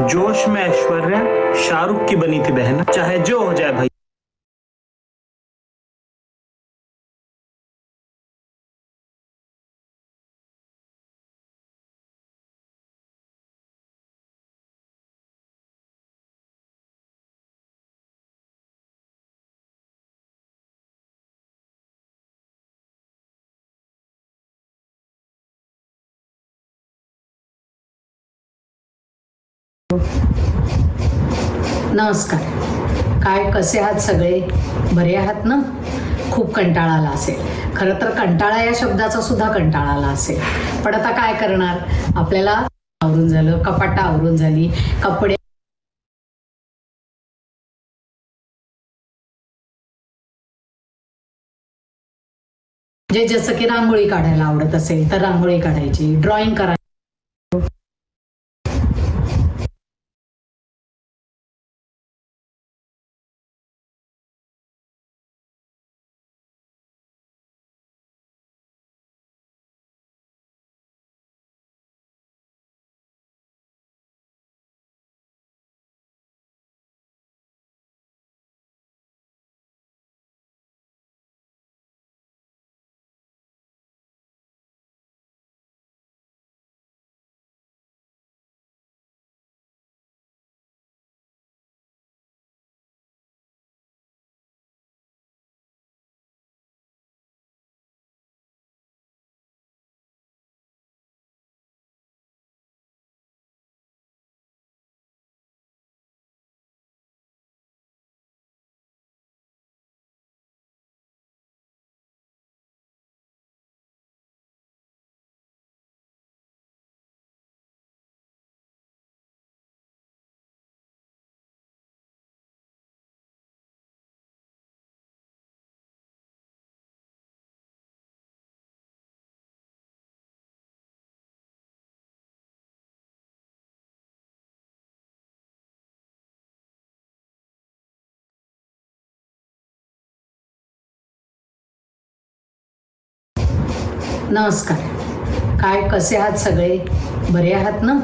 जोश में ऐश्वर्या शाहरुख की बनी थी बहन, चाहे जो हो जाए भाई। नमस्कार. काय कसे आहात सगळे? बरे आहात ना? खूप कंटाळा आला असेल. खरं तर कंटाळा या शब्दाचा सुद्धा कंटाळा आला असेल. पण आता काय करणार? आपल्याला आवरून झालं, कपाटं आवरून झाली, कपडे जे जसं की रांगोळी काढायला आवडत असेल तर रांगोळी काढायची, ड्रॉइंग करायची. नमस्कार. काय कसे आहात सगळे? बरे आहात ना?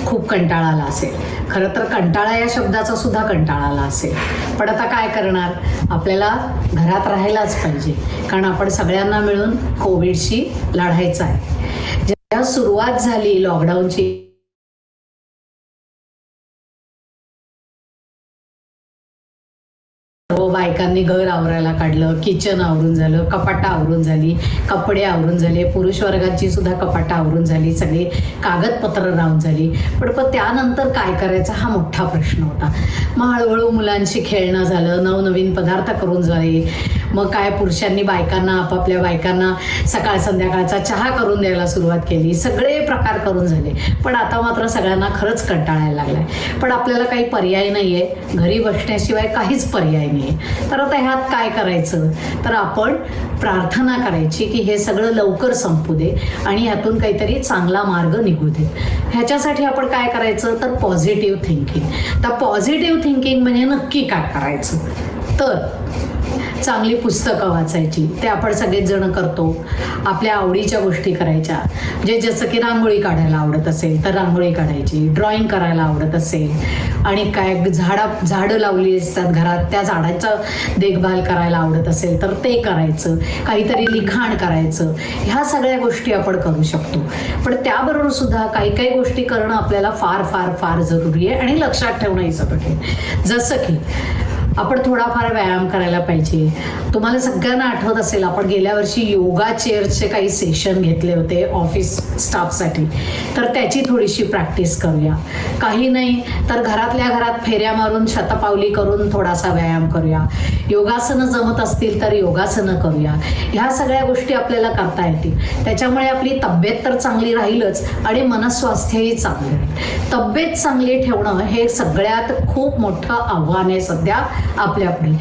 खूप कंटाळा आला असेल. खरं तर कंटाळा या शब्दाचा सुद्धा कंटाळा आला असेल. पण आता काय करणार? आपल्याला घरात राहायलाच पाहिजे, कारण आपण सगळ्यांना मिळून कोविडशी लढायचं आहे. जेव्हा सुरुवात झाली लॉकडाऊनची, बायकांनी घर आवरायला काढलं, किचन आवरून झालं, कपाटं आवरून झाली, कपडे आवरून झाले, पुरुष वर्गाची सुद्धा कपाटं आवरून झाली, सगळे कागदपत्र राहून झाली. पण त्यानंतर काय करायचं हा मोठा प्रश्न होता. मग हळूहळू मुलांशी खेळणं झालं, नवनवीन पदार्थ करून झाले. मग काय पुरुषांनी आपापल्या बायकांना सकाळ संध्याकाळचा चहा करून द्यायला सुरुवात केली. सगळे प्रकार करून झाले. पण आता मात्र सगळ्यांना खरंच कंटाळायला लागलाय. पण आपल्याला काही पर्याय नाहीये, घरी बसण्याशिवाय काहीच पर्याय नाही. तर आता ह्यात काय करायचं? तर आपण प्रार्थना करायची की हे सगळं लवकर संपू दे आणि ह्यातून काहीतरी चांगला मार्ग निघू दे. ह्याच्यासाठी आपण काय करायचं? तर पॉझिटिव्ह थिंकिंग. तर पॉझिटिव्ह थिंकिंग म्हणजे नक्की काय करायचं? तर चांगली पुस्तकं वाचायची, ते आपण सगळेच जण करतो. आपल्या आवडीच्या गोष्टी करायच्या, जसं की रांगोळी काढायला आवडत असेल तर रांगोळी काढायची, ड्रॉइंग करायला आवडत असेल आणि काय झाडं लावली असतात घरात, त्या झाडाचं देखभाल करायला आवडत असेल तर ते करायचं, काहीतरी लिखाण करायचं. ह्या सगळ्या गोष्टी आपण करू शकतो. पण त्याबरोबर सुद्धा काही काही गोष्टी करणं आपल्याला फार फार फार जरुरी आहे आणि लक्षात ठेवणंही सगळं आहे. जसं की आपण थोडाफार व्यायाम करायला पाहिजे. तुम्हाला सगळ्यांना आठवत असेल, आपण गेल्या वर्षी योगा चेअरचे काही सेशन घेतले होते ऑफिस स्टाफसाठी. तर त्याची थोडीशी प्रॅक्टिस करूया. काही नाही तर घरातल्या घरात फेऱ्या मारून शतपावली करून थोडासा व्यायाम करूया. योगासनं जमत असतील तर योगासनं करूया. ह्या सगळ्या गोष्टी आपल्याला करता येतील. त्याच्यामुळे आपली तब्येत तर चांगली राहीलच आणि मनस्वास्थ्यही चांगलं राहील. तब्येत चांगली ठेवणं हे सगळ्यात खूप मोठं आव्हान आहे सध्या आपल्यापुढे.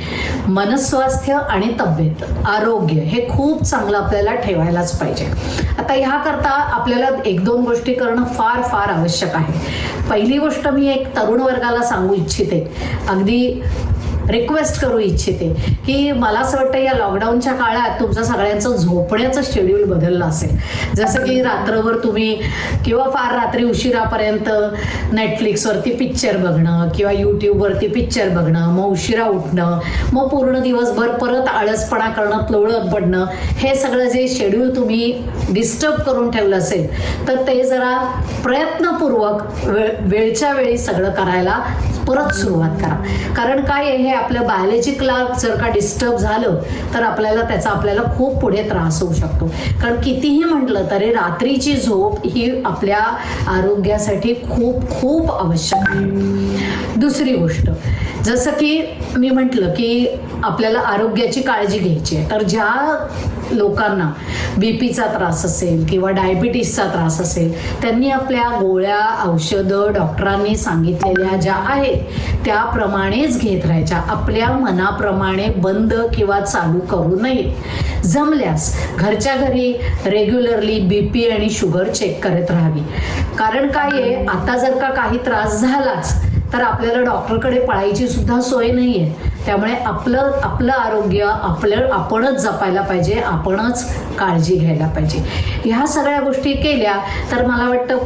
मनस्वास्थ्य आणि तब्येत, आरोग्य हे खूप चांगलं आपल्याला ठेवायलाच पाहिजे. आता ह्याकरता आपल्याला एक दोन गोष्टी करणं फार फार आवश्यक आहे. पहिली गोष्ट मी एक तरुण वर्गाला सांगू इच्छिते. अगदी रिक्वेस्ट करू इच्छिते की मला असं वाटतं या लॉकडाऊनच्या काळात तुमचं सगळ्यांचं झोपण्याचं शेड्यूल बदललं असेल. जसं की रात्रभर तुम्ही किंवा फार रात्री उशिरापर्यंत नेटफ्लिक्सवरती पिक्चर बघणं किंवा यूट्यूबवरती पिक्चर बघणं, मग उशिरा उठणं, मग पूर्ण दिवसभर परत आळसपणा करणं, लोळत पडणं, हे सगळं जे शेड्यूल तुम्ही डिस्टर्ब करून ठेवलं असेल तर ते जरा प्रयत्नपूर्वक वेळच्या वेळी सगळं करायला परत सुरुवात करा. कारण काय आहे, हे आपलं बायोलॉजी क्लॉक जर का डिस्टर्ब झालं तर त्याचा आपल्याला खूप पुढे त्रास होऊ शकतो. कारण कितीही म्हटलं तरी रात्रीची झोप ही आपल्या आरोग्यासाठी खूप खूप आवश्यक आहे. दुसरी गोष्ट, जसं की मी म्हटलं की आपल्याला आरोग्याची काळजी घ्यायची आहे, तर ज्या लोकांना बीपीचा त्रास असेल किंवा डायबिटीसचा त्रास असेल त्यांनी आपल्या गोळ्या, औषधं डॉक्टरांनी सांगितलेल्या ज्या आहेत त्याप्रमाणेच घेत राहायच्या. आपल्या मनाप्रमाणे बंद किंवा चालू करू नये. जमल्यास घरच्या घरी रेग्युलरली बीपी आणि शुगर चेक करत राहावी. कारण काय आहे, आता जर का काही त्रास झालाच तर आपल्याला डॉक्टरकडे पळायची सुद्धा सोय नाही आहे. त्यामुळे आपलं आरोग्य आपणच जपायला पाहिजे, आपणच काळजी घ्यायला पाहिजे. ह्या सगळ्या गोष्टी केल्या तर मला वाटतं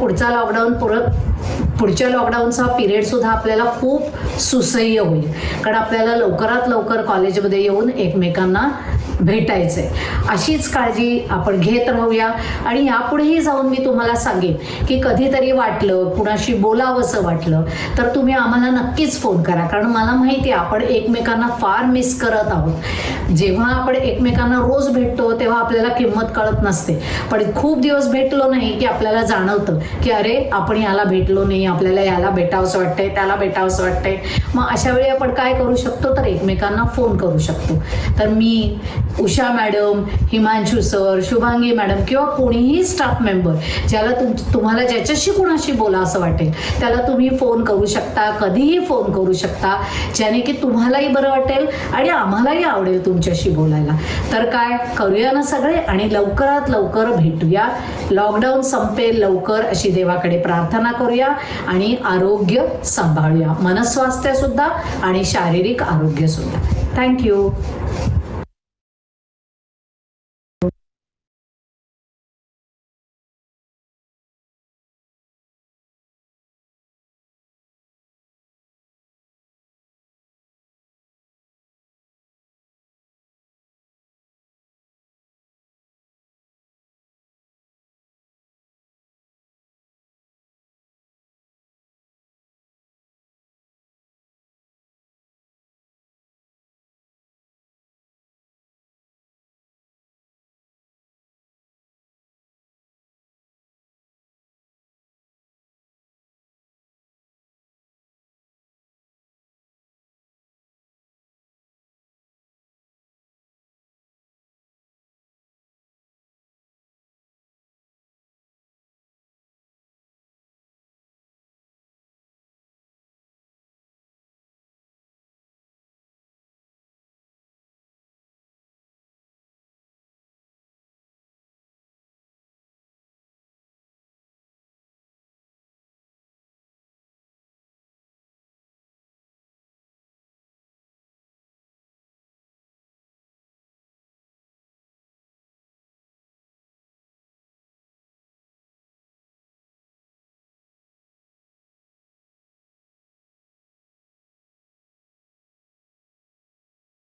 पुढच्या लॉकडाऊनचा पिरियड सुद्धा आपल्याला खूप सुसह्य होईल. कारण आपल्याला लवकरात लवकर कॉलेजमध्ये येऊन एकमेकांना भेटायचंय. अशीच काळजी आपण घेत राहूया. आणि यापुढेही जाऊन मी तुम्हाला सांगेन की कधीतरी वाटलं, कुणाशी बोलावंसं वाटलं तर तुम्ही आम्हाला नक्कीच फोन करा. कारण मला माहिती आहे आपण एकमेकांना फार मिस करत आहोत. जेव्हा आपण एकमेकांना रोज भेटतो तेव्हा आपल्याला किंमत कळत नसते, पण खूप दिवस भेटलो नाही की आपल्याला जाणवतं की अरे आपण याला भेटलो नाही, आपल्याला याला भेटावंसं वाटतंय, त्याला भेटावंसं वाटतंय. मग अशा वेळी आपण काय करू शकतो तर एकमेकांना फोन करू शकतो. तर मी, Usha madam, Himanshu sir, Shubhangi madam किंवा कोणीही स्टाफ मेंबर ज्याला तुम्हाला ज्याच्याशी कुणाशी बोला असं वाटेल त्याला तुम्ही फोन करू शकता, कधीही फोन करू शकता, ज्याने की तुम्हालाही बरं वाटेल आणि आम्हालाही आवडेल तुमच्याशी बोलायला. तर काय करूया ना सगळे आणि लवकरात लवकर भेटूया. लॉकडाऊन संपेल लवकर अशी देवाकडे प्रार्थना करूया आणि आरोग्य सांभाळूया, मनस्वास्थ्य सुद्धा आणि शारीरिक आरोग्य सुद्धा. थँक्यू.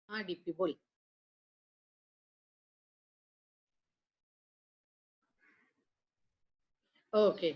हा डीपी बोल. ओके.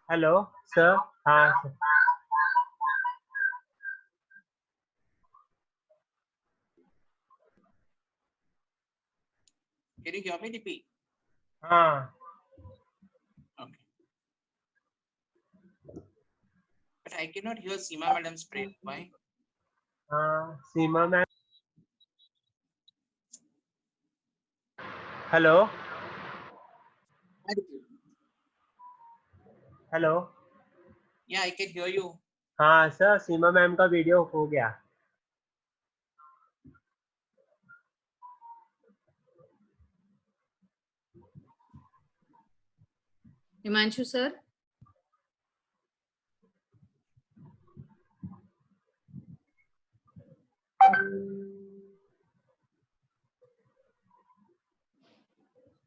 Hello sir. हाँ sir. Can you hear me, DP? हाँ Okay. But I cannot hear Seema madam's prayer. Why? हाँ Seema ma'am. Hello hello. Yeah, I can hear you. हाँ सर, सीमा मैम का वीडियो हो गया। Himanshu sir,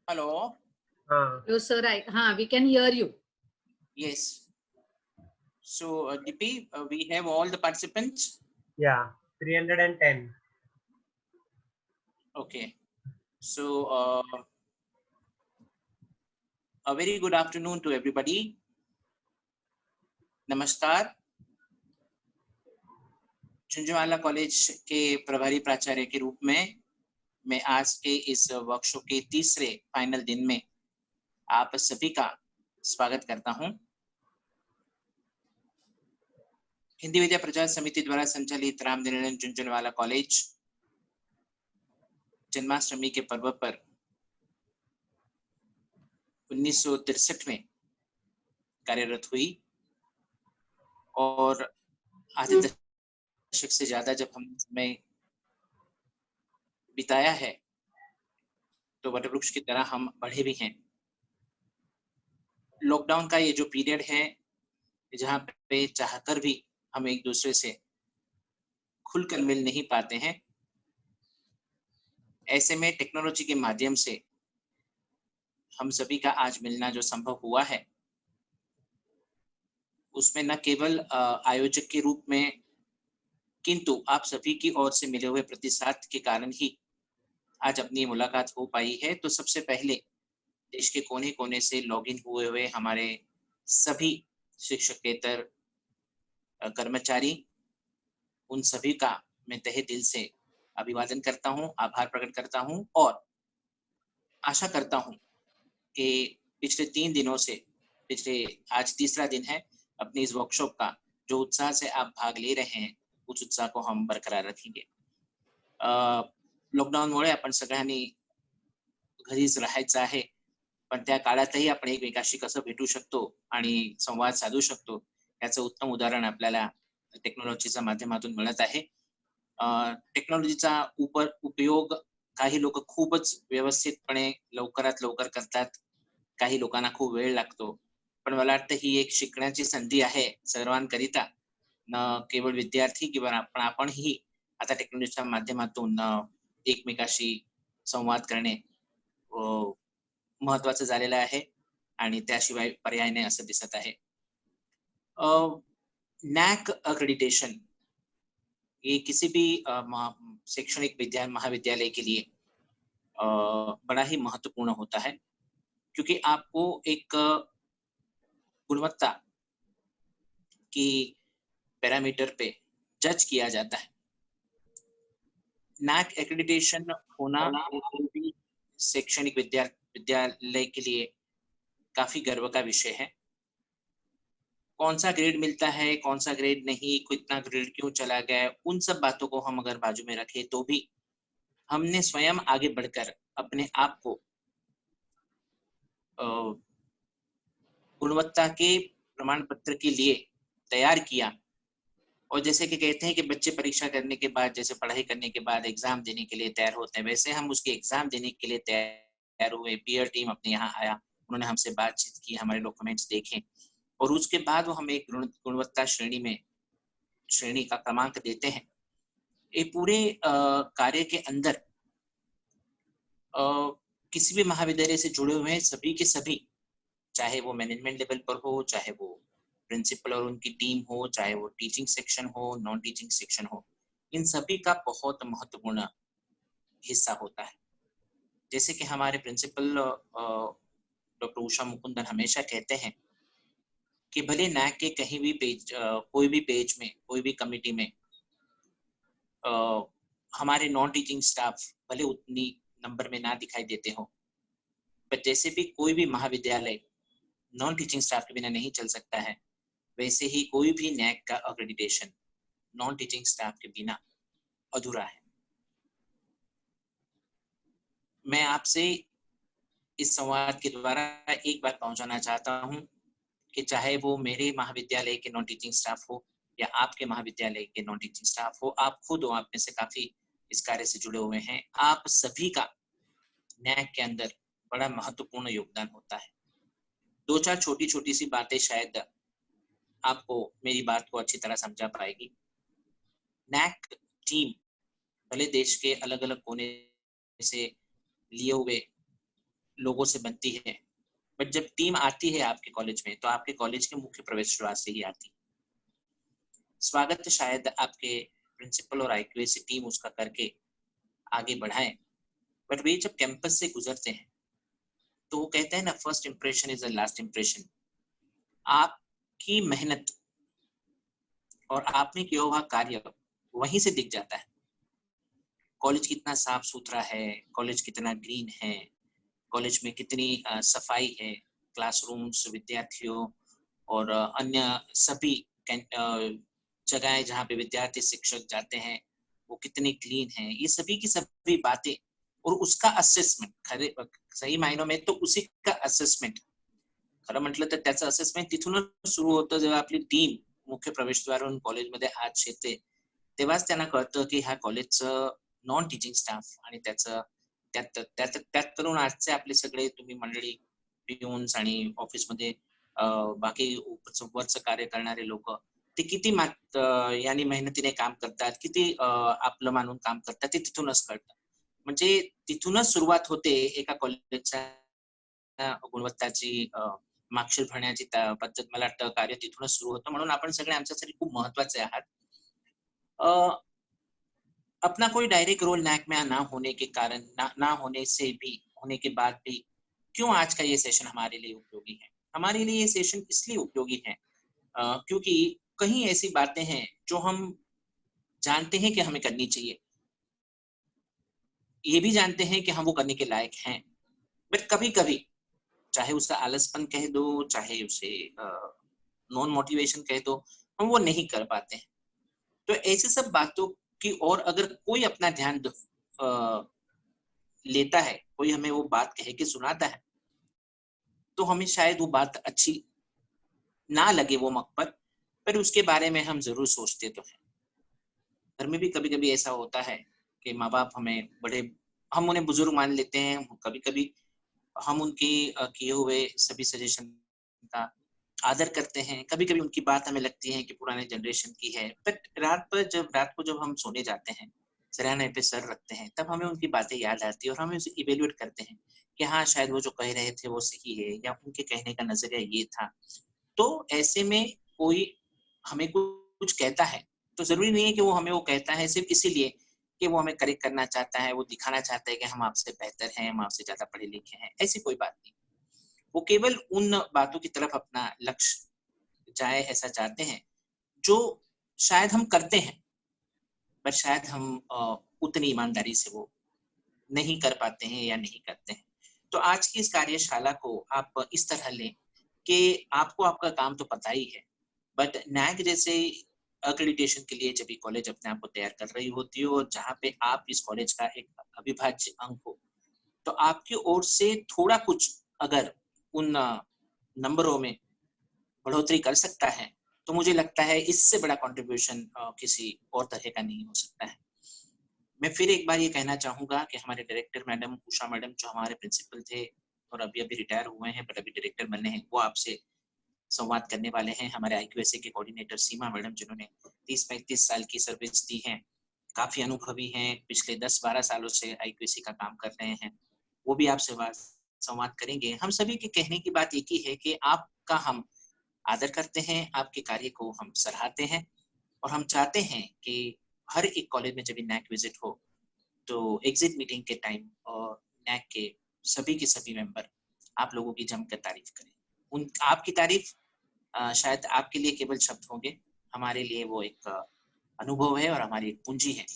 Hello. हाँ hello sir, हाँ, we can hear you. Yes. So, DP, we have all the participants. या 310। Okay. So, a very good afternoon to everybody. नमस्कार. Jhunjhunwala college के प्रभारी प्राचार्य के रूप में मैं आज के इस वर्कशॉप के तीसरे फाइनल दिन में आप सभी का स्वागत करता हूं। हिंदी विद्या प्रचार समिति द्वारा संचालित रामनिरंजन झुंझुनवाला कॉलेज जन्माष्टमी के पर्व पर 1963 में कार्यरत हुई और आधे दशक से ज्यादा जब हमने समय बिताया है तो वटवृक्ष की तरह हम बढ़े भी हैं। लॉकडाउन का ये जो पीरियड है जहाँ पे चाहकर भी हम एक दूसरे से खुलकर मिल नहीं पाते हैं, ऐसे में टेक्नोलॉजी के माध्यम से हम सभी का आज मिलना जो संभव हुआ है उसमें न केवल आयोजक के रूप में किंतु आप सभी की ओर से मिले हुए प्रतिसाद के कारण ही आज अपनी मुलाकात हो पाई है। तो सबसे पहले देश के कोने कोने से लॉगिन हुए हमारे सभी शिक्षकेतर कर्मचारी, उन सभी का मैं तहे दिल से अभिवादन करता हूं, आभार प्रकट करता हूं और आशा करता हूं कि पिछले 3 दिनों से आज तीसरा दिन है अपनी इस वर्कशॉप का, जो उत्साह से आप भाग ले रहे हैं उस उत्साह को हम बरकरार रखेंगे। लॉकडाऊनमुळे आपण सगळ्यांनी घरीच राहायचं आहे, पण त्या काळातही आपण एकमेकाशी कसं भेटू शकतो आणि संवाद साधू शकतो याचं उत्तम उदाहरण आपल्याला टेक्नॉलॉजीच्या माध्यमातून मिळत आहे। टेक्नॉलॉजीचा उपयोग काही लोक खूपच व्यवस्थितपणे लवकरात लवकर करतात, काही लोकांना खूप वेळ लागतो, पण मला वाटतं ही एक शिकण्याची संधी आहे सर्वांकरिता, न केवळ विद्यार्थी किंवा आपणही आता टेक्नॉलॉजीच्या माध्यमातून एकमेकाशी संवाद करणे महत्वाचं झालेलं आहे आणि त्याशिवाय पर्याय नाही असं दिसत आहे। नैक अक्रेडिटेशन ये किसी भी शैक्षणिक महाविद्यालय के लिए बड़ा ही महत्वपूर्ण होता है, क्योंकि आपको एक गुणवत्ता की पैरामीटर पे जज किया जाता है। नैक एक्रेडिटेशन होना भी शैक्षणिक विद्यालय के लिए काफी गर्व का विषय है। कौन सा ग्रेड मिलता है, कौन सा ग्रेड नहीं, कितना ग्रेड क्यों चला गया, उन सब बातों को हम अगर बाजू में रखें तो भी हमने स्वयं आगे बढ़कर अपने आप को गुणवत्ता के प्रमाण पत्र के लिए तैयार किया। और जैसे कि कहते हैं कि बच्चे परीक्षा करने के बाद, जैसे पढ़ाई करने के बाद एग्जाम देने के लिए तैयार होते हैं, वैसे हम उसके एग्जाम देने के लिए तैयार हुए। पीयर टीम अपने यहाँ आया, उन्होंने हमसे बातचीत की, हमारे डॉक्यूमेंट्स देखे और उसके बाद वो हमें एक गुणवत्ता श्रेणी का क्रमांक देते हैं। ये पूरे कार्य के अंदर किसी भी महाविद्यालय से जुड़े हुए हैं सभी के सभी, चाहे वो मैनेजमेंट लेवल पर हो, चाहे वो प्रिंसिपल और उनकी टीम हो, चाहे वो टीचिंग सेक्शन हो, नॉन टीचिंग सेक्शन हो, इन सभी का बहुत महत्वपूर्ण हिस्सा होता है। जैसे कि हमारे प्रिंसिपल डॉक्टर उषा मुकुंदन हमेशा कहते हैं कि भले नैक के कहीं भी पेज, कोई भी पेज में, कोई भी कमिटी में हमारे नॉन टीचिंग स्टाफ भले उतनी नंबर में ना दिखाई देते हो, पर जैसे भी कोई भी महाविद्यालय नॉन टीचिंग स्टाफ के बिना नहीं चल सकता है, वैसे ही कोई भी नैक का अक्रेडिटेशन नॉन टीचिंग स्टाफ के बिना अधूरा है। मैं आपसे इस संवाद के द्वारा एक बात पहुंचाना चाहता हूं कि चाहे वो मेरे महाविद्यालय के नॉन टीचिंग स्टाफ हो या आपके महाविद्यालय के नॉन टीचिंग स्टाफ हो, आप खुद हो, आप में से काफी इस कार्य से जुड़े हुए हैं, आप सभी का नैक के अंदर बड़ा महत्वपूर्ण योगदान होता है। दो चार छोटी छोटी सी बातें शायद आपको मेरी बात को अच्छी तरह समझा पाएगी। नैक टीम भले देश के अलग अलग कोने से लिए हुए लोगों से बनती है, बट जब टीम आती है आपके कॉलेज में तो आपके कॉलेज के मुख्य प्रवेश द्वार से ही आती है। स्वागत शायद आपके प्रिंसिपल और आईक्यूएसी टीम उसका करके आगे बढ़ाएं, बट वे जब कैंपस से गुजरते हैं तो वो कहते हैं ना, first impression is the last impression. आपकी मेहनत और आपने किया हुआ कार्य वहीं से दिख जाता है। कॉलेज कितना साफ सुथरा है, कॉलेज कितना ग्रीन है, कॉलेज में कितनी सफाई है, क्लासरूम्स, विद्यार्थियों और अन्य सभी जगहें जहाँ पे विद्यार्थी शिक्षक जाते हैं वो कितनी क्लीन है, ये सभी की सभी बातें और उसका असेसमेंट, खरे सही मायनों में तो उसी का असेसमेंट, खरं म्हटलं तर त्याचं असेसमेंट तिथूनच सुरू होतं। जेव्हा आपली टीम मुख्य प्रवेशद्वारावरून कॉलेजमध्ये आत शिरते तेव्हाच त्यांना कळतं की ह्या कॉलेजचं नॉन टीचिंग स्टाफ आणि त्याचं त्यात करून आजचे आपले सगळे तुम्ही मंडळी, पिऊन्स आणि ऑफिसमध्ये बाकी वरचं कार्य करणारे लोक, ते किती यांनी मेहनतीने काम करतात, किती आपलं मानून काम करतात, ते तिथूनच कळतं। म्हणजे तिथूनच सुरुवात होते एका कॉलेजच्या गुणवत्ताची मार्कशीट भरण्याची पद्धत, मला वाटतं कार्य तिथूनच सुरू होतं। म्हणून आपण सगळे आमच्यासाठी खूप महत्वाचे आहात। अपना कोई डायरेक्ट रोल नैक में ना होने के कारण, ना होने से भी, होने के बाद भी क्यों आज का ये सेशन हमारे लिए उपयोगी है? हमारे लिए ये सेशन इसलिए उपयोगी है क्योंकि कहीं ऐसी बातें हैं जो हम जानते हैं कि हमें करनी चाहिए, ये भी जानते हैं कि हम वो करने के लायक हैं, बट कभी कभी चाहे उसे आलसपन कह दो, चाहे उसे नॉन मोटिवेशन कह दो, हम वो नहीं कर पाते हैं। तो ऐसे सब बातों की और अगर कोई अपना ध्यान लेता है, कोई हमें वो बात कह के सुनाता है, तो हमें शायद वो बात अच्छी ना लगे वो मकबर, पर उसके बारे में हम जरूर सोचते तो हैं। घर में भी कभी कभी ऐसा होता है कि माँ बाप हमें हम उन्हें बुजुर्ग मान लेते हैं, कभी कभी हम उनके किए हुए सभी सजेशन का आदर करते हैं, कभी कभी उनकी बात हमें लगती है कि पुराने जनरेशन की है, बट रात को जब हम सोने जाते हैं, सिरहाने पे सर रखते हैं, तब हमें उनकी बातें याद आती है और हम उसे इवेल्युएट करते हैं कि हाँ शायद वो जो कह रहे थे वो सही है, या उनके कहने का नजरिया ये था। तो ऐसे में कोई हमें कुछ कहता है तो जरूरी नहीं है कि वो हमें वो कहता है सिर्फ इसीलिए कि वो हमें करेक्ट करना चाहता है, वो दिखाना चाहता है कि हम आपसे बेहतर हैं, हम आपसे ज्यादा पढ़े लिखे हैं, ऐसी कोई बात नहीं। वो केवल उन बातों की तरफ अपना लक्ष्य जाए ऐसा चाहते हैं जो शायद हम करते हैं, पर शायद हम उतनी ईमानदारी से वो नहीं कर पाते हैं या नहीं करते हैं। तो आज की इस कार्यशाला को आप इस तरह लें कि आपको आपका काम तो पता ही है, बट नैक जैसे एक्रेडिटेशन के लिए जब भी कॉलेज अपने आप को तैयार कर रही होती है और जहाँ पे आप इस कॉलेज का एक अविभाज्य अंग हो, तो आपकी ओर से थोड़ा कुछ अगर उन नंबरों में बढ़ोतरी कर सकता है, तो मुझे लगता है इससे बड़ा कंट्रीब्यूशन किसी और तरह का नहीं हो सकता है। मैं फिर एक बार ये कहना चाहूंगा कि हमारे डायरेक्टर मैडम उषा मैडम, जो हमारे प्रिंसिपल थे और अभी रिटायर हुए हैं पर अभी डायरेक्टर बने हैं, वो आपसे संवाद करने वाले हैं। हमारे आईक्यूएसए के कोऑर्डिनेटर सीमा मैडम, जिन्होंने 30-35 साल की सर्विस दी है, काफी अनुभवी हैं, पिछले 10-12 सालों से आईक्यूएसए का काम कर रहे हैं, वो भी आपसे संवाद करेंगे। हम सभी के कहने की बात एक ही है कि आपका हम आदर करते हैं, आपके कार्य को हम सराहते हैं और हम चाहते हैं कि हर एक कॉलेज में जब नैक विजिट हो तो एग्जिट मीटिंग के टाइम और नैक के सभी मेंबर आप लोगों की जमकर तारीफ करें। आपकी तारीफ शायद आपके लिए केवल शब्द होंगे, हमारे लिए वो एक अनुभव है और हमारी एक पूंजी है।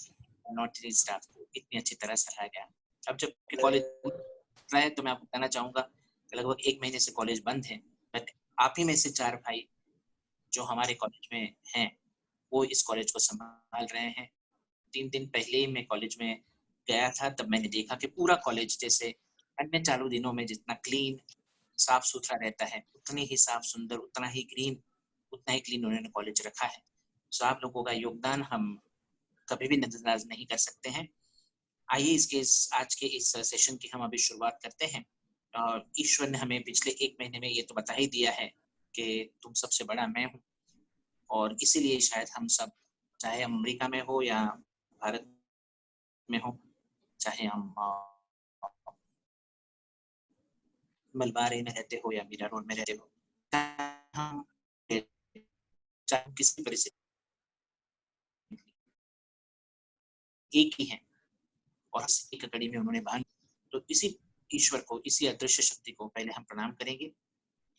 नॉर्थ ईस्ट स्टाफ को इतनी अच्छी तरह सराहा गया। अब जब कॉलेज रहा है तो मैं आपको कहना चाहूंगा लगभग 1 महीने से कॉलेज बंद है, बट आप ही में से 4 भाई जो हमारे कॉलेज में हैं वो इस कॉलेज को संभाल रहे हैं। 3 दिन पहले ही मैं कॉलेज में गया था, तब मैंने देखा कि पूरा कॉलेज जैसे अन्य चालू दिनों में जितना क्लीन साफ सुथरा रहता है उतनी ही साफ सुंदर, उतना ही ग्रीन, उतना ही क्लीन उन्होंने कॉलेज रखा है। सो आप लोगों का योगदान हम कभी भी नजरअंदाज नहीं कर सकते हैं। आइए आज के इस सेशन की हम अभी शुरुआत करते हैं। और ईश्वर ने हमें पिछले 1 महीने में ये तो बता ही दिया है कि तुम सबसे बड़ा मैं हूँ, और इसीलिए शायद हम सब, चाहे हम अमेरिका में हो या भारत में हो, चाहे हम मलबारे में रहते हो या मीरा रोड में रहते हो, हम चाहे किसी परिस्थिति एक ही हैं और एक कड़ी में उन्होंने बांध। तो इसी ईश्वर को, इसी अदृश्य शक्ती को पहले हम प्रणाम करेंगे।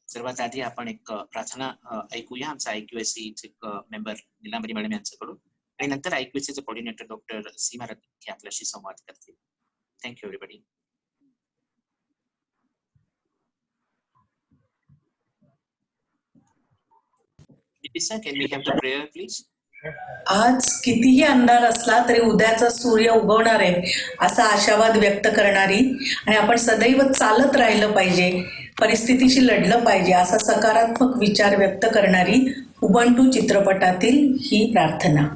सर्वात आधी आपण एक प्रार्थना ऐकूया आमचा IQAC मेंबर नीलांबरी मॅडम यांच्याकडून, आणि नंतर IQAC कोऑर्डिनेटर डॉक्टर सीमा रत्न हे आपल्याशी संवाद करतील. Thank you everybody. Lisa, can we have the prayer please? आज कितीही अंधार असला तरी उद्याचा सूर्य उगवणार आहे असा आशावाद व्यक्त करणारी आणि आपण सदैव चालत राहिलं पाहिजे, परिस्थितीशी लढलं पाहिजे असा सकारात्मक विचार व्यक्त करणारी उबंटू चित्रपटातील ही प्रार्थना.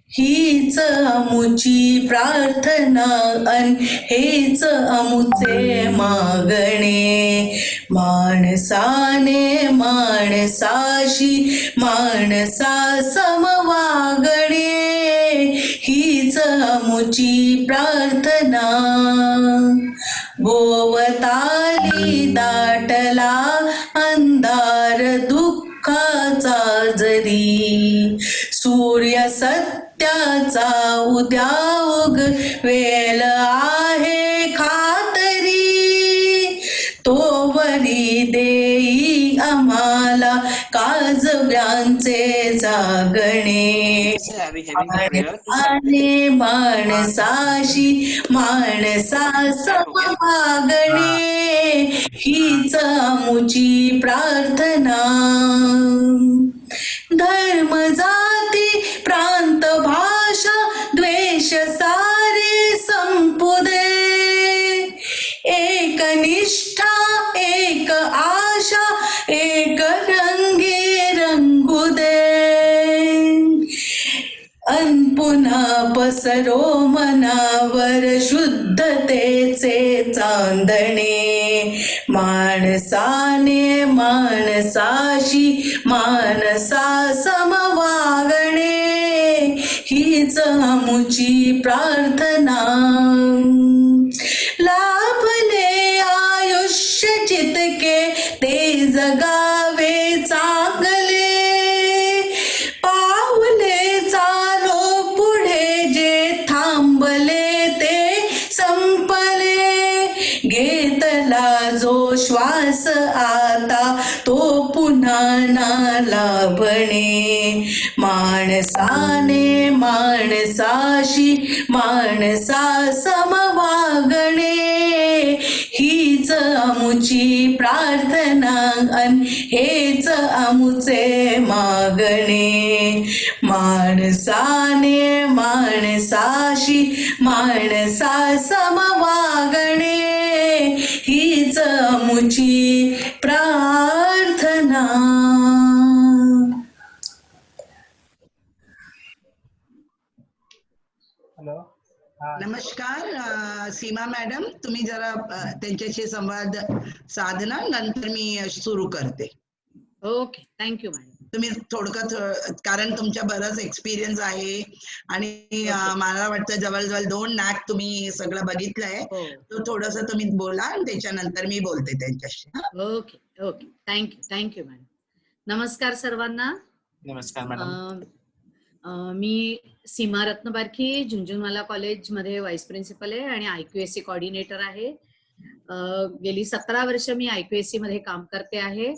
हीच अमुची प्रार्थना अन हेच अमुचे मागणे, माणसाने माणसाशी माणसा समवागणे, हीच अमुची प्रार्थना. भोवताली दाटला अंधार दुःखाचा जरी, सूर्य सत्याचा उद्या उगवेल आहे खातरी, तोवरी देई आम्हाला काजव्यांचे जागणे, आणि माणसाशी माणसा समवागणे, हीच आमुची प्रार्थना. धर्म जाती प्रांत भाषा द्वेष सारे संपू दे, एक निष्ठा एक आशा एक रंगे रंगू दे, अन पुन्हा पसरो मनावर शुद्धतेचे चांदणे, माणसाने माणसाशी माणसा समवागणे, हीच आमुची प्रार्थना. लाभले आयुष्य जितके ते जगावे चांगले, पावले चालो पुढे जे थांबले ते संपले, घेतला जो श्वास आता तो पुन्हा ना लाभणे, माणसाने माणसाशी माणसा समवागणे, हीच आमुची प्रार्थना अन हेच आमुचे मागणे, माणसाने माणसाशी माणसा समवागणे, हीच आमुची प्रार्थना. हॅलो. नमस्कार सीमा मॅडम, तुम्ही जरा त्यांच्याशी संवाद साधना, नंतर मी सुरू करते. Okay, thank you madam. तुम्ही थोडक्यात, कारण तुमच्या बराच एक्सपिरियन्स आहे आणि मला वाटतं जवळजवळ 2 नाक तुम्ही सगळं बघितलंय, तर थोडस तुम्ही बोला आणि त्याच्यानंतर मी बोलते त्यांच्याशी. Okay okay, thank you madam. नमस्कार सर्वांना. नमस्कार मॅडम. मी सीमा रत्न बारकी, झुंझुनवाला कॉलेजमध्ये व्हाईस प्रिन्सिपल आहे आणि IQAC कोऑर्डिनेटर आहे. गेली 17 वर्ष मी IQAC मध्ये काम करते आहे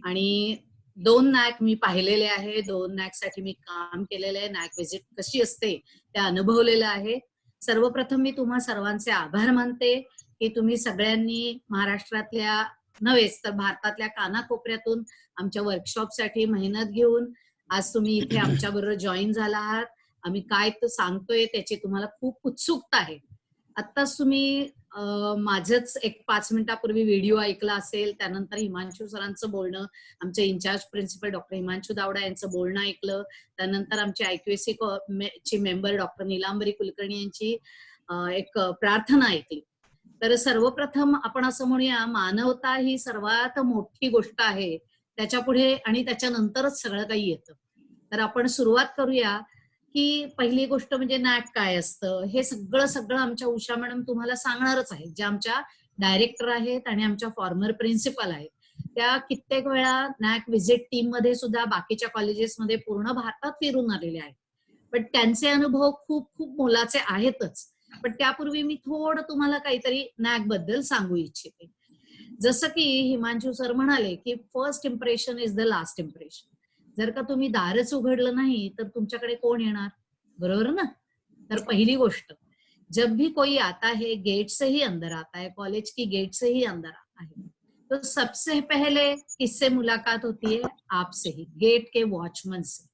आणि 2 नॅक मी पाहिलेले आहे, 2 नॅक साठी मी काम केलेलं आहे, नॅक व्हिजिट कशी असते ते अनुभवलेलं आहे. सर्वप्रथम मी तुम्हा सर्वांचे आभार मानते की तुम्ही सगळ्यांनी महाराष्ट्रातल्या नव्हेच तर भारतातल्या कानाकोपऱ्यातून आमच्या वर्कशॉपसाठी मेहनत घेऊन आज तुम्ही इथे आमच्या बरोबर जॉईन झाला आहात. आम्ही काय तर सांगतोय त्याची तुम्हाला खूप उत्सुकता आहे. आत्ताच तुम्ही माझंच एक 5 मिनिटापूर्वी व्हिडिओ ऐकला असेल, त्यानंतर हिमांशू सरांचं बोलणं, आमचे इन्चार्ज प्रिन्सिपल डॉक्टर हिमांशू दावडा यांचं बोलणं ऐकलं, त्यानंतर आमचे IQAC ची मेंबर डॉक्टर नीलांबरी कुलकर्णी यांची एक प्रार्थना ऐकली. तर सर्वप्रथम आपण असं म्हणूया, मानवता ही सर्वात मोठी गोष्ट आहे, त्याच्या पुढे आणि त्याच्यानंतरच सगळं काही येतं. तर आपण सुरुवात करूया की पहिली गोष्ट म्हणजे नॅक काय असतं हे सगळं आमच्या उषा मॅडम तुम्हाला सांगणारच आहेत, ज्या आमच्या डायरेक्टर आहेत आणि आमच्या फॉर्मर प्रिन्सिपल आहेत. त्या कित्येक वेळा नॅक व्हिजिट टीम मध्ये सुद्धा बाकीच्या कॉलेजेसमध्ये पूर्ण भारतात फिरून आलेले आहेत. पण त्यांचे अनुभव खूप खूप मोलाचे आहेतच. पण त्यापूर्वी मी थोडं तुम्हाला काहीतरी नॅक बद्दल सांगू इच्छिते. जसं की हिमांशू सर म्हणाले की first impression is the last impression. जर का तुम्ही दारच उघडलं नाही तर तुमच्याकडे कोण येणार, बरोबर ना? तर पहिली गोष्ट, जब भी कोई आता है गेट से ही अंदर आता है, कॉलेज की गेट से ही अंदर आता है, तो सबसे पहले किससे मुलाकात होती है? आपसे ही, गेट के वॉचमैन से.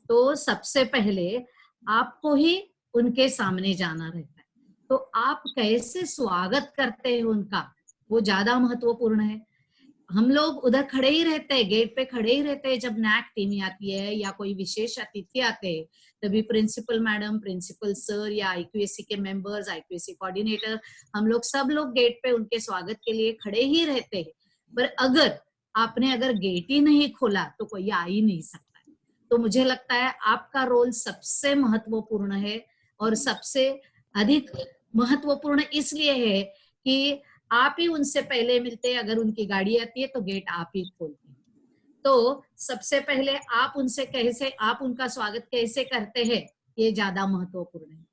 तो सबसे पहले आपको ही उनके सामने जाना रहता है. तो आप कैसे स्वागत करते हैं उनका, वो ज्यादा महत्वपूर्ण है. हम लोग उधर खड़े ही रहते हैं, गेट पे खड़े ही रहते हैं जब नैक टीम आती है या कोई विशेष अतिथि आते हैं, तभी प्रिंसिपल मैडम, प्रिंसिपल सर या IQAC के मेंबर्स, IQAC कोऑर्डिनेटर, हम लोग सब लोग गेट पे उनके स्वागत के लिए खड़े ही रहते हैं. पर अगर गेट ही नहीं खोला तो कोई आ ही नहीं सकता है. तो मुझे लगता है आपका रोल सबसे महत्वपूर्ण है और सबसे अधिक महत्वपूर्ण इसलिए है कि आप ही उनसे पहले मिलते हैं. अगर उनकी गाड़ी आती है तो गेट आप ही खोलते हैं. तो सबसे पहले आप उनका स्वागत कैसे करते हैं ये ज्यादा महत्वपूर्ण है.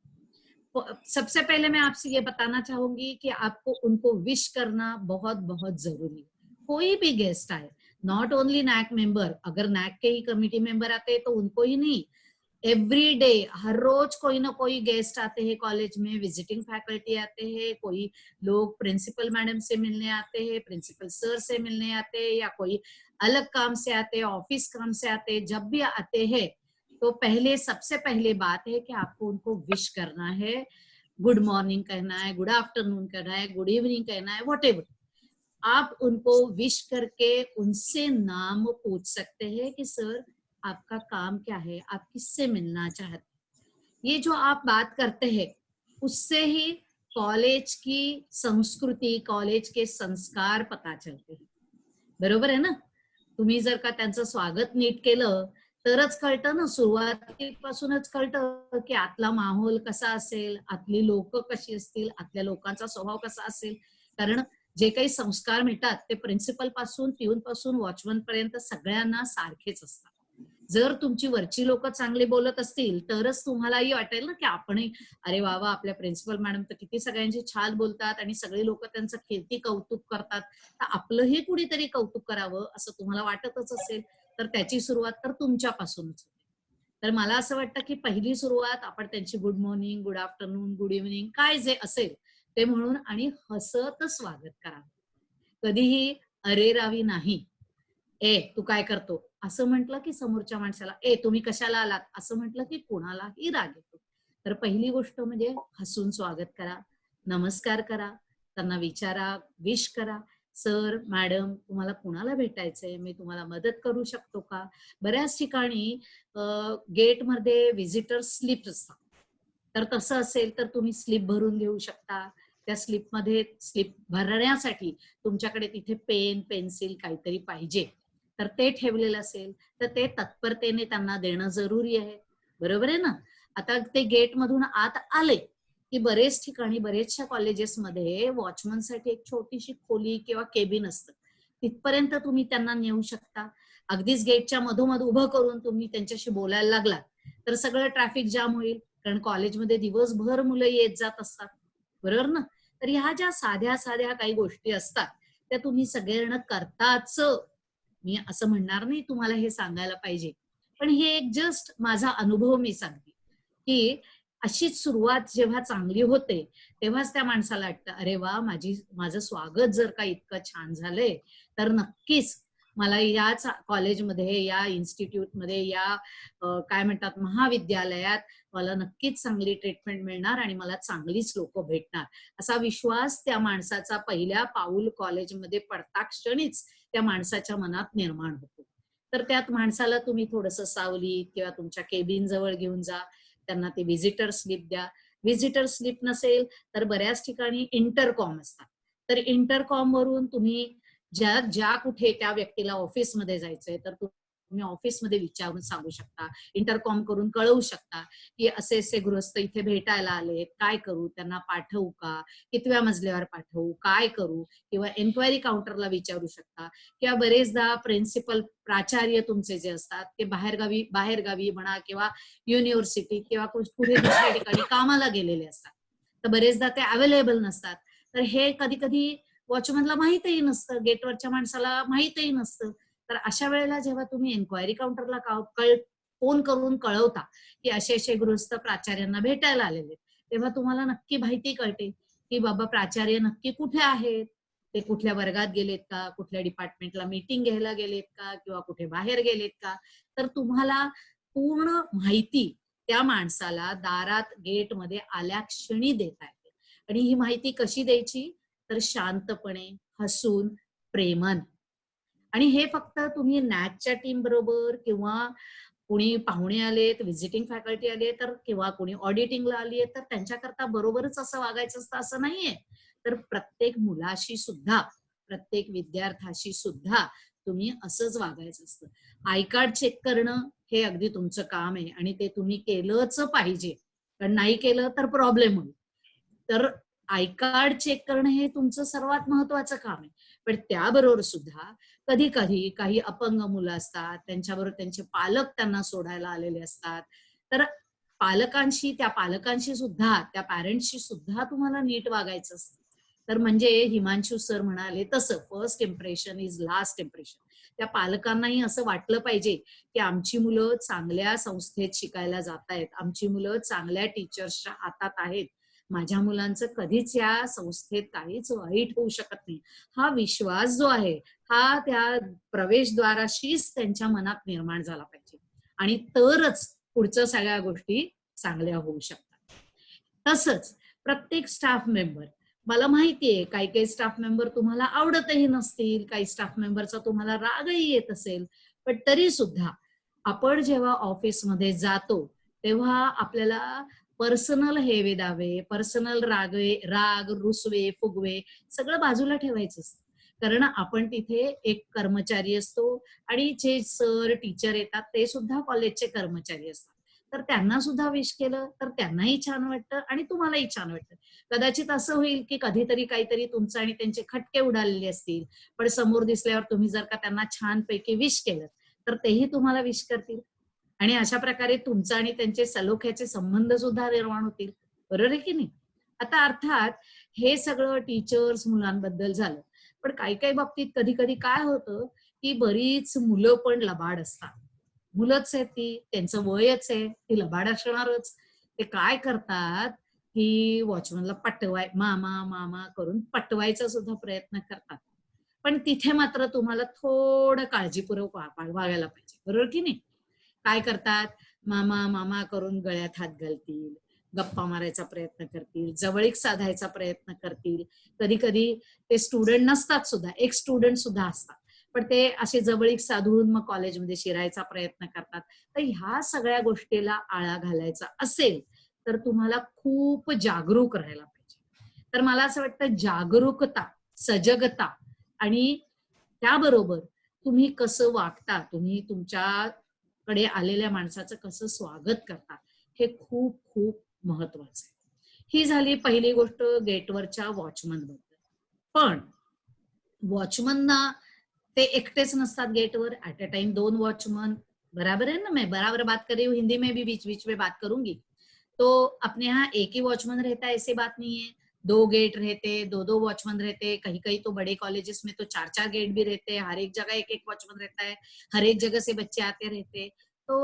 सबसे पहले मैं आपसे ये बताना चाहूंगी कि आपको उनको विश करना बहुत बहुत जरूरी है. कोई भी गेस्ट आए, नॉट ओनली नैक मेंबर, अगर नैक के ही कमिटी मेंबर आते हैं तो उनको ही नहीं, एवरी डे, हर रोज कोई ना कोई गेस्ट आते हैं कॉलेज में, विजिटिंग फैकल्टी आते हैं, कोई लोग प्रिंसिपल मैडम से मिलने आते हैं, प्रिंसिपल सर से मिलने आते हैं, या कोई अलग काम से आते हैं, ऑफिस काम से आते हैं. जब भी आते हैं तो सबसे पहले बात है कि आपको उनको विश करना है. गुड मॉर्निंग कहना है, गुड आफ्टरनून कहना है, गुड इवनिंग कहना है, व्हाटएवर. आप उनको विश करके उनसे नाम पूछ सकते हैं कि सर आपका काम क्या है, आप किससे मिलना चाहते हैं. ये जो आप बात करते हैं उससे ही कॉलेज की संस्कृती, कॉलेज के संस्कार पता चलते हैं, बरोबर आहे ना? तुम्ही जर का त्यांचं स्वागत नीट केलं तरच कळतं ना, सुरुवातीपासूनच कळतं की आतला माहोल कसा असेल, आतली लोक कशी असतील, आतल्या लोकांचा स्वभाव कसा असेल. कारण जे काही संस्कार मिळतात ते प्रिन्सिपल पासून, पिऊन पासून, वॉचमन पर्यंत सगळ्यांना सारखेच असतात. जर तुमची वरची लोक चांगले बोलत असतील तरच तुम्हालाही वाटेल ना की आपणही, अरे वा, आपल्या प्रिन्सिपल मॅडम तर किती सगळ्यांची छान बोलतात आणि सगळे लोक त्यांचं किती कौतुक करतात, तर आपलंही कुणीतरी कौतुक करावं असं तुम्हाला वाटतच असेल. तर त्याची सुरुवात तर तुमच्यापासूनच होते. तर मला असं वाटतं की पहिली सुरुवात आपण त्यांची good morning, good afternoon, good evening काय जे असेल ते म्हणून आणि हसत स्वागत करावं. कधीही अरे रावी नाही. ए तू काय करतो असं म्हटलं की समोरच्या माणसाला ए तुम्ही कशाला आलात असं म्हटलं की कोणालाही राग येतो. तर पहिली गोष्ट म्हणजे हसून स्वागत करा, नमस्कार करा, त्यांना विचारा, विश करा, सर मॅडम तुम्हाला कुणाला भेटायचंय, मी तुम्हाला मदत करू शकतो का. बऱ्याच ठिकाणी गेटमध्ये व्हिजिटर स्लिप असतात, तर तसं असेल तर तुम्ही स्लिप भरून घेऊ शकता. त्या स्लिप भरण्यासाठी तुमच्याकडे तिथे पेन, पेन्सिल काहीतरी पाहिजे, तर ते ठेवलेलं असेल तर ते तत्परतेने त्यांना देणं जरुरी आहे, बरोबर आहे ना. आता ते गेट मधून आत आले की बरेच ठिकाणी, बरेचशा कॉलेजेसमध्ये वॉचमनसाठी एक छोटीशी खोली किंवा केबिन असतं, तिथपर्यंत तुम्ही त्यांना नेऊ शकता. अगदीच गेटच्या मधोमध उभं करून तुम्ही त्यांच्याशी बोलायला लागलात तर सगळं ट्रॅफिक जाम होईल, कारण कॉलेजमध्ये दिवसभर मुलं येत जात असतात, बरोबर ना. तर ह्या ज्या साध्या काही गोष्टी असतात त्या तुम्ही सगळेजण करताच मी असं म्हणणार नाही तुम्हाला हे सांगायला पाहिजे, पण हे एक जस्ट माझा अनुभव मी सांगते की अशीच सुरुवात जेव्हा चांगली होते तेव्हाच त्या माणसाला वाटतं अरे वा, माझं स्वागत जर का इतकं छान झालंय तर नक्कीच मला याच कॉलेजमध्ये, या इन्स्टिट्यूटमध्ये, या काय म्हणतात महाविद्यालयात मला नक्कीच चांगली ट्रीटमेंट मिळणार आणि मला चांगलीच लोक भेटणार, असा विश्वास त्या माणसाचा पहिल्या पाऊल कॉलेजमध्ये पडता क्षणीच त्या माणसाच्या मनात निर्माण होतो. तर त्यात माणसाला तुम्ही थोडंसं सावलीत किंवा तुमच्या केबिन जवळ घेऊन जा, त्यांना ते व्हिजिटर स्लिप द्या. व्हिजिटर स्लिप नसेल तर बऱ्याच ठिकाणी इंटरकॉम असतात, तर इंटरकॉम वरून तुम्ही ज्या कुठे त्या व्यक्तीला ऑफिसमध्ये जायचंय तर तुम्ही ऑफिसमध्ये विचारून सांगू शकता, इंटरकॉम करून कळवू शकता की असे असे गृहस्थ इथे भेटायला आले, काय करू, त्यांना पाठवू का, कितव्या मजल्यावर पाठवू, काय करू, किंवा एन्क्वायरी काउंटरला विचारू शकता. किंवा बरेचदा प्रिन्सिपल, प्राचार्य तुमचे जे असतात ते बाहेरगावी म्हणा किंवा युनिव्हर्सिटी किंवा कुठे दुसऱ्या ठिकाणी कामाला गेलेले असतात, तर बरेचदा ते अवेलेबल नसतात. तर हे कधी कधी वॉचमनला माहितही नसतं, गेटवरच्या माणसाला माहितही नसतं. तर अशा वेळेला जेव्हा तुम्ही एन्क्वायरी काउंटरला फोन करून कळवता की असे असे गृहस्थ प्राचार्यांना भेटायला आलेले, तेव्हा तुम्हाला नक्की माहिती कळते की बाबा प्राचार्य नक्की कुठे आहेत, ते कुठल्या वर्गात गेलेत का, कुठल्या डिपार्टमेंटला मीटिंग घ्यायला गेलेत का, किंवा कुठे बाहेर गेलेत का. तर तुम्हाला पूर्ण माहिती त्या माणसाला दारात गेटमध्ये आल्या क्षणी देता येते. आणि ही माहिती कशी द्यायची, तर शांतपणे, हसून, प्रेमन. आणि हे फक्त तुम्ही नॅकच्या टीम बरोबर किंवा कोणी पाहुणे आलेत, व्हिजिटिंग फॅकल्टी आले तर, किंवा कोणी ऑडिटिंगला आली आहे तर त्यांच्याकरता बरोबरच असं वागायचं असतं असं नाहीये. तर प्रत्येक मुलाशी सुद्धा, प्रत्येक विद्यार्थ्याशी सुद्धा तुम्ही असंच वागायचं असतं. आय कार्ड चेक करणं हे अगदी तुमचं काम आहे आणि ते तुम्ही केलंच पाहिजे, कारण नाही केलं तर प्रॉब्लेम होईल. तर आय कार्ड चेक करणं हे तुमचं सर्वात महत्वाचं काम आहे. पण त्याबरोबर सुद्धा कधी कधी काही अपंग मुलं असतात, त्यांच्याबरोबर त्यांचे पालक त्यांना सोडायला आलेले असतात, तर त्या पालकांशी सुद्धा, त्या पॅरेंट्सशी सुद्धा तुम्हाला नीट वागायचं असतं. तर म्हणजे हिमांशू सर म्हणाले तसं first impression is last impression. त्या पालकांनाही असं वाटलं पाहिजे की आमची मुलं चांगल्या संस्थेत शिकायला जात आहेत, आमची मुलं चांगल्या टीचर्सच्या हातात आहेत, माझ्या मुलांचं कधीच या संस्थेत काहीच वाईट होऊ शकत नाही, हा विश्वास जो आहे हा त्या प्रवेशद्वाराशीच त्यांच्या मनात निर्माण झाला पाहिजे. आणि तरच पुढच्या सगळ्या गोष्टी चांगल्या होऊ शकतात. तसंच प्रत्येक स्टाफ मेंबर, मला माहितीये काही काही स्टाफ मेंबर तुम्हाला आवडतही नसतील, काही स्टाफ मेंबरचा तुम्हाला रागही येत असेल, पण तरी सुद्धा आपण जेव्हा ऑफिसमध्ये जातो तेव्हा आपल्याला पर्सनल हेवे दावे, पर्सनल राग रुसवे फुगवे सगळं बाजूला ठेवायचं असतं. कारण आपण तिथे एक कर्मचारी असतो आणि जे सर टीचर येतात ते सुद्धा कॉलेजचे कर्मचारी असतात. तर त्यांना सुद्धा विश केलं तर त्यांनाही छान वाटतं आणि तुम्हालाही छान वाटतं. कदाचित असं होईल की कधीतरी काहीतरी तुमचं आणि त्यांचे खटके उडालेले असतील, पण समोर दिसल्यावर तुम्ही जर का त्यांना छानपैकी विश केलं तर तेही तुम्हाला विश करतील आणि अशा प्रकारे तुमचा आणि त्यांचे सलोख्याचे संबंध सुद्धा निर्माण होतील. बरोबर आहे की नाही? आता अर्थात हे सगळं टीचर्स मुलांबद्दल झालं, पण काही काही बाबतीत कधी कधी काय होतं की बरीच मुलं पण लबाड असतात. मुलंच आहेत ती, त्यांचं वयच आहे, ती लबाड असणारच. ते काय करतात की वॉचमनला मामा मामा करून पटवायचा सुद्धा प्रयत्न करतात. पण तिथे मात्र तुम्हाला थोडं काळजीपूर्वक वागायला पाहिजे. बरोबर की नाही? काय करतात, मामा मामा करून गळ्यात हात घालतील, गप्पा मारायचा प्रयत्न करतील, जवळीक साधायचा प्रयत्न करतील. कधी कधी ते स्टुडंट नसतात सुद्धा, एक स्टुडंट सुद्धा असतात, पण ते असे जवळीक साधून मग कॉलेजमध्ये शिरायचा प्रयत्न करतात. तर ह्या सगळ्या गोष्टीला आळा घालायचा असेल तर तुम्हाला खूप जागरूक राहायला पाहिजे. तर मला असं वाटतं जागरूकता, सजगता आणि त्याबरोबर तुम्ही कसं वागता, तुम्ही तुमच्याकडे आलेल्या माणसाचं कसं स्वागत करता, हे खूप खूप महत्वाचं आहे. ही झाली पहिली गोष्ट गेटवरच्या वॉचमन बद्दल. पण वॉचमनना ते एकटेच नसतात गेटवर, ऍट अ टाइम 2 वॉचमन, बराबर है ना? मैं बराबर बात कर रही हूँ, हिंदी में भी बीच बीच में बात करूंगी. तो अपने यहाँ एक ही वॉचमन रहता है ऐसी बात नहीं है, 2 गेट रहते, 2 वॉचमैन रहते, कहीं कहीं तो बड़े कॉलेजेस में तो 4 गेट भी रहते हैं, हर एक जगह एक वॉचमैन रहता है, हर एक जगह से बच्चे आते रहते, तो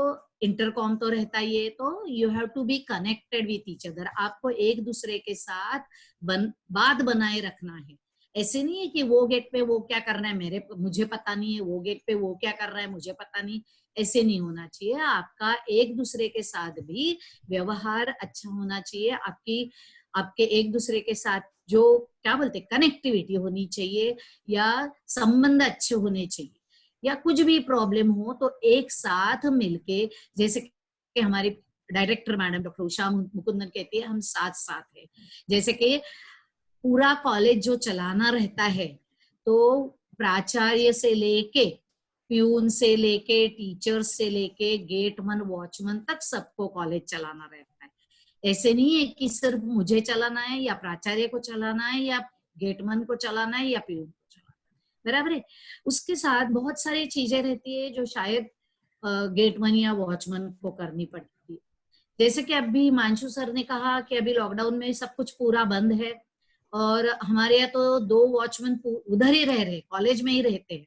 इंटरकॉम तो रहता ही है। तो you have to be connected with each other, आपको एक दूसरे के साथ बात बनाए रखना है। ऐसे नहीं है कि वो गेट पे वो क्या कर रहा है मुझे पता नहीं है, वो गेट पे वो क्या कर रहा है मुझे पता नहीं, ऐसे नहीं होना चाहिए। आपका एक दूसरे के साथ भी व्यवहार अच्छा होना चाहिए, आपके एक दूसरे के साथ जो क्या बोलते कनेक्टिविटी होनी चाहिए, या संबंध अच्छे होने चाहिए, या कुछ भी प्रॉब्लम हो तो एक साथ मिलके, जैसे कि हमारी director madam doctor Usha Mukundan कहती है, हम साथ साथ है। जैसे कि पूरा कॉलेज जो चलाना रहता है, तो प्राचार्य से लेके प्यून से लेके टीचर्स से लेके गेटमैन वॉचमैन तक सबको कॉलेज चलाना रहता है। ऐसे नहीं है कि सिर्फ मुझे चलाना है, या प्राचार्य को चलाना है, या गेटमैन को चलाना है, या प्यून को चलाना है, बराबर है। उसके साथ बहुत सारी चीजें रहती है जो शायद गेटमैन या वॉचमैन को करनी पड़ती है। जैसे कि अभी हिमांशु सर ने कहा कि अभी लॉकडाउन में सब कुछ पूरा बंद है, और हमारे यहाँ तो 2 वॉचमैन उधर ही रह रहे, कॉलेज में ही रहते हैं।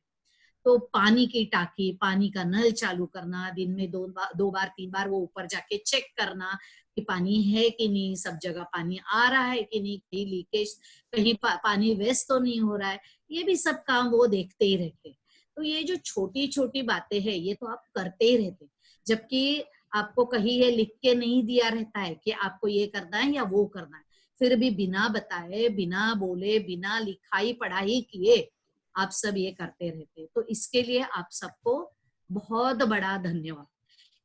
तो पानी की टाकी, पानी का नल चालू करना, दिन में 2 बार 3 बार वो ऊपर जाके चेक करना कि पानी है कि नहीं, सब जगह पानी आ रहा है कि नहीं, कहीं लीकेज, कहीं पानी वेस्ट तो नहीं हो रहा है, ये भी सब काम वो देखते ही रहते। तो ये जो छोटी छोटी बातें हैं ये तो आप करते ही रहते, जबकि आपको कहीं ये लिख के नहीं दिया रहता है कि आपको ये करना है या वो करना है, फिर भी बिना बताए, बिना बोले, बिना लिखाई पढ़ाई किए आप सब ये करते रहते। तो इसके लिए आप सबको बहुत बड़ा धन्यवाद,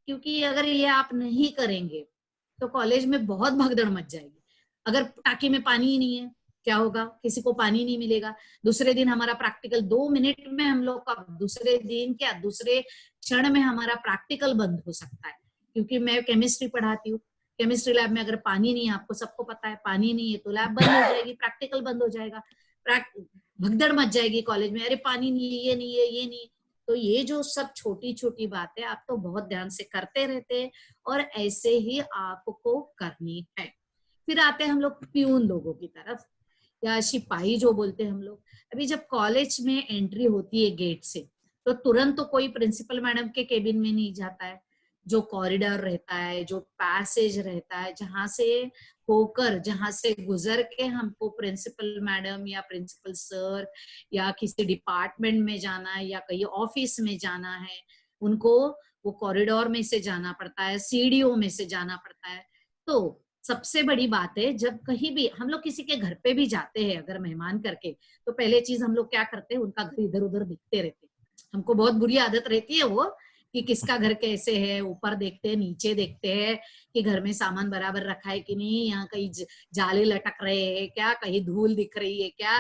क्योंकि अगर ये आप नहीं करेंगे तो कॉलेज में बहुत भगदड़ मच जाएगी। अगर टाकी में पानी ही नहीं है क्या होगा, किसी को पानी नहीं मिलेगा। दूसरे दिन हमारा प्रैक्टिकल 2 मिनट में हम लोग का, दूसरे दिन क्या दूसरे क्षण में हमारा प्रैक्टिकल बंद हो सकता है, क्योंकि मैं केमिस्ट्री पढ़ाती हूँ। केमिस्ट्री लैब में अगर पानी नहीं है, आपको सबको पता है पानी नहीं है, तो लैब बंद हो जाएगी, प्रैक्टिकल बंद हो जाएगा, भगदड़ मच जाएगी कॉलेज में, अरे पानी नहीं है, ये नहीं है, ये नहीं। तो ये जो सब छोटी छोटी बातें आप तो बहुत ध्यान से करते रहते हैं, और ऐसे ही आपको करनी है। फिर आते हैं हम लोग प्यून लोगों की तरफ, या सिपाही जो बोलते हैं हम लोग। अभी जब कॉलेज में एंट्री होती है गेट से, तो तुरंत तो कोई प्रिंसिपल मैडम के केबिन में नहीं जाता है। जो कॉरिडोर रहता है, जो पैसेज रहता है, जहां से गुजर के हमको प्रिंसिपल मैडम या प्रिंसिपल सर या किसी डिपार्टमेंट में जाना है या कहीं ऑफिस में जाना है, उनको वो कॉरिडोर में से जाना पड़ता है, सीढ़ियों में से जाना पड़ता है। तो सबसे बड़ी बात है, जब कहीं भी हम लोग किसी के घर पे भी जाते हैं अगर मेहमान करके, तो पहले चीज हम लोग क्या करते हैं, उनका घर इधर उधर दिखते रहते। हमको बहुत बुरी आदत रहती है वो, कि किसका घर कैसे है, ऊपर देखते हैं, नीचे देखते हैं कि घर में सामान बराबर रखा है कि नहीं, यहाँ कहीं जाले लटक रहे हैं क्या, कहीं धूल दिख रही है क्या,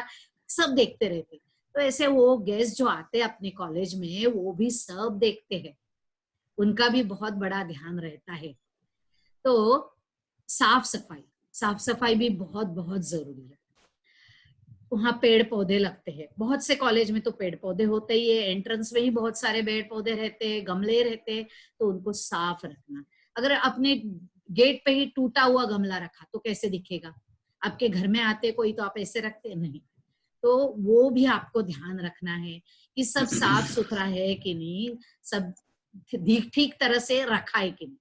सब देखते रहते। तो ऐसे वो गेस्ट जो आते हैं अपने कॉलेज में, वो भी सब देखते हैं, उनका भी बहुत बड़ा ध्यान रहता है। तो साफ सफाई भी बहुत बहुत जरूरी है। वहाँ पेड़ पौधे लगते हैं, बहुत से कॉलेज में तो पेड़ पौधे होते ही है, एंट्रेंस में ही बहुत सारे पेड़ पौधे रहते हैं, गमले रहते हैं, तो उनको साफ रखना। अगर आपने गेट पे ही टूटा हुआ गमला रखा तो कैसे दिखेगा, आपके घर में आते कोई तो आप ऐसे रखते नहीं। तो वो भी आपको ध्यान रखना है कि सब साफ सुथरा है कि नहीं, सब ठीक तरह से रखा है कि नहीं।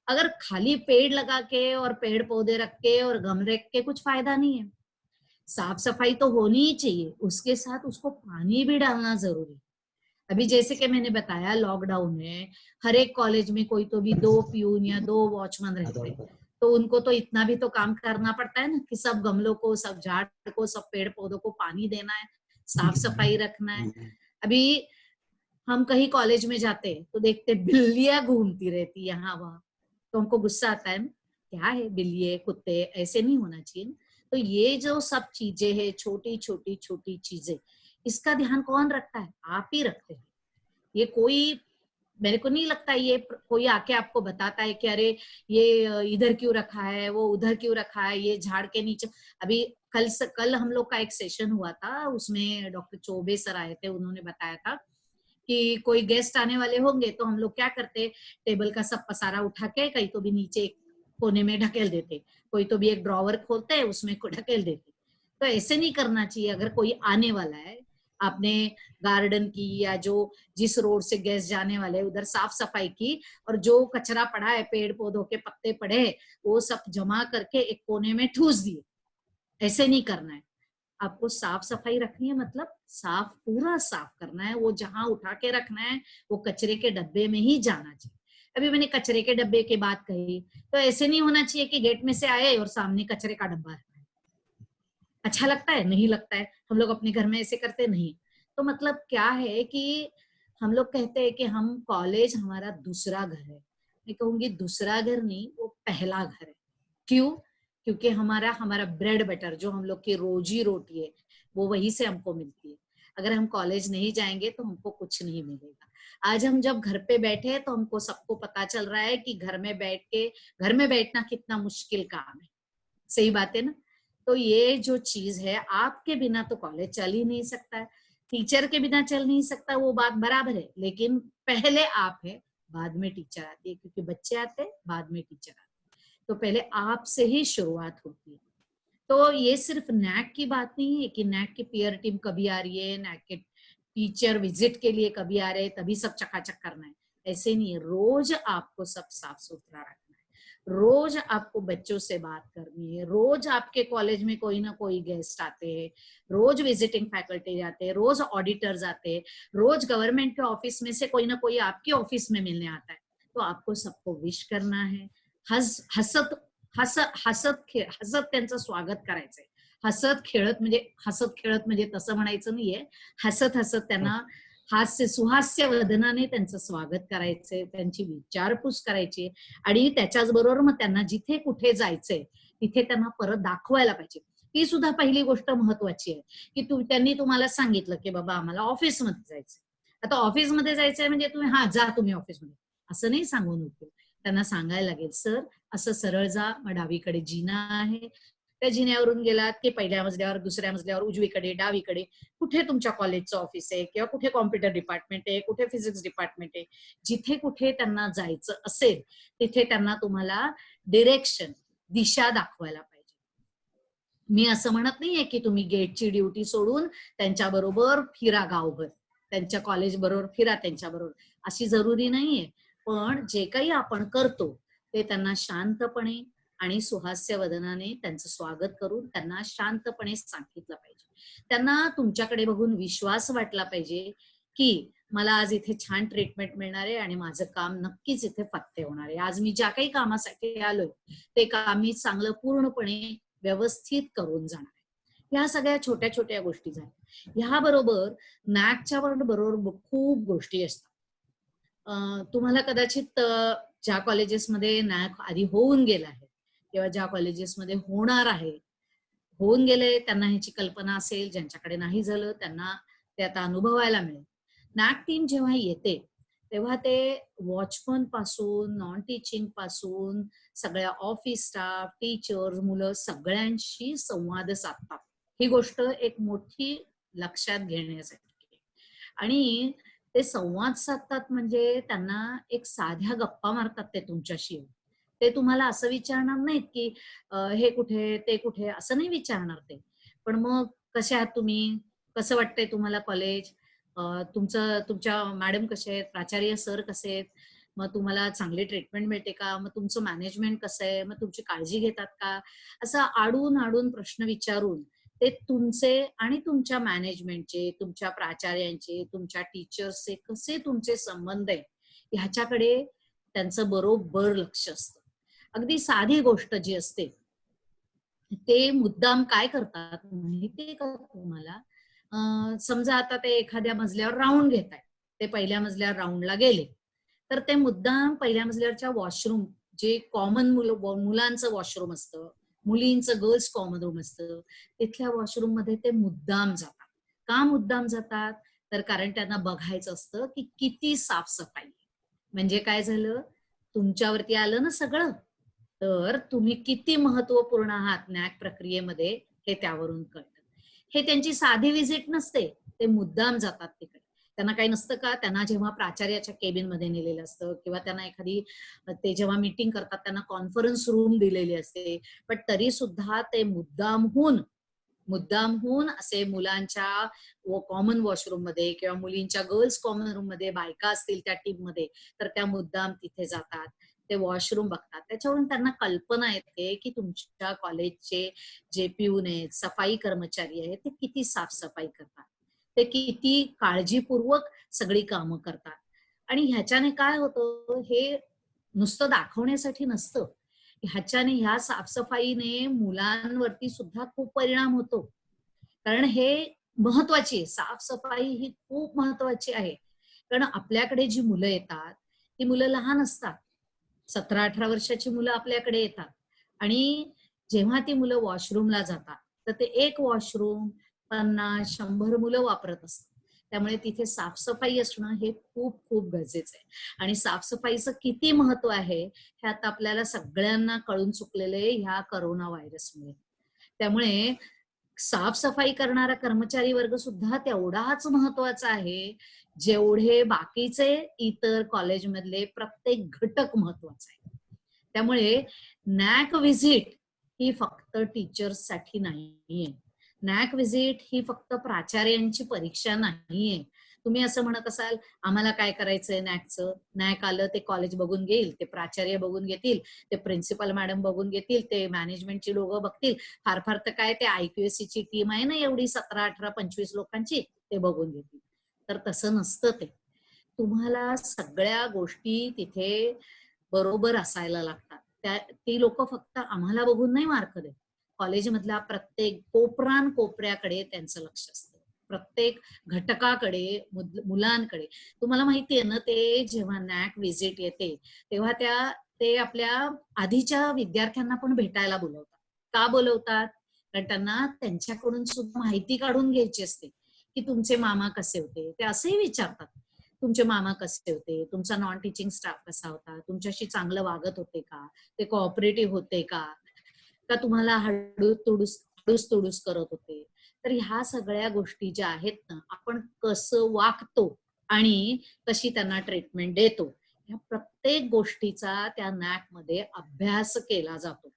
अगर खाली पेड़ लगा के और पेड़ पौधे रख के और गमले रख के कुछ फायदा नहीं है। साफ सफाई तो होनी ही चाहिए, उसके साथ उसको पानी भी डालना जरूरी। अभी जैसे कि मैंने बताया, लॉकडाउन में हर एक कॉलेज में कोई तो भी 2 प्यून या 2 वॉचमैन रहते हैं, तो उनको तो इतना भी तो काम करना पड़ता है ना, कि सब गमलों को, सब झाड़ को, सब पेड़ पौधों को पानी देना है, साफ सफाई रखना है। अभी हम कहीं कॉलेज में जाते हैं तो देखते बिल्लियां घूमती रहती यहाँ वहां, तो हमको गुस्सा आता है, क्या है बिल्ली कुत्ते, ऐसे नहीं होना चाहिए। तो ये जो सब चीजें हैं, छोटी छोटी चीजें, इसका ध्यान कौन रखता है, आप ही रखते हैं। ये कोई, मेरे को नहीं लगता ये कोई आके आपको बताता है कि अरे ये इधर क्यों रखा है, वो उधर क्यों रखा है, ये झाड़ के नीचे। अभी कल हम लोग का एक सेशन हुआ था, उसमें डॉक्टर चौबे सर आए थे, उन्होंने बताया था कि कोई गेस्ट आने वाले होंगे तो हम लोग क्या करते, टेबल का सब पसारा उठा के कहीं तो भी नीचे कोने में ढकेल देते, कोई तो भी एक ड्रॉवर खोलते उसमें ढकेल देते। तो ऐसे नहीं करना चाहिए। अगर कोई आने वाला है, आपने गार्डन की या जो जिस रोड से गेस्ट जाने वाले हैं उधर साफ सफाई की, और जो कचरा पड़ा है, पेड़ पौधों के पत्ते पड़े हैं, वो सब जमा करके एक कोने में ठूस दिए। ऐसे नहीं करना है। आपको साफ सफाई रखनी है, मतलब साफ, पूरा साफ करना है। वो जहां उठा के रखना है वो कचरे के डब्बे में ही जाना चाहिए। अभी मैंने कचरे के डब्बे की बात कही, तो ऐसे नहीं होना चाहिए कि गेट में से आए और सामने कचरे का डब्बा रखा है। अच्छा लगता है? नहीं लगता है। हम लोग अपने घर में ऐसे करते नहीं। तो मतलब क्या है कि हम लोग कहते हैं कि हम कॉलेज हमारा दूसरा घर है। मैं कहूंगी दूसरा घर नहीं, वो पहला घर है। क्यों? क्योंकि हमारा हमारा ब्रेड बटर, जो हम लोग की रोजी रोटी है, वो वहीं से हमको मिलती है। अगर हम कॉलेज नहीं जाएंगे तो हमको कुछ नहीं मिलेगा। आज हम जब घर पे बैठे हैं तो हमको सबको पता चल रहा है कि घर में बैठना कितना मुश्किल काम है। सही बात है ना? तो ये जो चीज है, आपके बिना तो कॉलेज चल ही नहीं सकता है, टीचर के बिना चल नहीं सकता, वो बात बराबर है। लेकिन पहले आप है, बाद में टीचर आती है, क्योंकि बच्चे आते हैं बाद में टीचर आते हैं। तो पहले आपसे ही शुरुआत होती है। तो ये सिर्फ नैक की बात नहीं है कि नैक की पीयर टीम कभी आ रही है, नैक के टीचर विजिट के लिए कभी आ रहे हैं, तभी सब चकाचक करना है। ऐसे नहीं है। रोज आपको सब साफ सुथरा रखना है, रोज आपको बच्चों से बात करनी है, रोज आपके कॉलेज में कोई ना कोई गेस्ट आते हैं, रोज विजिटिंग फैकल्टी आते हैं, रोज ऑडिटर्स आते हैं, रोज गवर्नमेंट के ऑफिस में से कोई ना कोई आपके ऑफिस में मिलने आता है। तो आपको सबको विश करना है, हसत त्यांचं स्वागत करायचंय। हसत खेळत म्हणजे तसं म्हणायचं नाहीये, हसत त्यांना सुहास्य वदनाने त्यांचं स्वागत करायचंय, त्यांची विचारपूस करायची, आणि त्याच्याच बरोबर मग त्यांना जिथे कुठे जायचंय तिथे त्यांना परत दाखवायला पाहिजे। ही सुद्धा पहिली गोष्ट महत्वाची आहे की त्यांनी तुम्हाला सांगितलं की बाबा आम्हाला ऑफिसमध्ये जायचंय। आता ऑफिसमध्ये जायचंय म्हणजे तुम्ही ऑफिसमध्ये असं नाही सांगून उपयोग। त्यांना सांगायला लागेल, सर असं सरळ जा, मग डावीकडे जिना आहे, त्या जिन्यावरून गेलात की पहिल्या मजल्यावर, दुसऱ्या मजल्यावर, उजवीकडे, डावीकडे कुठे तुमच्या कॉलेजचं ऑफिस आहे, किंवा कुठे कॉम्प्युटर डिपार्टमेंट आहे, कुठे फिजिक्स डिपार्टमेंट आहे। जिथे कुठे त्यांना जायचं असेल तिथे त्यांना तुम्हाला डिरेक्शन, दिशा दाखवायला पाहिजे। मी असं म्हणत नाहीये की तुम्ही गेटची ड्युटी सोडून त्यांच्या बरोबर फिरा गावभर, त्यांच्या कॉलेज बरोबर फिरा त्यांच्या बरोबर, अशी जरुरी नाहीये। पण जे काही आपण करतो ते त्यांना शांतपणे आणि सुहास्य वदनाने त्यांचं स्वागत करून त्यांना शांतपणे सांगितलं पाहिजे। त्यांना तुमच्याकडे बघून विश्वास वाटला पाहिजे की मला आज इथे छान ट्रीटमेंट मिळणार आहे आणि माझं काम नक्कीच इथे फत्ते होणार आहे। आज मी ज्या काही कामासाठी आलोय ते काम मी चांगलं पूर्णपणे व्यवस्थित करून जाणार आहे। ह्या सगळ्या छोट्या छोट्या गोष्टी झाल्या। ह्या बरोबर नॅकच्या बरोबर खूप गोष्टी असतात। तुम्हाला कदाचित ज्या कॉलेजेसमध्ये नॅक आधी होऊन गेला आहे किंवा ज्या कॉलेजेसमध्ये होणार आहे, होऊन गेले, त्यांना ह्याची कल्पना असेल। ज्यांच्याकडे नाही झालं त्यांना ते आता अनुभवायला मिळेल। नॅक टीम जेव्हा येते तेव्हा ते वॉचमन पासून, नॉन टीचिंग पासून, सगळ्या ऑफिस स्टाफ, टीचर्स, मुलं सगळ्यांशी संवाद साधतात। ही गोष्ट एक मोठी लक्षात घेण्यासाठी। आणि ते संवाद साधतात म्हणजे त्यांना एक साध्या गप्पा मारतात ते तुमच्याशी। ते तुम्हाला असं विचारणार नाहीत की हे कुठे, ते कुठे, असं नाही विचारणार ते। पण मग कसे आहात तुम्ही, कसं वाटतंय तुम्हाला कॉलेज, तुमच्या मॅडम कसे आहेत, प्राचार्य सर कसे आहेत, मग तुम्हाला चांगली ट्रीटमेंट मिळते का, मग तुमचं मॅनेजमेंट कसं आहे, मग तुमची काळजी घेतात का, असं आडून प्रश्न विचारून ते तुमचे आणि तुमच्या मॅनेजमेंटचे, तुमच्या प्राचार्यांचे, तुमच्या टीचर्सचे कसे तुमचे संबंध आहे ह्याच्याकडे त्यांचं बरोबर लक्ष असतं। अगदी साधी गोष्ट जी असते ते मुद्दाम काय करतात माहितीये का तुम्हाला? समजा आता ते एखाद्या मजल्यावर राऊंड घेत आहे, ते पहिल्या मजल्यावर राऊंडला गेले, तर ते मुद्दाम पहिल्या मजल्यावरच्या वॉशरूम, जे कॉमन मुलांचं वॉशरूम असतं, मुलींचं गर्ल्स कॉमन रूम असतं, तिथल्या वॉशरूम मध्ये ते मुद्दाम जातात। का मुद्दाम जातात? तर कारण त्यांना बघायचं असतं की किती साफसफाई। म्हणजे काय झालं, तुमच्यावरती आलं ना सगळं, तर तुम्ही किती महत्वपूर्ण आहात नॅक प्रक्रियेमध्ये हे त्यावरून कळतं। हे त्यांची साधी व्हिजिट नसते, ते मुद्दाम जातात तिकडे। त्यांना काही नसतं का, त्यांना जेव्हा प्राचार्याच्या केबिन मध्ये नेलेलं असतं किंवा त्यांना ते जेव्हा मीटिंग करतात त्यांना कॉन्फरन्स रूम दिलेली असते, पण तरी सुद्धा ते मुद्दामहून मुद्दामहून असे मुलांच्या कॉमन वॉशरूम मध्ये किंवा मुलींच्या गर्ल्स कॉमन रूम मध्ये बायका असतील त्या टीम मध्ये, तर त्या मुद्दाम तिथे जातात, ते वॉशरूम बघतात. त्याच्यावरून त्यांना कल्पना येते की तुमच्या कॉलेजचे जे पिऊन आहेत, सफाई कर्मचारी आहेत, ते किती साफसफाई करतात, ते किती काळजीपूर्वक सगळी कामं करतात. आणि ह्याच्याने काय होतं, हे नुसतं दाखवण्यासाठी नसतं, ह्याच्याने, ह्या साफसफाईने मुलांवरती सुद्धा खूप परिणाम होतो. कारण हे महत्वाची आहे, साफसफाई ही खूप महत्वाची आहे. कारण आपल्याकडे जी मुलं येतात ती मुलं लहान असतात, 17-18 वर्षाची मुलं आपल्याकडे येतात, आणि जेव्हा ती मुलं वॉशरूमला जातात तर ते एक वॉशरूम 50-100 मुलं वापरत असतात. त्यामुळे तिथे साफसफाई असणं हे खूप खूप गरजेचं आहे. आणि साफसफाईचं किती महत्व आहे हे आता आपल्याला सगळ्यांना कळून चुकलेलं आहे ह्या करोना व्हायरसमुळे. त्यामुळे साफसफाई करणारा कर्मचारी वर्ग सुद्धा तेवढाच महत्वाचा आहे जेवढे बाकीचे इतर कॉलेजमधले प्रत्येक घटक महत्वाचा आहे. त्यामुळे नॅक व्हिजिट ही फक्त टीचर्ससाठी नाहीये. नॅक व्हिजिट ही फक्त प्राचार्यांची परीक्षा नाहीये. तुम्ही असं म्हणत असाल, आम्हाला काय करायचंय नॅकचं, नॅक आलं ते कॉलेज बघून घेईल, ते प्राचार्य बघून घेतील, ते प्रिन्सिपल मॅडम बघून घेतील, ते मॅनेजमेंटची लोक बघतील, फार फार तर काय ते IQSC ची टीम आहे ना एवढी 17, 18, 25 लोकांची, ते बघून घेतील. तर तसं नसतं ते. तुम्हाला सगळ्या गोष्टी तिथे बरोबर असायला लागतात. ती लोक फक्त आम्हाला बघून नाही मार्क देत, कॉलेजमधल्या प्रत्येक कोपऱ्याकडे त्यांचं लक्ष असतं, प्रत्येक घटकाकडे, मुलांकडे. तुम्हाला माहितीये ना, ते जेव्हा नॅक व्हिजिट येते तेव्हा ते आपल्या आधीच्या विद्यार्थ्यांना पण भेटायला बोलवतात. का बोलवतात? कारण त्यांना त्यांच्याकडून सुद्धा माहिती काढून घ्यायची असते की तुमचे मामा कसे होते. ते असंही विचारतात, तुमचे मामा कसे होते, तुमचा नॉन टीचिंग स्टाफ कसा होता, तुमच्याशी चांगलं वागत होते का, ते कोऑपरेटिव्ह होते का तुम्हाला हडूस तुडूस करत होते. तर ह्या सगळ्या गोष्टी ज्या आहेत ना, आपण कसं वागतो आणि कशी त्यांना ट्रीटमेंट देतो, ह्या प्रत्येक गोष्टीचा त्या नॅक मध्ये अभ्यास केला जातो.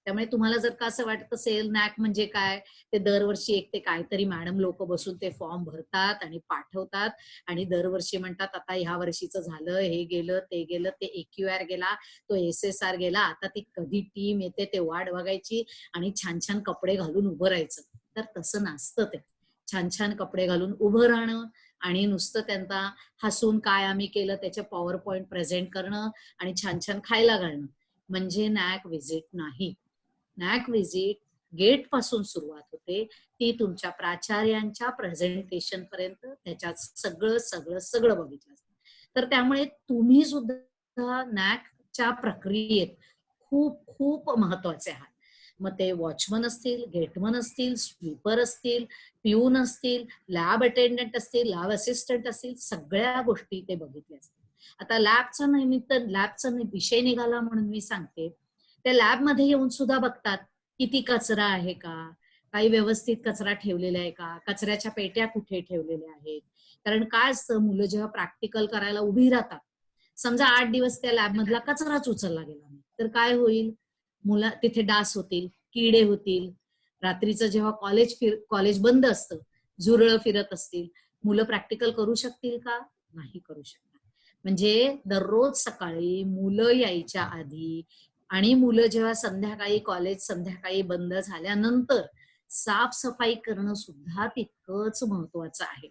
त्यामुळे तुम्हाला जर का असं वाटत असेल नॅक म्हणजे काय, ते दरवर्षी एक ते काहीतरी मॅडम लोक बसून ते फॉर्म भरतात आणि पाठवतात आणि दरवर्षी म्हणतात आता ह्या वर्षीचं झालं, हे गेलं, ते गेलं, ते AQR गेला, तो SSR गेला, आता ती कधी टीम येते ते वाट बघायची आणि छान छान कपडे घालून उभं राहायचं. तर तसं नसतं ते. छान छान कपडे घालून उभं राहणं आणि नुसतं त्यांना हसून काय आम्ही केलं त्याचे पॉवर पॉइंट प्रेझेंट करणं आणि छान छान खायला घालणं म्हणजे नॅक व्हिजिट नाही. नॅक व्हिजिट गेट पासून सुरुवात होते, ती तुमच्या प्राचार्यांच्या प्रेझेंटेशन पर्यंत त्याच्यात सगळं सगळं सगळं बघितलं जातं. तर त्यामुळे तुम्ही सुद्धा नॅकच्या प्रक्रियेत खूप खूप महत्वाचे आहात. मग ते वॉचमन असतील, गेटमन असतील, स्वीपर असतील, पिऊन असतील, लॅब अटेंडंट असतील, लॅब असिस्टंट असतील, सगळ्या गोष्टी ते बघितल्या असतील. आता लॅबचा विषय निघाला म्हणून मी सांगते, त्या लॅबमध्ये येऊन सुद्धा बघतात किती कचरा आहे का, काही व्यवस्थित कचरा ठेवलेला आहे का, कचऱ्याच्या पेट्या कुठे ठेवलेल्या आहेत. कारण काय असतं, मुलं जेव्हा प्रॅक्टिकल करायला उभी राहतात, समजा 8 दिवस त्या लॅब मधला कचराच उचलला गेला नाही, तर काय होईल, मुलं तिथे डास होतील, किडे होतील. रात्रीचं जेव्हा कॉलेज बंद असतं, झुरळं फिरत असतील, मुलं प्रॅक्टिकल करू शकतील का? नाही करू शकणार. म्हणजे दररोज सकाळी मुलं यायच्या आधी आणि मुलं जेव्हा संध्याकाळी बंद झाल्यानंतर साफसफाई करणं सुद्धा तितकंच महत्वाचं आहे.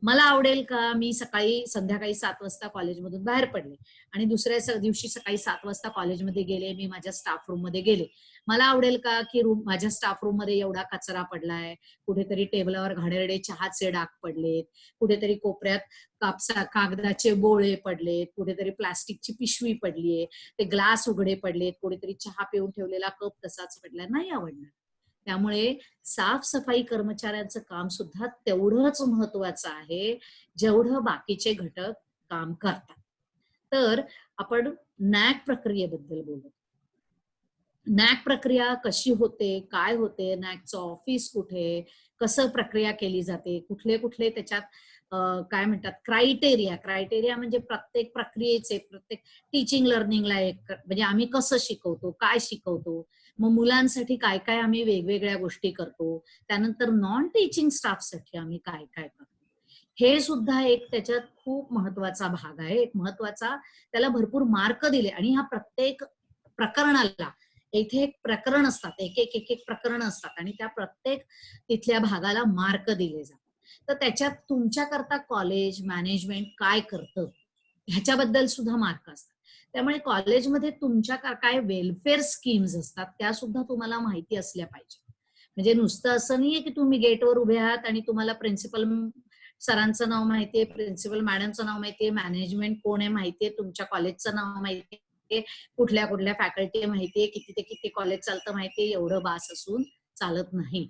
मला आवडेल का मी संध्याकाळी 7 वाजता कॉलेजमधून बाहेर पडले आणि दुसऱ्या दिवशी सकाळी 7 वाजता कॉलेजमध्ये गेले, मी माझ्या स्टाफ रूम मध्ये गेले, मला आवडेल का की माझ्या स्टाफ रूम मध्ये एवढा कचरा पडलाय, कुठेतरी टेबलावर घाणेरडे चहाचे डाग पडलेत, कुठेतरी कोपऱ्यात कागदाचे बोळे पडलेत, कुठेतरी प्लास्टिकची पिशवी पडलीये, ते ग्लास उघडे पडलेत, कुठेतरी चहा पिऊन ठेवलेला कप तसाच पडलाय, नाही आवडणार. त्यामुळे साफसफाई कर्मचाऱ्यांचं काम सुद्धा तेवढंच महत्वाचं आहे जेवढं बाकीचे घटक काम करतात. तर आपण नॅक प्रक्रियेबद्दल बोलू. नॅक प्रक्रिया कशी होते, काय होते, नॅकचं ऑफिस कुठे, कसं प्रक्रिया केली जाते, कुठले कुठले त्याच्यात काय म्हणतात क्रायटेरिया म्हणजे प्रत्येक प्रक्रियेचे, प्रत्येक टीचिंग लर्निंगला एक म्हणजे आम्ही कसं शिकवतो, काय शिकवतो, मग मुलांसाठी काय काय आम्ही वेगवेगळ्या गोष्टी करतो, त्यानंतर नॉन टीचिंग स्टाफसाठी आम्ही काय काय करतो, हे सुद्धा एक त्याच्यात खूप महत्वाचा भाग आहे. एक महत्वाचा, त्याला भरपूर मार्क दिले आणि ह्या प्रत्येक प्रकरणाला इथे एक प्रकरण असतात, एक एक एक एक प्रकरण असतात आणि त्या प्रत्येक तिथल्या भागाला मार्क दिले जातात. तर त्याच्यात तुमच्याकरता कॉलेज मॅनेजमेंट काय करतं ह्याच्याबद्दल सुद्धा मार्क असतात. त्यामुळे कॉलेजमध्ये तुमच्या काय वेलफेअर स्कीम्स असतात त्या सुद्धा तुम्हाला माहिती असल्या पाहिजे. म्हणजे नुसतं असं नाहीये की तुम्ही गेटवर उभे आहात आणि तुम्हाला प्रिन्सिपल सरांचं नाव माहितीये, प्रिन्सिपल मॅडमचं नाव माहितीये, मॅनेजमेंट कोण आहे माहितीये, तुमच्या कॉलेजचं नाव माहितीये, कुठल्या कुठल्या फॅकल्टी माहितीये, किती ते किती कॉलेज चालतं माहितीये, एवढं बास असून चालत नाही.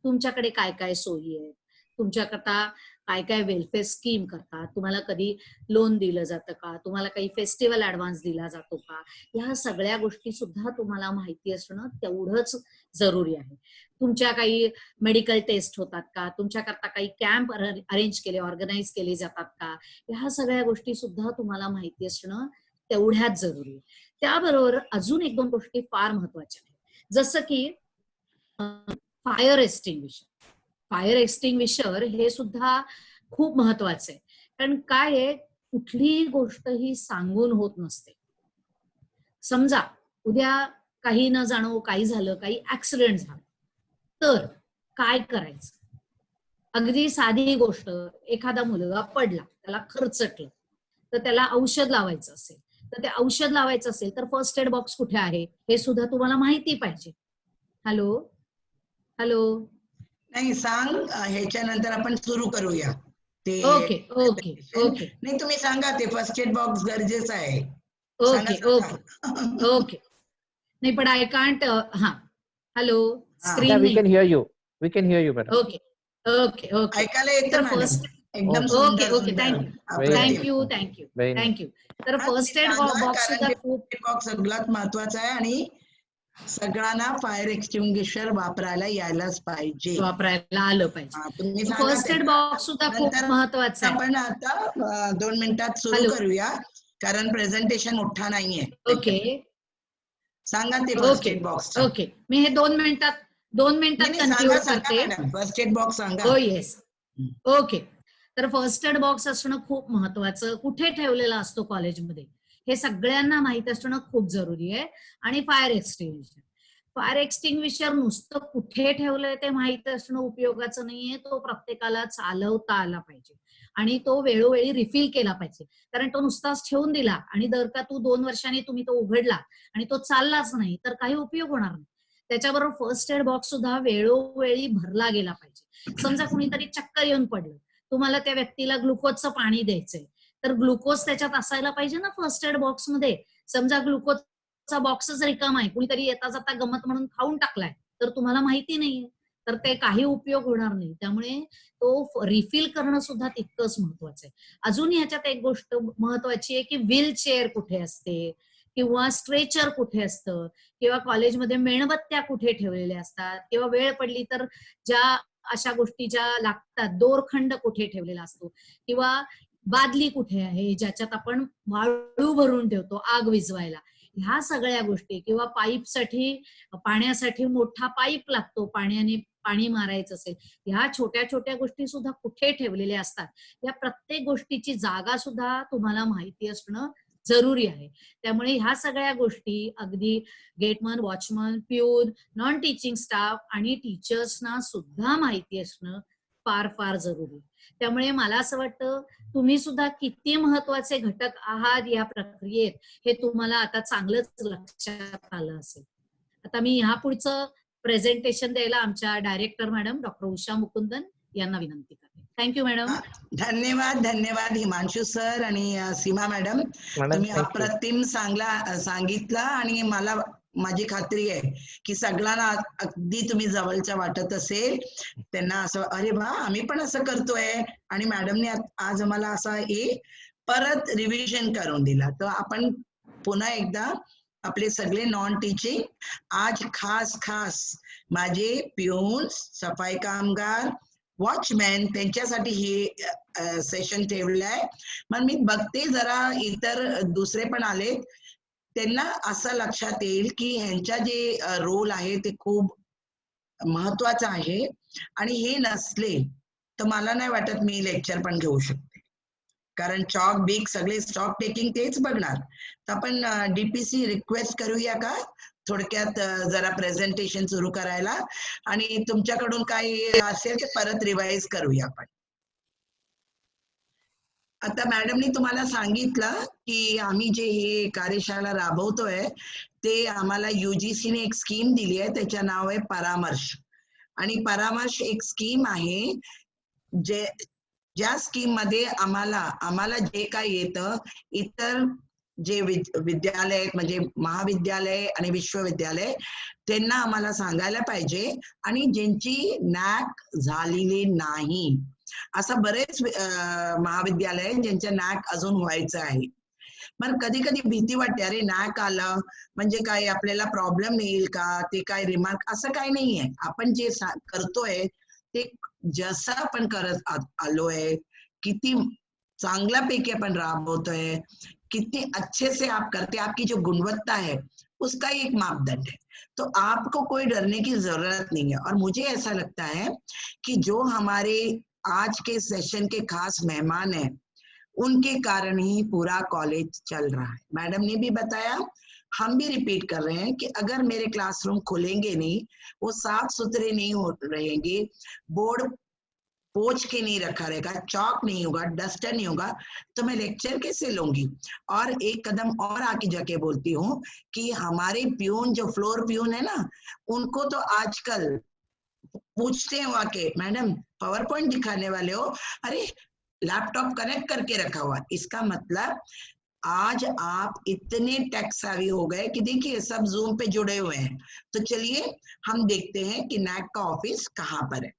तुमच्याकडे काय काय सोयी आहेत, तुमच्याकरता काय काय वेलफेअर स्कीम करतात, तुम्हाला कधी लोन दिलं जातं का, तुम्हाला काही फेस्टिवल ऍडव्हान्स दिला जातो का, ह्या सगळ्या गोष्टी सुद्धा तुम्हाला माहिती असणं तेवढंच जरुरी आहे. तुमच्या काही मेडिकल टेस्ट होतात का, तुमच्याकरता काही कॅम्प अरेंज केले, ऑर्गनाईज केले जातात का, ह्या सगळ्या गोष्टी सुद्धा तुम्हाला माहिती असणं तेवढ्याच जरुरी आहे. त्याबरोबर अजून एक दोन गोष्टी फार महत्वाच्या आहेत, जसं की फायर एक्सटिंग्विशर. फायर एक्सटिंग्विशर हे सुद्धा खूप महत्वाचं आहे. कारण काय आहे, कुठलीही गोष्ट ही सांगून होत नसते. समजा उद्या काही न जाणो काही झालं, काही ऍक्सिडेंट झाला, तर काय करायचं? अगदी साधी गोष्ट, एखादा मुलगा पडला, त्याला खरचटलं, तर त्याला औषध लावायचं असेल, तर ते औषध लावायचं असेल तर फर्स्ट एड बॉक्स कुठे आहे हे सुद्धा तुम्हाला माहिती पाहिजे. हॅलो हॅलो नाही सांग, ह्याच्यानंतर आपण सुरू करूया ते. ओके ओके ओके नाही तुम्ही सांगा, ते फर्स्ट एड बॉक्स गरजेचं आहे. Okay okay okay. नाही पण आय कांट. हा हॅलो, स्क्रीन Yeah, we नाही. can hear you. We can hear you, madam. Okay okay okay. ऐकायला येतं तर मॅडम, फर्स्ट एकदम ओके सुंदर ओके, सुंदर. Thank you Very nice. Thank you thank you Very nice. Thank you. तर हा, फर्स्ट तुम्ही एड सांगा, बॉक्स कारण सुद्धा ते खूप first aid box सगळ्यात महत्वाचा आहे आणि सगळ्यांना फायर एक्सटिंग्विशर वापरायला यायलाच पाहिजे. वापरायला आलं पाहिजे. हा, तुम्ही सांगा फर्स्ट एड ते. बॉक्स सुद्धा खूप नंतर महत्वाचा आहे. आपण आता 2 मिनिटात सुरू हॅलो. करूया, कारण प्रेझेंटेशन मोठा नाहीये. ओके सांगा ते first okay ad box. Okay. मी हे 2 मिनिटात कन्क्लूड करते. फर्स्ट एड बॉक्स सांगा. हो येस. ओके. तर फर्स्ट एड बॉक्स असणं खूप महत्वाचं. कुठे ठेवलेला असतो कॉलेजमध्ये हे सगळ्यांना माहित असणं खूप जरुरी आहे. आणि फायर एक्सटिंग्विशर, फायर एक्सटिंग्विशर नुसतं कुठे ठेवलंय ते माहित असणं उपयोगाचं नाहीये. तो प्रत्येकाला चालवता आला पाहिजे आणि तो वेळोवेळी रिफिल केला पाहिजे. कारण तो नुसताच ठेवून दिला आणि जर का 2 वर्षांनी तुम्ही तो उघडला आणि तो चाललाच नाही तर काही उपयोग होणार नाही. त्याच्याबरोबर फर्स्ट एड बॉक्स सुद्धा वेळोवेळी भरला गेला पाहिजे. समजा कुणीतरी चक्कर येऊन पडलं, तुम्हाला त्या व्यक्तीला ग्लुकोजचं पाणी द्यायचंय, तर ग्लुकोज त्याच्यात असायला पाहिजे ना फर्स्ट एड बॉक्स मध्ये. समजा ग्लुकोजचा बॉक्सच रिकामा आहे, कुणीतरी येता जाता गमत म्हणून खाऊन टाकलाय, तर तुम्हाला माहिती नाहीये, तर ते काही उपयोग होणार नाही. त्यामुळे तो रिफिल करणं सुद्धा तितकंच महत्वाचं आहे. अजून ह्याच्यात एक गोष्ट महत्वाची आहे की व्हीलचेअर कुठे असते किंवा स्ट्रेचर कुठे असतं किंवा कॉलेजमध्ये मेणबत्त्या कुठे ठेवलेल्या असतात किंवा वेळ पडली तर ज्या अशा गोष्टी ज्या लागतात, दोरखंड कुठे ठेवलेला असतो किंवा बादली कुठे आहे ज्याच्यात आपण वाळू भरून ठेवतो आग विझवायला, ह्या सगळ्या गोष्टी किंवा पाईपसाठी, पाण्यासाठी मोठा पाईप लागतो, पाणी मारायचं असेल, ह्या छोट्या छोट्या गोष्टी सुद्धा कुठे ठेवलेल्या असतात. या प्रत्येक गोष्टीची जागा सुद्धा तुम्हाला माहिती असणं जरुरी आहे. त्यामुळे ह्या सगळ्या गोष्टी अगदी gateman, watchman, peon, non teaching staff आणि टीचर्सना सुद्धा माहिती असणं फार फार जरुरी. त्यामुळे मला असं वाटतं तुम्ही सुद्धा किती महत्वाचे घटक आहात या प्रक्रियेत हे तुम्हाला आता चांगलंच लक्षात आलं असेल. आता मी ह्या पुढचं प्रेझेंटेशन द्यायला आमच्या director madam doctor Usha Mukundan यांना विनंती करते. Thank you madam. धन्यवाद हिमांशु सर आणि सीमा मॅडम. तुम्ही अप्रतिम सांगितलं आणि माझी खात्री आहे की सगळ्यांना अगदी तुम्ही जवळच्या वाटत असेल. त्यांना असं अरे वा आम्ही पण असं करतोय आणि मॅडमने आज आम्हाला असा परत रिव्हिजन करून दिला. तर आपण पुन्हा एकदा आपले सगळे नॉन टीचिंग आज खास माझे पिऊन्स, सफाई कामगार, वॉचमॅन त्यांच्यासाठी हे सेशन ठेवलंय. मग मी बघते जरा इतर दुसरे पण आले. त्यांना असं लक्षात येईल की ह्यांच्या जे रोल आहे ते खूप महत्वाचं आहे आणि हे नसले तर मला नाही वाटत मी लेक्चर पण घेऊ शकते, कारण चॉक बीक सगळे स्टॉक टेकिंग तेच बघणार. तर आपण डीपीसी रिक्वेस्ट करूया का थोडक्यात जरा प्रेझेंटेशन सुरू करायला, आणि तुमच्याकडून काही असेल ते परत रिवाइज करूया आपण. आता मॅडमनी तुम्हाला सांगितलं की आम्ही जे हे कार्यशाळा राबवतोय ते आम्हाला युजीसीने एक स्कीम दिली आहे, त्याचं नाव आहे परामर्श. आणि परामर्श एक स्कीम आहे ज्या स्कीम मध्ये आम्हाला जे काय येतं, इतर जे विद्यालय आहेत म्हणजे महाविद्यालय आणि विश्वविद्यालय त्यांना आम्हाला सांगायला पाहिजे, आणि ज्यांची नॅक झालेली नाही, असं बरेच महाविद्यालय आहेत ज्यांच्या नॅक अजून व्हायचं आहे. पण कधी कधी भीती वाटते, अरे नॅक आलं म्हणजे काय आपल्याला प्रॉब्लेम येईल का, ते काय रिमार्क, असं काही नाहीये. आपण जे करतोय ते जसं आपण करत आलोय, किती चांगल्यापैकी आपण राबवतोय, कितने अच्छे से आप करते, आपकी जो गुणवत्ता है उसका एक मापदंड है. तो आपको कोई डरने की जरूरत नहीं है. और मुझे ऐसा लगता है कि जो हमारे आज के सेशन के खास मेहमान हैं उनके कारण ही पूरा कॉलेज चल रहा है. मैडम ने भी बताया, हम भी रिपीट कर रहे हैं कि अगर मेरे क्लासरूम खुलेंगे नहीं, वो साफ सुथरे नहीं हो रहेंगे, बोर्ड पोंछ के नहीं रखा रहेगा, चौक नहीं होगा, डस्टर नहीं होगा, तो मैं लेक्चर कैसे लूंगी. और एक कदम और आगे जाके बोलती हूँ कि हमारे प्यून, जो फ्लोर प्यून है ना, उनको तो आजकल पूछते हैं वाके, मैडम पावर पॉइंट दिखाने वाले हो, अरे लैपटॉप कनेक्ट करके रखा हुआ. इसका मतलब आज आप इतने टेक सावी हो गए कि देखिए सब जूम पे जुड़े हुए हैं. तो चलिए हम देखते हैं कि नैक का ऑफिस कहाँ पर है,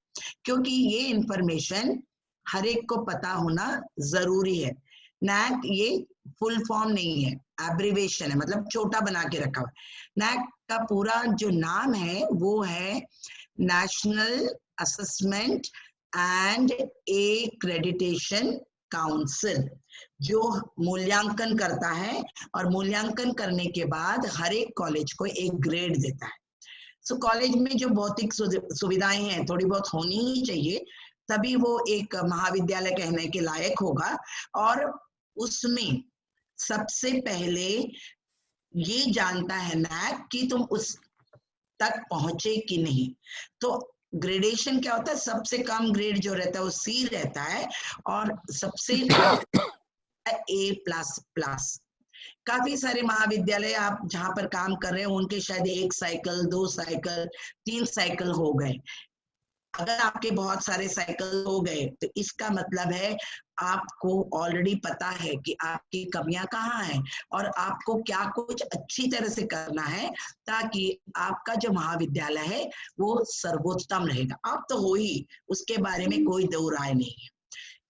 क्योंकि ये इंफॉर्मेशन हर एक को पता होना जरूरी है. नैक ये फुल फॉर्म नहीं है, एब्रिवेशन है, मतलब छोटा बना के रखा हुआ. नैक का पूरा जो नाम है वो है national assessment end accreditation council, जो मूल्यांकन करता है और मूल्यांकन करने के बाद हर एक कॉलेज को एक ग्रेड देता है. सो कॉलेज में जो भौतिक सुविधाएं हैं थोड़ी बहुत होनी ही चाहिए, तभी वो एक महाविद्यालय कहने के लायक होगा. और उसमें सबसे पहले ये जानता है नैक कि तुम उस तक पहुंचे कि नहीं. तो ग्रेडेशन क्या होता है, सबसे कम ग्रेड जो रहता है वो सी रहता है, और सबसे A++. काफी सारे महाविद्यालय आप जहां पर काम कर रहे हैं उनके शायद 1 साइकिल, 2 साइकिल, 3 साइकिल हो गए. अगर आपके बहुत सारे साइकिल हो गए तो इसका मतलब है आपको ऑलरेडी पता है कि आपकी कमियां कहाँ हैं और आपको क्या कुछ अच्छी तरह से करना है, ताकि आपका जो महाविद्यालय है वो सर्वोत्तम रहेगा. आप तो हो ही, उसके बारे में कोई दो राय नहीं है.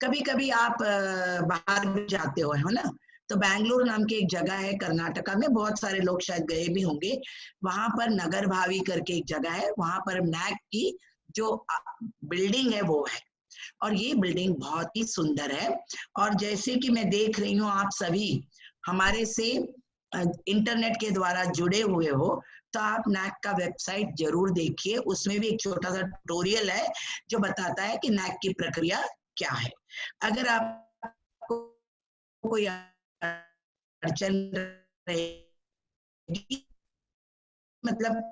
कभी कभी आप बाहर भी जाते हो, है ना, तो बैंगलोर नाम की एक जगह है कर्नाटका में, बहुत सारे लोग शायद गए भी होंगे. वहां पर नगर भावी करके एक जगह है, वहां पर नैक की जो बिल्डिंग है वो है, और ये बिल्डिंग बहुत ही सुंदर है. और जैसे कि मैं देख रही हूँ आप सभी हमारे से इंटरनेट के द्वारा जुड़े हुए हो, तो आप नैक का वेबसाइट जरूर देखिए. उसमें भी एक छोटा सा ट्यूटोरियल है जो बताता है कि नैक की प्रक्रिया क्या है. अगर आपको कोई अड़चन रहेगी, मतलब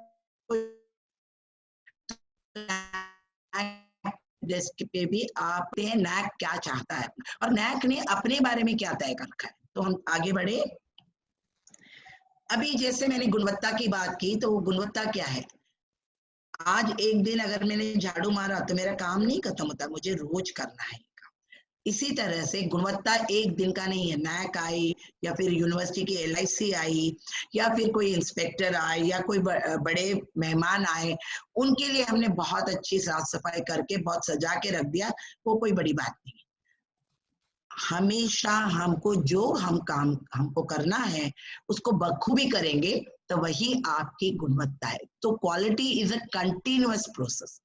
डेस्क पे भी आप नैक क्या चाहता है और नैक ने अपने बारे में क्या तय कर रखा है. तो हम आगे बढ़े. अभी जैसे मैंने गुणवत्ता की बात की, तो वो गुणवत्ता क्या है. आज एक दिन अगर मैंने झाड़ू मारा तो मेरा काम नहीं खत्म होता, मुझे रोज करना है. इसी तरह से गुणवत्ता एक दिन का नहीं है. नैक आई या फिर यूनिवर्सिटी की LIC आई या फिर कोई इंस्पेक्टर आए या कोई बड़े मेहमान आए, उनके लिए हमने बहुत अच्छी साफ सफाई करके बहुत सजा के रख दिया, वो कोई बड़ी बात नहीं है. हमेशा हमको जो काम हमको करना है उसको बखूबी करेंगे तो वही आपकी गुणवत्ता है. तो quality is a continuous process.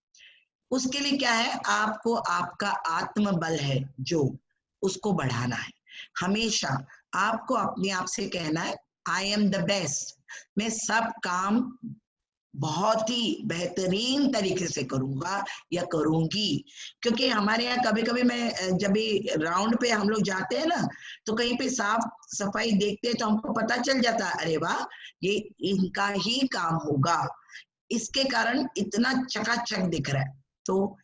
उसके लिए क्या है, आपको आपका आत्मबल है जो उसको बढ़ाना है. हमेशा आपको अपने आप से कहना है आई एम द बेस्ट, मैं सब काम बहुत ही बेहतरीन तरीके से करूंगा या करूंगी। क्योंकि हमारे यहाँ कभी कभी मैं जब भी राउंड पे हम लोग जाते हैं ना, तो कहीं पे साफ सफाई देखते हैं तो हमको पता चल जाता है, अरे वाह ये इनका ही काम होगा, इसके कारण इतना चकाचक दिख रहा है। तो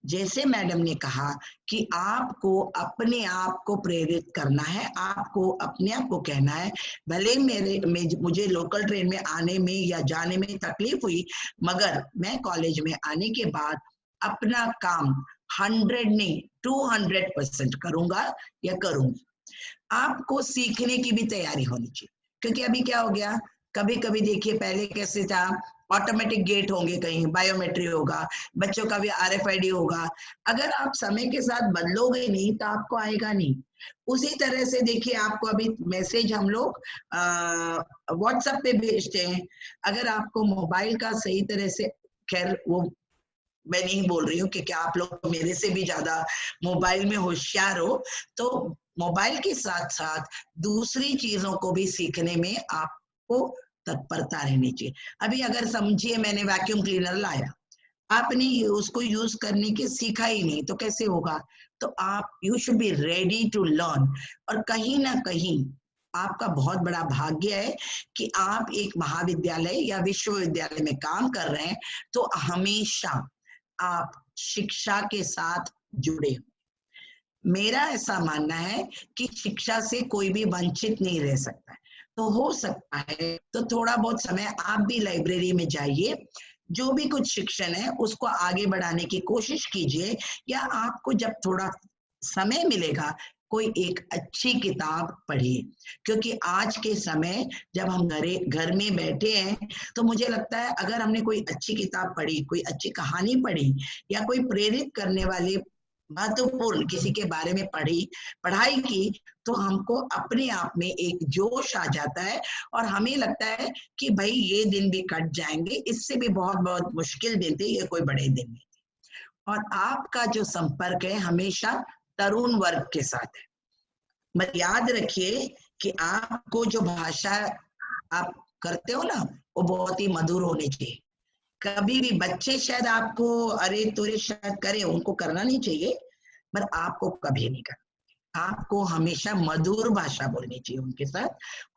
जैसे मैडम ने कहा कि आपको अपने आप को प्रेरित करना है, आपको अपने आप को कहना है, भले मुझे लोकल ट्रेन में आने में या जाने में तकलीफ हुई, मगर मैं कॉलेज में आने के बाद अपना काम 100 नहीं 200% करूंगा या करूंगी। आपको सीखने की भी तैयारी होनी चाहिए, क्योंकि अभी क्या हो गया, कभी कभी देखिए पहले कैसे था, ऑटोमेटिक गेट होंगे, कहीं बायोमेट्री होगा, बच्चों का भी RFID होगा। अगर आप समय के साथ बदलोगे नहीं तो आपको आएगा नहीं। उसी तरह से देखिए, आपको अभी मैसेज हम लोग व्हाट्सएप पे भेजते हैं, अगर आपको मोबाइल का सही तरह से, खैर वो मैं नहीं बोल रही हूँ कि आप लोग मेरे से भी ज्यादा मोबाइल में होशियार हो, तो मोबाइल के साथ साथ दूसरी चीजों को भी सीखने में आपको तत्परता रहनी चाहिए। अभी अगर समझिए मैंने वैक्यूम क्लीनर लाया, आपने उसको यूज करने के सीखा ही नहीं तो कैसे होगा। तो आप you should be ready to learn. और कहीं ना कहीं आपका बहुत बड़ा भाग्य है कि आप एक महाविद्यालय या विश्वविद्यालय में काम कर रहे हैं, तो हमेशा आप शिक्षा के साथ जुड़े। मेरा ऐसा मानना है कि शिक्षा से कोई भी वंचित नहीं रह सकता है। तो हो सकता है तो थोड़ा बहुत समय आप भी लाइब्रेरी में जाइए, जो भी कुछ शिक्षण है उसको आगे बढ़ाने की कोशिश कीजिए, या आपको जब थोड़ा समय मिलेगा कोई एक अच्छी किताब पढ़िए। क्योंकि आज के समय जब हम घर में बैठे हैं, तो मुझे लगता है अगर हमने कोई अच्छी किताब पढ़ी, कोई अच्छी कहानी पढ़ी, या कोई प्रेरित करने वाले महत्वपूर्ण किसी के बारे में पढ़ाई की, तो हमको अपने आप में एक जोश आ जाता है और हमें लगता है कि भाई ये दिन भी कट जाएंगे, इससे भी बहुत बहुत मुश्किल दिन थे, ये कोई बड़े दिन नहीं थे। और आपका जो संपर्क है हमेशा तरुण वर्ग के साथ है। मत याद रखिए कि आपको जो भाषा आप करते हो ना, वो बहुत ही मधुर होनी चाहिए। कभी भी बच्चे शायद आपको अरे तुरे शायद करे, उनको करना नहीं चाहिए, पर आपको कभी नहीं करना। आपको हमेशा मधुर भाषा बोलनी चाहिए उनके साथ,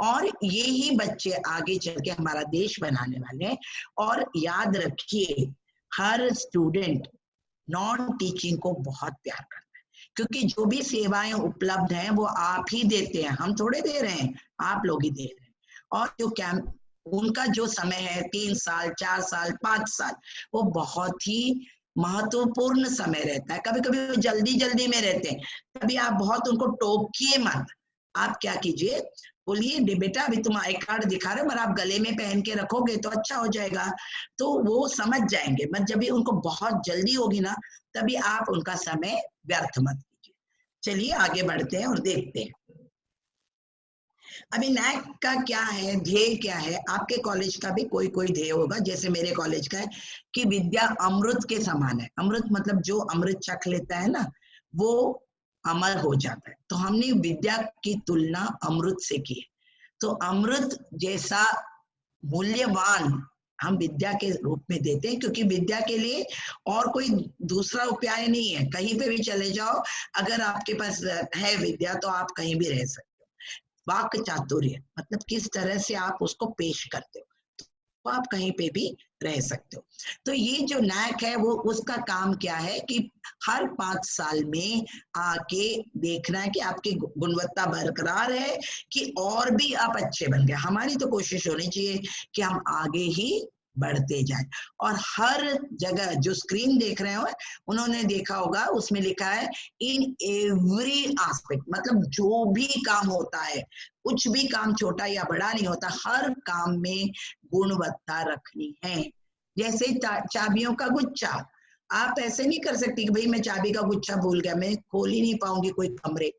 और ये ही बच्चे आगे चल के हमारा देश बनाने वाले हैं। और याद रखिए, हर स्टूडेंट नॉन टीचिंग को बहुत प्यार करता है, क्योंकि जो भी सेवाएं उपलब्ध हैं वो आप ही देते हैं, हम थोड़े दे रहे हैं, आप लोग ही दे रहे हैं। और जो उनका जो समय है 3 साल 4 साल 5 साल, वो बहुत ही महत्वपूर्ण समय रहता है। कभी कभी वो जल्दी जल्दी में रहते हैं, तभी आप बहुत उनको टोकिए मत। आप क्या कीजिए, बोलिए बेटा अभी तुम आई कार्ड दिखा रहे हो, मगर आप गले में पहन के रखोगे तो अच्छा हो जाएगा, तो वो समझ जाएंगे। मत जब भी उनको बहुत जल्दी होगी ना, तभी आप उनका समय व्यर्थ मत कीजिए। चलिए आगे बढ़ते हैं और देखते हैं अभी नैक का क्या है, ध्येय क्या है। आपके कॉलेज का भी कोई कोई ध्येय होगा, जैसे मेरे कॉलेज का है कि विद्या अमृत के समान है। अमृत मतलब जो अमृत चख लेता है ना, वो अमर हो जाता है। तो हमने विद्या की तुलना अमृत से की है। तो अमृत जैसा मूल्यवान हम विद्या के रूप में देते हैं, क्योंकि विद्या के लिए और कोई दूसरा उपाय नहीं है। कहीं पे भी चले जाओ, अगर आपके पास है विद्या तो आप कहीं भी रह सकते हो। वाक् चातुर्य मतलब किस तरह से आप उसको पेश करते हो, तो आप कहीं पे भी रह सकते हो। तो ये जो नैक है वो उसका काम क्या है कि हर 5 साल में आके देखना है कि आपकी गुणवत्ता बरकरार है कि और भी आप अच्छे बन गए। हमारी तो कोशिश होनी चाहिए कि हम आगे ही बढ़ते जाएं। और हर जगह जो स्क्रीन देख रहे हो उन्होंने देखा होगा, उसमें लिखा है इन एवरी एस्पेक्ट, मतलब जो भी काम होता है, कुछ भी काम छोटा या बड़ा नहीं होता, हर काम में गुणवत्ता रखनी है। जैसे चाबियों का गुच्छा, आप ऐसे नहीं कर सकती कि भाई मैं चाबी का गुच्छा भूल गया, मैं खोल ही नहीं पाऊंगी कोई कमरे,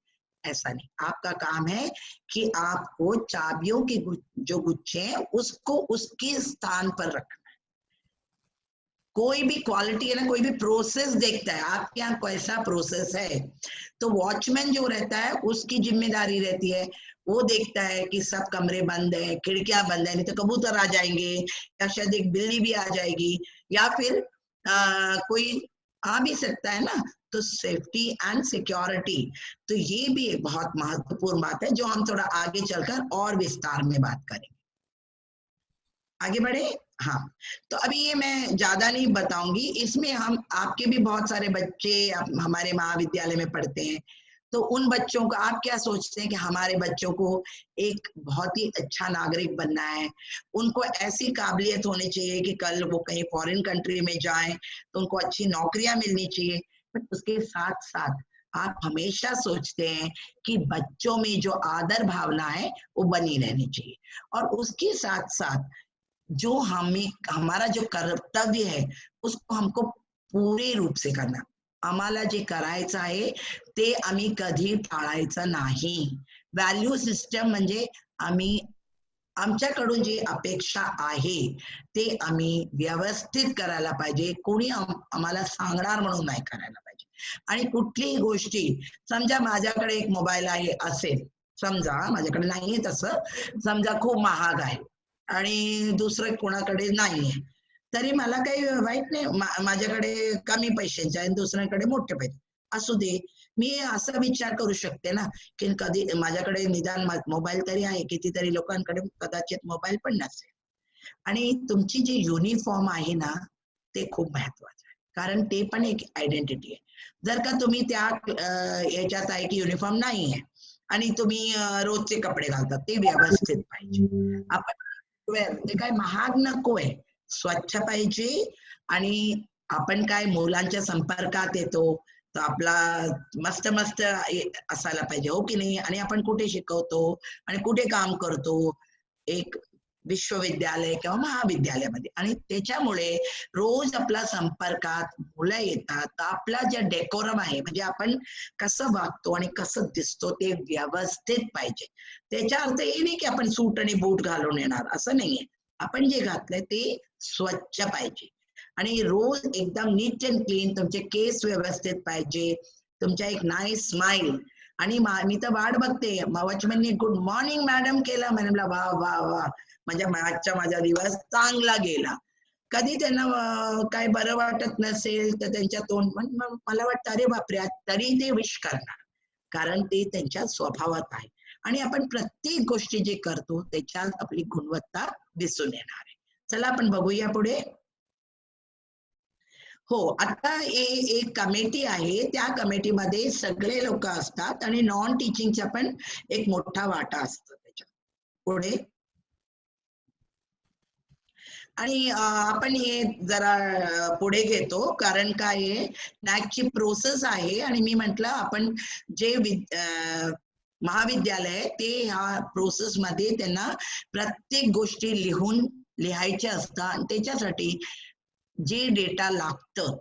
ऐसा नहीं। आपका काम है कि आपको चाबियों के जो गुच्छे हैं उसको उसके स्थान पर रखना है। कोई भी क्वालिटी है ना, कोई भी प्रोसेस देखता है आपके यहाँ कैसा प्रोसेस है, तो वॉचमैन जो रहता है उसकी जिम्मेदारी रहती है, वो देखता है कि सब कमरे बंद है, खिड़कियां बंद है, नहीं तो कबूतर आ जाएंगे या शायद एक बिल्ली भी आ जाएगी या फिर कोई आ भी सकता है ना। तो सेफ्टी एंड सिक्योरिटी, तो ये भी एक बहुत महत्वपूर्ण बात है जो हम थोड़ा आगे चलकर और विस्तार में बात करेंगे। आगे बढ़े। हाँ, तो अभी ये मैं ज्यादा नहीं बताऊंगी, इसमें हम आपके भी बहुत सारे बच्चे हमारे महाविद्यालय में पढ़ते हैं, तो उन बच्चों को आप क्या सोचते हैं कि हमारे बच्चों को एक बहुत ही अच्छा नागरिक बनना है, उनको ऐसी काबिलियत होनी चाहिए कि कल वो कहीं फॉरेन कंट्री में जाएं तो उनको अच्छी नौकरियां मिलनी चाहिए, बट उसके साथ साथ आप हमेशा सोचते हैं कि बच्चों में जो आदर भावना है वो बनी रहनी चाहिए, और उसके साथ साथ जो हमारा जो कर्तव्य है उसको हमको पूरे रूप से करना। आम्हाला जे करायचं आहे ते आम्ही कधी टाळायचं नाही। व्हॅल्यू सिस्टम म्हणजे आम्ही आमच्याकडून जी अपेक्षा आहे ते आम्ही व्यवस्थित करायला पाहिजे, कोणी आम्हाला सांगणार म्हणून नाही करायला पाहिजे। आणि कुठलीही गोष्टी, समजा माझ्याकडे एक मोबाईल आहे असेल, समजा माझ्याकडे नाहीये तसं, समजा खूप महाग आहे आणि दुसरं कोणाकडे नाहीये, तरी मला काही वाईट नाही, माझ्याकडे कमी पैशांचे आहे दुसऱ्याकडे मोठे पैसे असू दे, मी असा विचार करू शकते ना की कधी माझ्याकडे निदान मोबाईल तरी आहे, कितीतरी लोकांकडे कदाचित मोबाईल पण नसेल। आणि तुमची जी युनिफॉर्म आहे ना ते खूप महत्वाचं आहे, कारण ते पण एक आयडेंटिटी आहे। जर का तुम्ही त्या याच्यात आहे की युनिफॉर्म नाही आहे आणि तुम्ही रोजचे कपडे घालतात, ते व्यवस्थित पाहिजे। आपण ते काय महाग नको आहे, स्वच्छ पाहिजे। आणि आपण काय मुलांच्या संपर्कात येतो तर आपला मस्त मस्त असायला पाहिजे, हो की नाही। आणि आपण कुठे शिकवतो आणि कुठे काम करतो, एक विश्वविद्यालय किंवा महाविद्यालयामध्ये, आणि त्याच्यामुळे रोज आपल्या संपर्कात मुलं येतात, तर आपला जे डेकोरम आहे म्हणजे आपण कसं वागतो आणि कसं दिसतो ते व्यवस्थित पाहिजे। त्याचा अर्थ हे नाही की आपण सूट आणि बूट घालून येणार, असं नाहीये। आपण जे घातलंय ते स्वच्छ पाहिजे आणि रोज एकदम नीट अँड क्लीन, तुमचे केस व्यवस्थित पाहिजे, तुमच्या एक नाईस स्माइल। आणि मी तर वाट बघते, वॉचमॅननी गुड मॉर्निंग मॅडम केलं, मॅडमला वा वा वा, म्हणजे माझा दिवस चांगला गेला। कधी त्यांना काय बरं वाटत नसेल तर त्यांच्या तोंड मला वाटतं अरे बापरे, तरी ते विश करणार, कारण ते त्यांच्या स्वभावात आहे। आणि आपण प्रत्येक गोष्टी जे करतो त्याच्यात आपली गुणवत्ता दिसून येणार आहे। चला आपण बघूया पुढे। हो, आता एक कमिटी आहे, त्या कमिटीमध्ये सगळे लोक असतात आणि नॉन टीचिंगचा पण एक मोठा वाटा असतो त्याच्यात। पुढे आणि आपण हे जरा पुढे घेतो, कारण काय आहे, नॅकची प्रोसेस आहे आणि मी म्हटलं आपण जे महाविद्यालय ते ह्या प्रोसेस मध्ये त्यांना प्रत्येक गोष्टी लिहायच्या असतात, आणि त्याच्यासाठी जे डेटा लागतं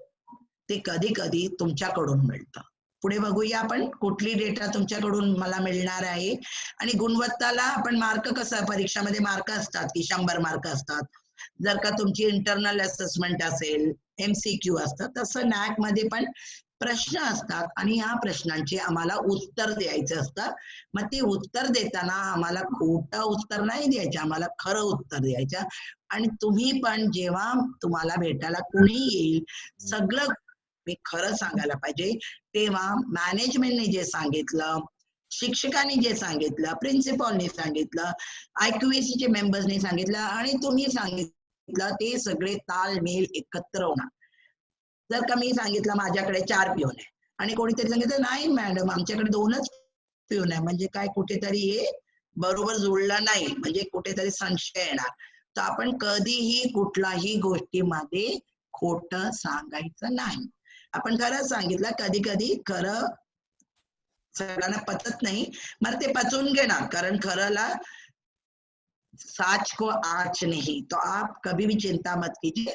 ते कधी कधी तुमच्याकडून मिळतं। पुढे बघूया आपण कुठली डेटा तुमच्याकडून मला मिळणार आहे। आणि गुणवत्ताला आपण मार्क, कसं परीक्षामध्ये मार्क असतात की 100 मार्क असतात, जर का तुमची इंटरनल असेसमेंट असेल, MCQ असतात, तसं नॅक मध्ये पण प्रश्न असतात आणि ह्या प्रश्नांचे आम्हाला उत्तर द्यायचं असतं। मग ते उत्तर देताना आम्हाला खोटं उत्तर नाही द्यायचं, आम्हाला खरं उत्तर द्यायचं। आणि तुम्ही पण जेव्हा तुम्हाला भेटायला कोणी येईल सगळं मी खरं सांगायला पाहिजे, तेव्हा मॅनेजमेंटने जे सांगितलं, शिक्षकांनी जे सांगितलं, प्रिन्सिपॉलने सांगितलं, IQAC चे मेंबर्सने सांगितलं आणि तुम्ही सांगितलं, ते सगळे तालमेल एकत्र होणार। जर का मी सांगितलं माझ्याकडे 4 पिऊन आहे आणि कोणीतरी सांगितलं नाही मॅडम आमच्याकडे 2च पिऊन आहे, म्हणजे काय कुठेतरी हे बरोबर जुळलं नाही, म्हणजे कुठेतरी संशय येणार। तर आपण कधीही कुठलाही गोष्टीमध्ये खोटं सांगायचं नाही, आपण खरं सांगितलं। कधी कधी खरं सगळ्यांना पचत नाही, मग ते पचवून घेणार, कारण खरंला सच को आँच नहीं, तो आप कभी भी चिंता मत कीजिए,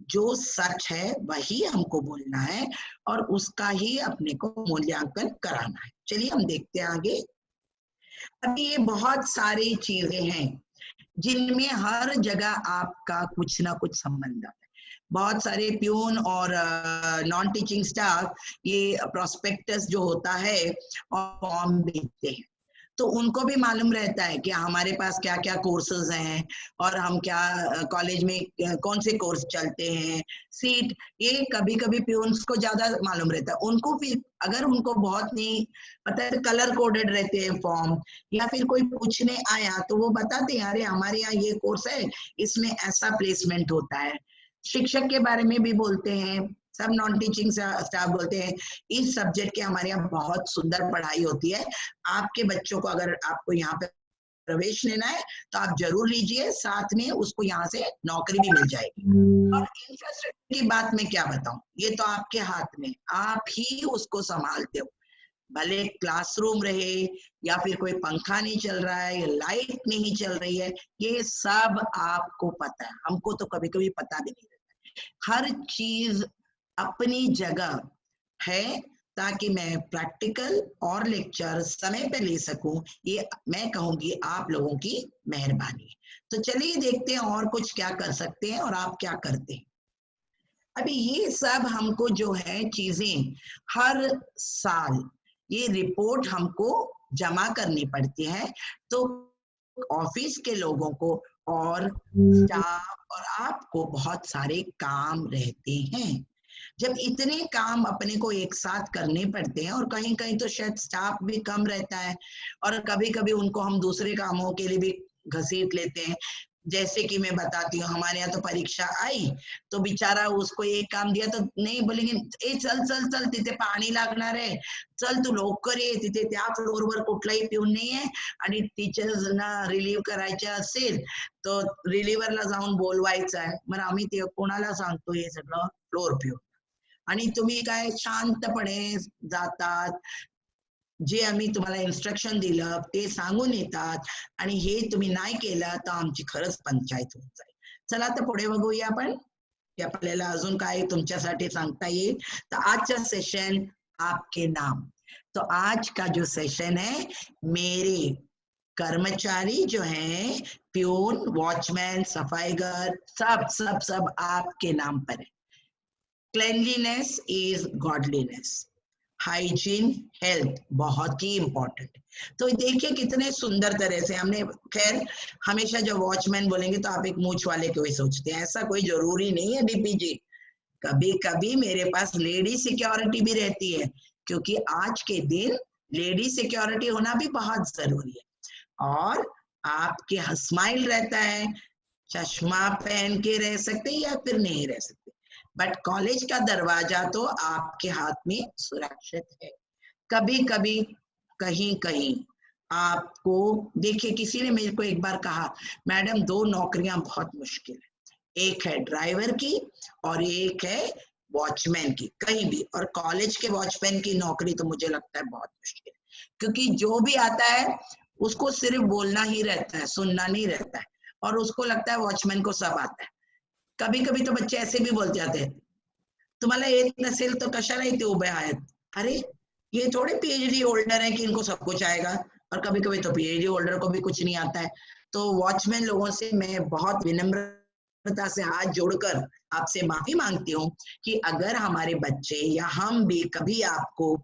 जो सच है वही हमको बोलना है और उसका ही अपने को मूल्यांकन कराना है। चलिए हम देखते हैं आगे। अभी ये बहुत सारी चीजें हैं जिनमें हर जगह आपका कुछ ना कुछ संबंध है। बहुत सारे प्यून और नॉन टीचिंग स्टाफ ये प्रोस्पेक्टस जो होता है और फॉर्म भेजते हैं, तो उनको भी मालूम रहता है कि हमारे पास क्या क्या कोर्सेज हैं और हम क्या कॉलेज में कौन से कोर्स चलते हैं, सीट, ये कभी कभी प्यून्स को ज्यादा मालूम रहता है। उनको फिर अगर उनको बहुत नहीं पता है, कलर कोडेड रहते हैं फॉर्म, या फिर कोई पूछने आया तो वो बताते हैं अरे हमारे यहाँ ये कोर्स है, इसमें ऐसा प्लेसमेंट होता है। शिक्षक के बारे में भी बोलते हैं, सब नॉन टीचिंग स्टाफ बोलते हैं इस सब्जेक्ट के हमारे यहाँ बहुत सुंदर पढ़ाई होती है, आपके बच्चों को अगर आपको यहाँ पे प्रवेश लेना है तो आप जरूर लीजिए, साथ में उसको यहाँ से नौकरी भी मिल जाएगी। और इंफ्रास्ट्रक्चर की बात मैं क्या बताऊं, ये तो आपके हाथ में, आप ही उसको संभालते हो। भले क्लासरूम रहे या फिर कोई पंखा नहीं चल रहा है या लाइट नहीं चल रही है, ये सब आपको पता है, हमको तो कभी कभी पता भी नहीं रहता। हर चीज अपनी जगह है ताकि मैं प्रैक्टिकल और लेक्चर समय पे ले सकूं, ये मैं कहूंगी आप लोगों की मेहरबानी। तो चलिए देखते हैं और कुछ क्या कर सकते हैं और आप क्या करते हैं। अभी ये सब हमको जो है चीजें हर साल ये रिपोर्ट हमको जमा करनी पड़ती है, तो ऑफिस के लोगों को और स्टाफ और आपको बहुत सारे काम रहते हैं। जब इतने काम अपने को एक साथ करने पड़ते हैं और कहीं कहीं तो शायद स्टाफ भी कम रहता है और कभी कभी उनको हम दूसरे कामों के लिए भी घसीट लेते हैं। जैसे कि मैं बताती हूँ, हमारे यहाँ तो परीक्षा आई तो बेचारा उसको एक काम दिया तो नाही बोलेंगे ए चल चल चल तिथे पाणी लागणार आहे, चल तू लवकर ये, तिथे त्या फ्लोअरवर कुठलाही पिऊन नाहीये आणि टीचर्सना रिलीव्ह करायचे असेल तो रिलीव्हरला जाऊन बोलवायचं आहे। मग आम्ही ते कोणाला सांगतो हे सगळं फ्लोअर पिऊन, आणि तुम्ही काय शांतपणे जातात, जे आम्ही तुम्हाला इन्स्ट्रक्शन दिलं ते सांगून येतात आणि हे तुम्ही नाही केलं तर आमची खरंच पंचायत होऊन जाईल। चला तर पुढे बघूया आपण की आपल्याला अजून काय तुमच्यासाठी सांगता येईल। तर आजचा सेशन आपके नाम, तो आज का जो सेशन है मेरे कर्मचारी जो हैं, प्यून, वॉचमैन, सफाईगर, सब सब सब आपके नाम पर है। Cleanliness is godliness, hygiene, health बहुत ही इंपॉर्टेंट है। तो देखिए कितने सुंदर तरह से हमने, खैर हमेशा जब वॉचमैन बोलेंगे तो आप एक मूछ वाले को ही सोचते हैं, ऐसा कोई जरूरी नहीं है डीपी जी। कभी कभी मेरे पास लेडी सिक्योरिटी भी रहती है, क्योंकि आज के दिन लेडी सिक्योरिटी होना भी बहुत जरूरी है। और आपके स्माइल रहता है, चश्मा पहन के रह सकते या फिर नहीं रह सकते, बट कॉलेज का दरवाजा तो आपके हाथ में सुरक्षित है। कभी कभी कहीं कहीं आपको, देखिए किसी ने मेरे को एक बार कहा मैडम 2 नौकरियां बहुत मुश्किल है, एक है ड्राइवर की और एक है वॉचमैन की कहीं भी, और कॉलेज के वॉचमैन की नौकरी तो मुझे लगता है बहुत मुश्किल है, क्योंकि जो भी आता है उसको सिर्फ बोलना ही रहता है, सुनना नहीं रहता है, और उसको लगता है वॉचमैन को सब आता है। कभी कभी तो बच्चे ऐसे भी बोल जाते हैं तुम्हाला येत नसेल तो कशाला इथे उभे आहेत, अरे ये थोड़े पीएचडी होल्डर है कि इनको सब कुछ आएगा, और कभी कभी तो पीएचडी होल्डर को भी कुछ नहीं आता है। तो वॉचमैन लोगों से मैं बहुत विनम्रता से हाथ जोड़कर आपसे माफी मांगती हूँ कि अगर हमारे बच्चे या हम भी कभी आपको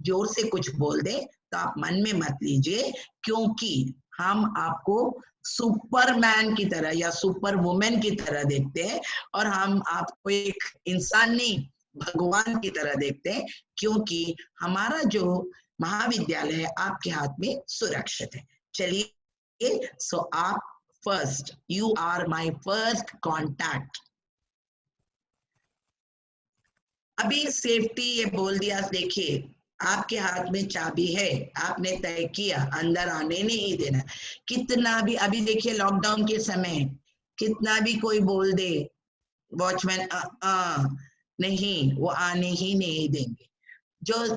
जोर से कुछ बोल दे तो आप मन में मत लीजिए, क्योंकि हम आपको सुपरमैन की तरह या सुपर वुमेन की तरह देखते हैं और हम आपको एक इंसान नहीं भगवान की तरह देखते हैं, क्योंकि हमारा जो महाविद्यालय है आपके हाथ में सुरक्षित है। चलिए, सो आप first, you are my first contact. अभी सेफ्टी ये बोल दिया, देखिए आपके हाथ में चाबी है, आपने तय किया अंदर आने नहीं देना। कितना भी, अभी देखिए लॉकडाउन के समय कितना भी कोई बोल दे वॉचमैन नहीं, वो आने ही नहीं देंगे। जो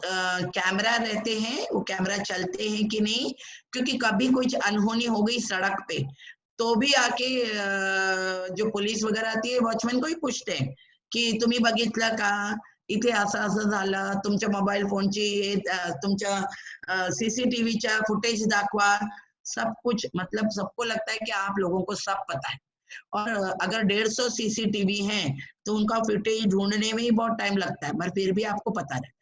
कैमरा रहते हैं वो कैमरा चलते हैं कि नहीं, क्योंकि कभी कुछ अनहोनी हो गई सड़क पे तो भी आके जो पुलिस वगैरह आती है वॉचमैन को ही पूछते हैं की तुम्ही बघितलं का, इथे असं असं झालं, तुमच्या मोबाईल फोनची तुमच्या सीसीटीवीच्या फुटेज दाखवा, सब कुछ, मतलब सबको लगता है कि आप लोगों को सब पता है, और अगर 150 सीसीटीवी हैं तो उनका फुटेज ढूंढने में ही बहुत टाइम लगता है, मगर फिर भी आपको पता रहता है।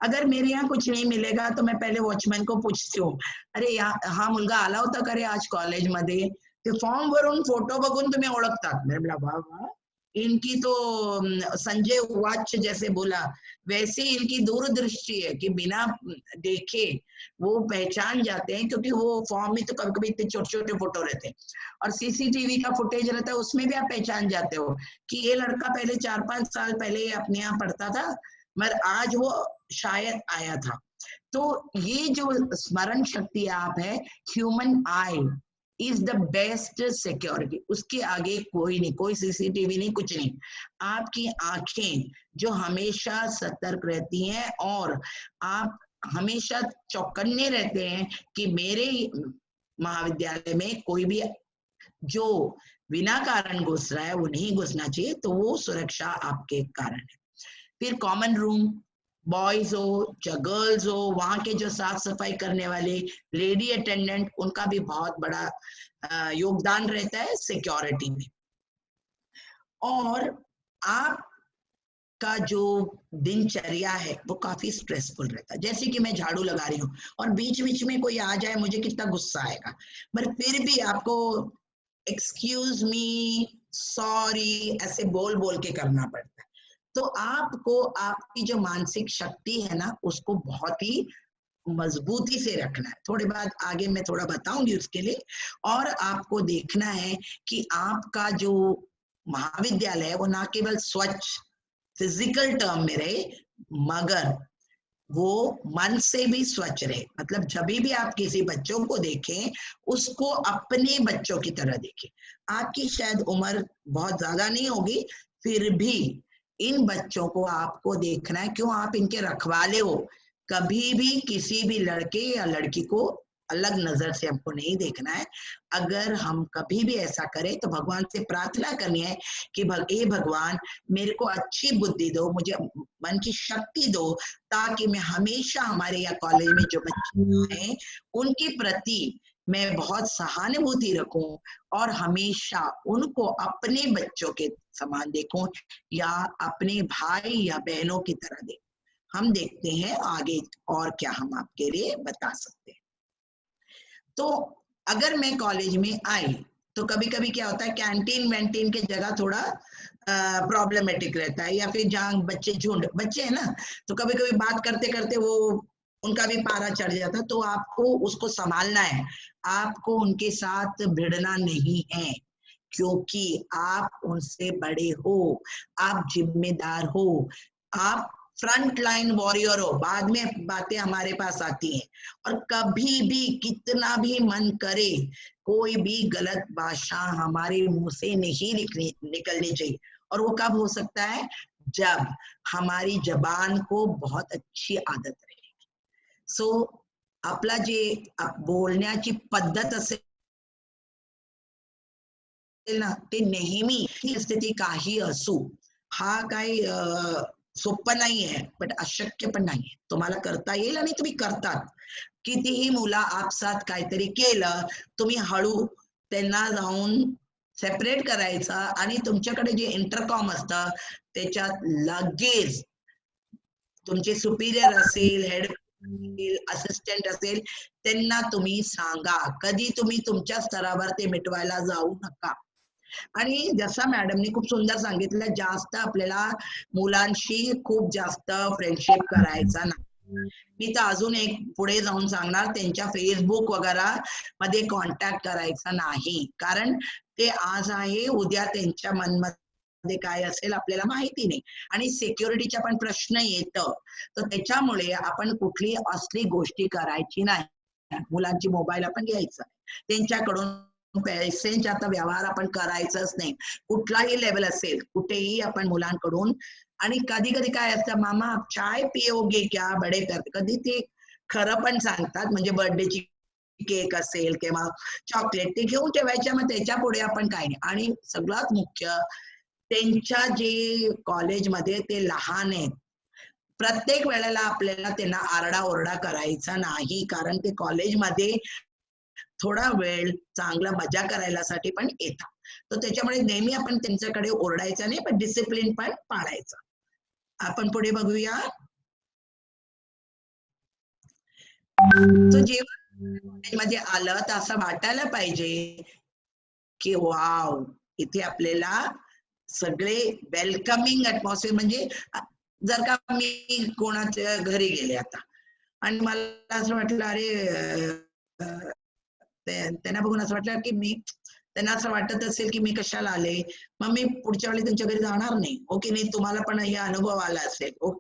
अगर मेरे यहाँ कुछ नहीं मिलेगा तो मैं पहले वॉचमॅन को पूछती हूँ, अरे हा मुलगा आला होता का रे आज कॉलेजमध्ये? ते फॉर्म वरून फोटो बघून तुम्ही ओळखतात. मैं बोला वाह वाह, इनकी तो संजय वाच जैसे बोला वैसे इनकी दूरदृष्टि है कि बिना देखे वो पहचान जाते हैं, क्योंकि वो फॉर्म में तो कभी कभी इतने छोटे छोटे फोटो रहते हैं और सीसीटीवी का फुटेज रहता है, उसमें भी आप पहचान जाते हो कि ये लड़का पहले 4-5 साल पहले अपने यहाँ पढ़ता था मगर आज वो शायद आया था। तो ये जो स्मरण शक्ति आप है, human I is the best security, उसके आगे कोई नहीं, कोई सीसीटीवी नहीं, कुछ नहीं। आपकी आंखें जो हमेशा सतर्क रहती हैं और आप हमेशा चौकन्ने रहते हैं कि मेरे महाविद्यालय में कोई भी जो बिना कारण घुस रहा है वो नहीं घुसना चाहिए, तो वो सुरक्षा आपके कारण है। फिर कॉमन रूम, बॉयज हो या गर्ल्स हो, वहां के जो साफ सफाई करने वाले लेडी अटेंडेंट, उनका भी बहुत बड़ा योगदान रहता है सिक्योरिटी में। और आपका जो दिनचर्या है वो काफी स्ट्रेसफुल रहता है। जैसे कि मैं झाड़ू लगा रही हूँ और बीच बीच में कोई आ जाए, मुझे कितना गुस्सा आएगा, पर फिर भी आपको एक्सक्यूज मी, सॉरी ऐसे बोल बोल के करना पड़ता है। तो आपको आपकी जो मानसिक शक्ति है ना, उसको बहुत ही मजबूती से रखना है। थोड़े बाद आगे मैं थोड़ा बताऊंगी उसके लिए। और आपको देखना है कि आपका जो महाविद्यालय है वो ना केवल स्वच्छ फिजिकल टर्म में रहे, मगर वो मन से भी स्वच्छ रहे। मतलब जब भी आप किसी बच्चों को देखें, उसको अपने बच्चों की तरह देखें। आपकी शायद उम्र बहुत ज्यादा नहीं होगी, फिर भी इन बच्चों को आपको देखना है, क्यों आप इनके रखवाले हो। कभी भी किसी भी लड़के या लड़की को अलग नजर से हमको नहीं देखना है। अगर हम कभी भी ऐसा करें तो भगवान से प्रार्थना करनी है कि हे भगवान, मेरे को अच्छी बुद्धि दो, मुझे मन की शक्ति दो, ताकि मैं हमेशा हमारे यहाँ कॉलेज में जो बच्चे हैं उनके प्रति मैं बहुत सहानुभूति रखूं और हमेशा उनको अपने बच्चों के समान देखूं या अपने भाई या बहनों की तरह देखूं। हम देखते हैं आगे और क्या हम आपके लिए बता सकते हैं। तो अगर मैं कॉलेज में आई तो कभी कभी क्या होता है, कैंटीन वैंटीन के जगह थोड़ा प्रॉब्लमेटिक रहता है, या फिर जहाँ झुंड बच्चे हैं ना, तो कभी कभी बात करते करते वो उनका भी पारा चढ़ जाता है। तो आपको उसको संभालना है, आपको उनके साथ भिड़ना नहीं है, क्योंकि आप उनसे बड़े हो, आप जिम्मेदार हो, आप फ्रंट लाइन वॉरियर हो। बाद में बातें हमारे पास आती हैं, और कभी भी कितना भी मन करे कोई भी गलत भाषा हमारे मुंह से नहीं निकलनी चाहिए। और वो कब हो सकता है, जब हमारी जबान को बहुत अच्छी आदत रहेगी। सो आपला जे बोलण्याची पद्धत असेल ना, ते नेहमी ही स्थिती काही असू, हा काही सोपं नाही आहे, पण अशक्य पण नाही आहे। तुम्हाला करता येईल आणि तुम्ही करतात। कितीही मुलं आपसात काहीतरी केलं, तुम्ही हळू त्यांना जाऊन सेपरेट करायचं आणि तुमच्याकडे जे इंटरकॉम असतं त्याच्यात लगेच तुमचे सुपिरियर असेल, हेड असिस्टंट असेल, त्यांना तुम्ही सांगा। कधी तुम्ही तुमच्या स्तरावर ते मिटवायला जाऊ नका। आणि जसा मॅडमने खूप सुंदर सांगितलं, जास्त आपल्याला मुलांशी खूप जास्त फ्रेंडशिप करायचा नाही। मी तर अजून एक पुढे जाऊन सांगणार, त्यांच्या फेसबुक वगैरे मध्ये कॉन्टॅक्ट करायचा नाही, कारण ते आज आहे, उद्या त्यांच्या मनमध्ये काय असेल आपल्याला माहिती नाही, आणि सिक्युरिटीचा पण प्रश्न येतो। तर त्याच्यामुळे आपण कुठली असली गोष्टी करायची नाही। मुलांची मोबाईल आपण घ्यायचा, त्यांच्याकडून पैशांचा आता व्यवहार आपण करायचाच नाही, कुठलाही लेवल असेल, कुठेही आपण मुलांकडून। आणि कधी कधी काय असतं, मामा आप चाय पिओगे क्या, बडे करते, कधी ते खरं पण सांगतात, म्हणजे बर्थडेची केक असेल किंवा चॉकलेट ते घेऊन ठेवायच्या, मग त्याच्या पुढे आपण काय नाही। आणि सगळ्यात मुख्य, त्यांच्या जे कॉलेजमध्ये ते लहान आहेत, प्रत्येक वेळेला आपल्याला त्यांना आरडाओरडा करायचा नाही, कारण ते कॉलेजमध्ये थोडा वेळ चांगला मजा करायलासाठी पण येतात. तर त्याच्यामुळे नेहमी आपण त्यांच्याकडे ओरडायचं नाही, पण डिसिप्लिन पण पाळायचं. आपण पुढे बघूया. तर जेव्हा कॉलेजमध्ये आलं तर असं वाटायला पाहिजे की वाव, इथे आपल्याला सगळे वेलकमिंग ऍटमॉस्फिअर, म्हणजे जर का मी कोणाच्या घरी गेले आता आणि मला असं वाटलं अरे त्यांना बघून असं वाटलं की त्यांना असं वाटत असेल की मी कशाला आले, मग मी पुढच्या वेळी त्यांच्या घरी जाणार नाही. हो की नाही? तुम्हाला पण हे अनुभव आला असेल. हो,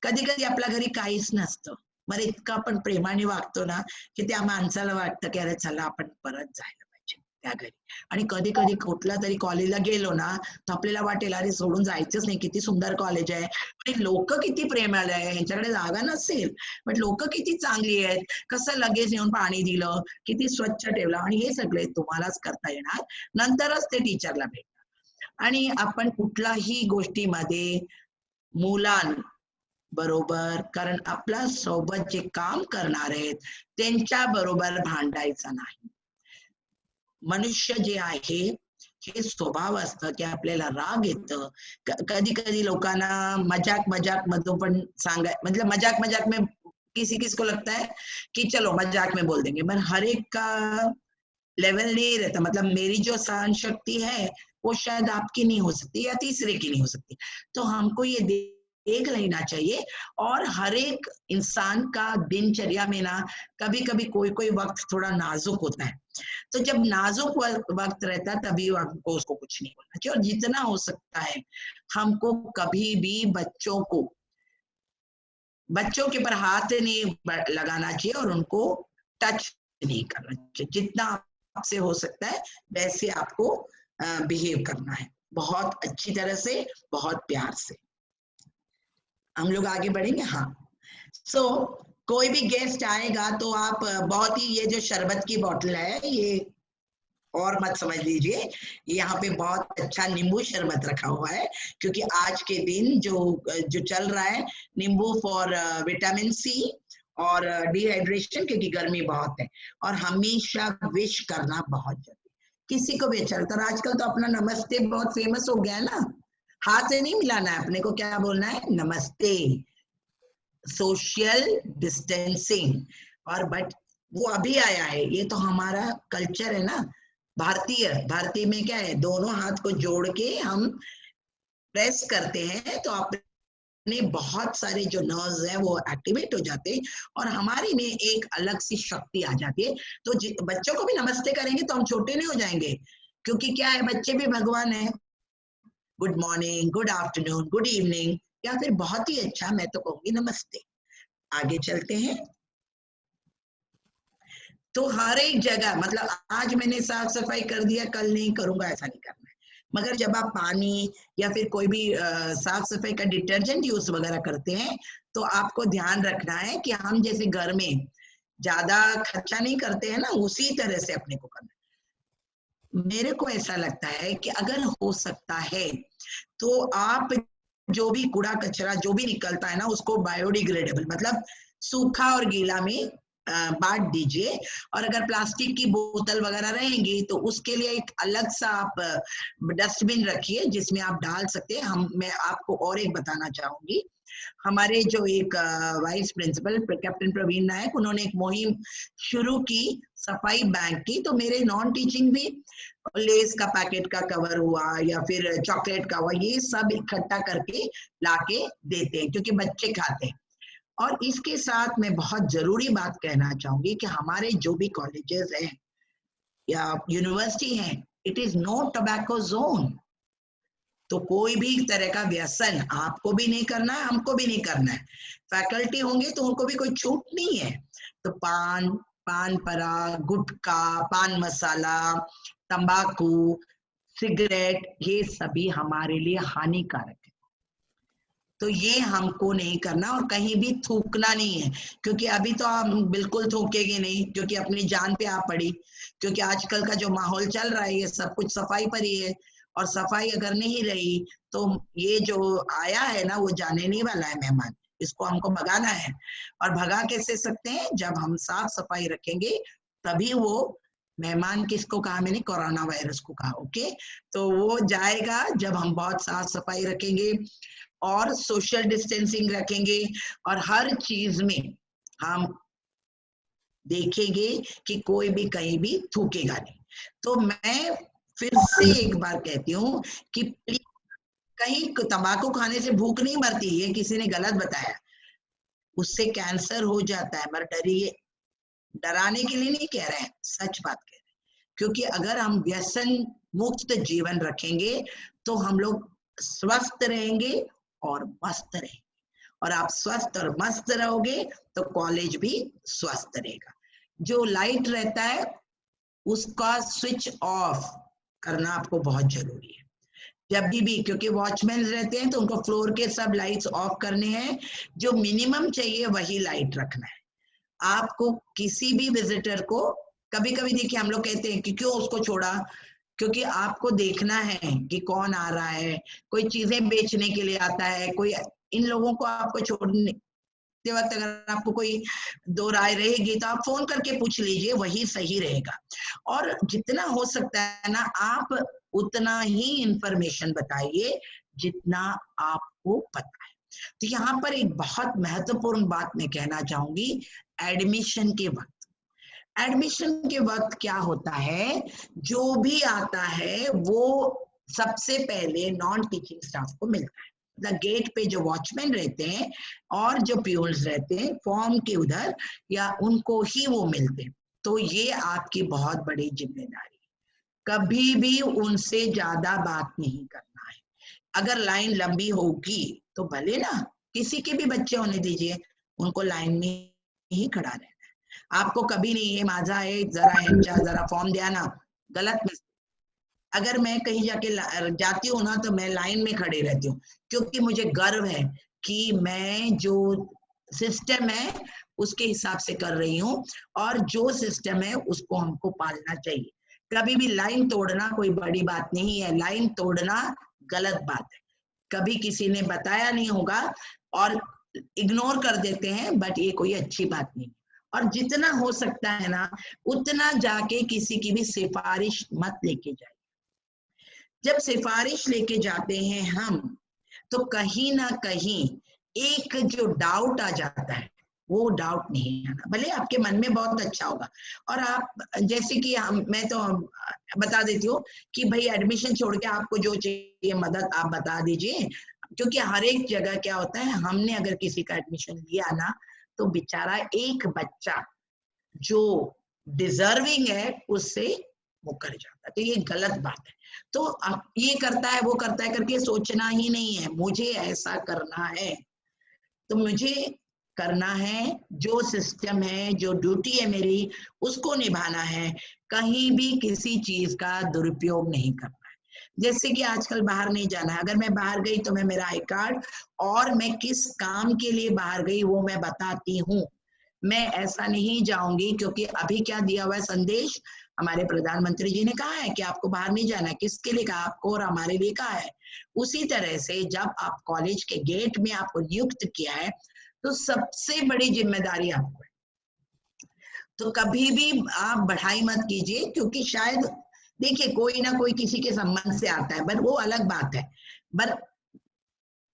कधी कधी आपल्या घरी काहीच नसतं, बरं इतकं आपण प्रेमाने वागतो ना की त्या माणसाला वाटतं की अरे चला आपण परत जायला पाहिजे त्या घरी. आणि कधी कधी कुठल्या तरी कॉलेजला गेलो ना तर आपल्याला वाटेल अरे सोडून जायचंच नाही, किती सुंदर कॉलेज आहे, आणि लोक किती प्रेमळ आहे, यांच्याकडे जागा नसेल पण लोक किती चांगली आहेत, कसं लगेच येऊन पाणी दिलं, किती स्वच्छ ठेवलं, आणि हे सगळे तुम्हालाच करता येणार, नंतरच ते टीचरला भेटणार. आणि आपण कुठल्याही गोष्टीमध्ये बरोबर, कारण आपल्या सोबत जे काम करणार आहेत त्यांच्या बरोबर भांडायचं नाही. मनुष्य जे आहे हे स्वभाव असतं की आपल्याला राग येतं. कधी कधी लोकांना मजाक मधून पण मतलब मजाक में किसी को लगता है कि चलो मजाक में बोल देंगे, पर हर एक का लेवल नहीं रहता. मतलब मेरी जो सहन शक्ति है वो शायद आपकी नहीं हो सकती या तीसरे की नहीं हो सकती. तो हमको ये देख लेना चाहिए. और हर एक इंसान का दिनचर्या में ना कभी कभी कोई वक्त थोड़ा नाजुक होता है. तो जब नाजुक वक्त रहता है तभी हमको उसको कुछ नहीं बोलना चाहिए. और जितना हो सकता है हमको कभी भी बच्चों के ऊपर हाथ नहीं लगाना चाहिए और उनको टच नहीं करना चाहिए. जितना आपसे हो सकता है वैसे आपको बिहेव करना है, बहुत अच्छी तरह से, बहुत प्यार से. हम लोग आगे बढ़ेंगे. हाँ, कोई भी गेस्ट आएगा तो आप बहुत ही, ये जो शरबत की बोतल है ये और मत समझ लीजिए, यहाँ पे बहुत अच्छा नींबू शरबत रखा हुआ है, क्योंकि आज के दिन जो चल रहा है नींबू फॉर विटामिन सी और डिहाइड्रेशन, क्योंकि गर्मी बहुत है. और हमेशा विश करना बहुत जरूरी. किसी को भी चलता है. आजकल तो अपना नमस्ते बहुत फेमस हो गया है ना, हाथ से नहीं मिलाना है, अपने को क्या बोलना है, नमस्ते, सोशल डिस्टेंसिंग. और बट वो अभी आया है, ये तो हमारा कल्चर है ना, भारतीय में क्या है, दोनों हाथ को जोड़ के हम प्रेस करते हैं तो अपने बहुत सारे जो नर्व्स हैं वो एक्टिवेट हो जाते हैं और हमारे में एक अलग सी शक्ति आ जाती है. तो बच्चों को भी नमस्ते करेंगे तो हम छोटे नहीं हो जाएंगे, क्योंकि क्या है, बच्चे भी भगवान है. Good morning, good afternoon, good evening, या फिर बहुत ही अच्छा, मैं तो कहूंगी नमस्ते. आगे चलते हैं. तो हर एक जगह, मतलब आज मैंने साफ सफाई कर दिया, कल नहीं करूंगा, ऐसा नहीं करना है. मगर जब आप पानी या फिर कोई भी साफ सफाई का डिटर्जेंट यूज वगैरह करते हैं तो आपको ध्यान रखना है कि हम जैसे घर में ज्यादा खर्चा नहीं करते हैं ना, उसी तरह से अपने को करना है. मेरे को ऐसा लगता है कि अगर हो सकता है तो आप जो भी कूड़ा कचरा जो भी निकलता है ना उसको बायोडिग्रेडेबल, मतलब सूखा और गीला में बांट दीजिए. और अगर प्लास्टिक की बोतल वगैरह रहेंगी तो उसके लिए एक अलग सा आप डस्टबिन रखिए जिसमें आप डाल सकते हैं. मैं आपको और एक बताना चाहूंगी, हमारे जो एक वाइस प्रिंसिपल कैप्टन प्रवीण नायक, उन्होंने एक मुहिम शुरू की सफाई बैंक की. तो मेरे नॉन टीचिंग भी लेस का पैकेट का कवर हुआ या फिर चॉकलेट का हुआ, ये सब इकट्ठा करके लाके देते हैं क्योंकि बच्चे खाते हैं. और इसके साथ मैं बहुत जरूरी बात कहना चाहूंगी कि हमारे जो भी कॉलेजेस हैं या यूनिवर्सिटी हैं, it is no tobacco zone. तो कोई भी तरह का व्यसन आपको भी नहीं करना है, हमको भी नहीं करना है. फैकल्टी होंगे तो उनको भी कोई छूट नहीं है. तो पान पराग, गुटखा, पान मसाला, तंबाकू, सिगरेट, ये सभी हमारे लिए हानिकारक है. तो ये हमको नहीं करना और कहीं भी थूकना नहीं है, क्योंकि अभी तो हम बिल्कुल थूकेंगे नहीं क्योंकि अपनी जान पे आ पड़ी. क्योंकि आजकल का जो माहौल चल रहा है ये सब कुछ सफाई पर ही है, और सफाई अगर नहीं रही तो ये जो आया है ना वो जाने नहीं वाला है मेहमान, इसको हमको भगाना है. और भगा कैसे सकते हैं, जब हम साफ सफाई रखेंगे तभी वो मेहमान किसको कहा मैंने, कोरोना वायरस को कहा, ओके। तो वो जाएगा जब हम बहुत साफ सफाई रखेंगे और सोशल डिस्टेंसिंग रखेंगे और हर चीज में हम देखेंगे कि कोई भी कहीं भी थूकेगा नहीं। तो मैं फिर से एक बार कहती हूँ कि कहीं तंबाकू खाने से भूख नहीं मरती, ये किसी ने गलत बताया, उससे कैंसर हो जाता है, मगर डरिए, डराने के लिए नहीं कह रहे हैं, सच बात कह रहे हैं। क्योंकि अगर हम व्यसन मुक्त जीवन रखेंगे तो हम लोग स्वस्थ रहेंगे और मस्त रहेंगे, और आप स्वस्थ और मस्त रहोगे तो कॉलेज भी स्वस्थ रहेगा। जो लाइट रहता है उसका स्विच ऑफ करना आपको बहुत जरूरी है जब भी, क्योंकि वॉचमैन रहते हैं तो उनको फ्लोर के सब लाइट्स ऑफ करने हैं, जो मिनिमम चाहिए वही लाइट रखना है। आपको किसी भी विजिटर को, कभी कभी देखिए हम लोग कहते हैं कि क्यों उसको छोड़ा, क्योंकि आपको देखना है कि कौन आ रहा है, कोई चीजें बेचने के लिए आता है, कोई, इन लोगों को आपको छोड़ने वक्त अगर आपको कोई दो राय रहेगी तो आप फोन करके पूछ लीजिए, वही सही रहेगा। और जितना हो सकता है ना, आप उतना ही इंफॉर्मेशन बताइए जितना आपको पता है। तो यहाँ पर एक बहुत महत्वपूर्ण बात मैं कहना चाहूंगी, एडमिशन के वक्त। एडमिशन के वक्त क्या होता है, जो भी आता है वो सबसे पहले नॉन टीचिंग स्टाफ को मिलता है। गेट पे जो वॉचमैन रहते हैं और जो प्यून्स रहते हैं फॉर्म के उधर, या उनको ही वो मिलते हैं। तो ये आपकी बहुत बड़ी जिम्मेदारी है, कभी भी उनसे ज्यादा बात नहीं करना है। अगर लाइन लंबी होगी तो भले ना, किसी के भी बच्चे होने दीजिए, उनको लाइन में ही खड़ा रहना है। आपको कभी नहीं है माझा है जरा फॉर्म दिया ना, गलत में। अगर मैं कहीं जाके जाती हूँ ना तो मैं लाइन में खड़ी रहती हूँ, क्योंकि मुझे गर्व है कि मैं जो सिस्टम है उसके हिसाब से कर रही हूँ, और जो सिस्टम है उसको हमको पालना चाहिए। कभी भी लाइन तोड़ना कोई बड़ी बात नहीं है, लाइन तोड़ना गलत बात है। कभी किसी ने बताया नहीं होगा और इग्नोर कर देते हैं, बट ये कोई अच्छी बात नहीं। और जितना हो सकता है ना, उतना जाके किसी की भी सिफारिश मत लेके जाए। जब सिफारिश लेके जाते हैं हम, तो कहीं ना कहीं एक जो डाउट आ जाता है, वो डाउट नहीं आना। भले आपके मन में बहुत अच्छा होगा, और आप जैसे कि मैं तो बता देती हूँ कि भाई एडमिशन छोड़ के आपको जो चाहिए मदद आप बता दीजिए, क्योंकि हर एक जगह क्या होता है, हमने अगर किसी का एडमिशन लिया ना, तो बेचारा एक बच्चा जो डिजर्विंग है उससे मुकर जाता है। तो ये गलत बात है। तो अब ये करता है वो करता है करके सोचना ही नहीं है, मुझे ऐसा करना है तो मुझे करना है, जो सिस्टम है, जो ड्यूटी है मेरी, उसको निभाना है। कहीं भी किसी चीज का दुरुपयोग नहीं करना है। जैसे कि आजकल बाहर नहीं जाना है, अगर मैं बाहर गई तो मैं मेरा आई कार्ड और मैं किस काम के लिए बाहर गई वो मैं बताती हूँ। मैं ऐसा नहीं जाऊंगी, क्योंकि अभी क्या दिया हुआ है संदेश, हमारे प्रधानमंत्री जी ने कहा है कि आपको बाहर नहीं जाना है। किसके लिए कहा? आपको और हमारे लिए कहा है। उसी तरह से जब आप कॉलेज के गेट में आपको नियुक्त किया है, तो सबसे बड़ी जिम्मेदारी आपको है। तो कभी भी आप बढ़ाई मत कीजिए, क्योंकि शायद देखिए कोई ना कोई किसी के संबंध से आता है, बट वो अलग बात है। बट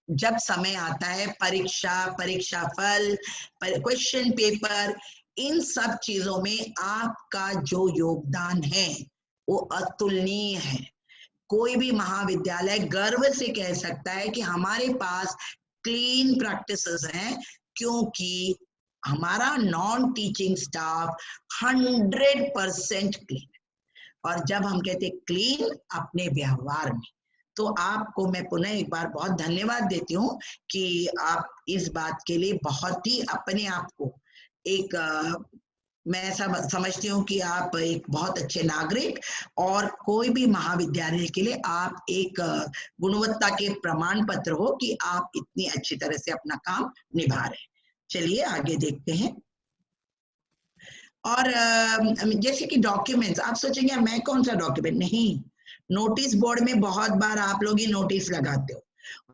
जब समय आता है, परीक्षा फल, क्वेश्चन पेपर, इन सब चीजों में आपका जो योगदान है वो अतुलनीय है। कोई भी महाविद्यालय गर्व से कह सकता है कि हमारे पास क्लीन प्रैक्टिसेस हैं, क्योंकि हमारा नॉन टीचिंग स्टाफ 100% क्लीन है। और जब हम कहते क्लीन अपने व्यवहार में, तो आपको मैं पुनः एक बार बहुत धन्यवाद देती हूँ कि आप इस बात के लिए बहुत ही अपने आप को एक मैं ऐसा समझती हूँ कि आप एक बहुत अच्छे नागरिक, और कोई भी महाविद्यालय के लिए आप एक गुणवत्ता के प्रमाण पत्र हो कि आप इतनी अच्छी तरह से अपना काम निभा रहे हैं। चलिए आगे देखते हैं। और जैसे कि डॉक्यूमेंट्स, आप सोचेंगे मैं कौन सा डॉक्यूमेंट, नहीं, नोटिस बोर्ड में बहुत बार आप लोग ही नोटिस लगाते हो,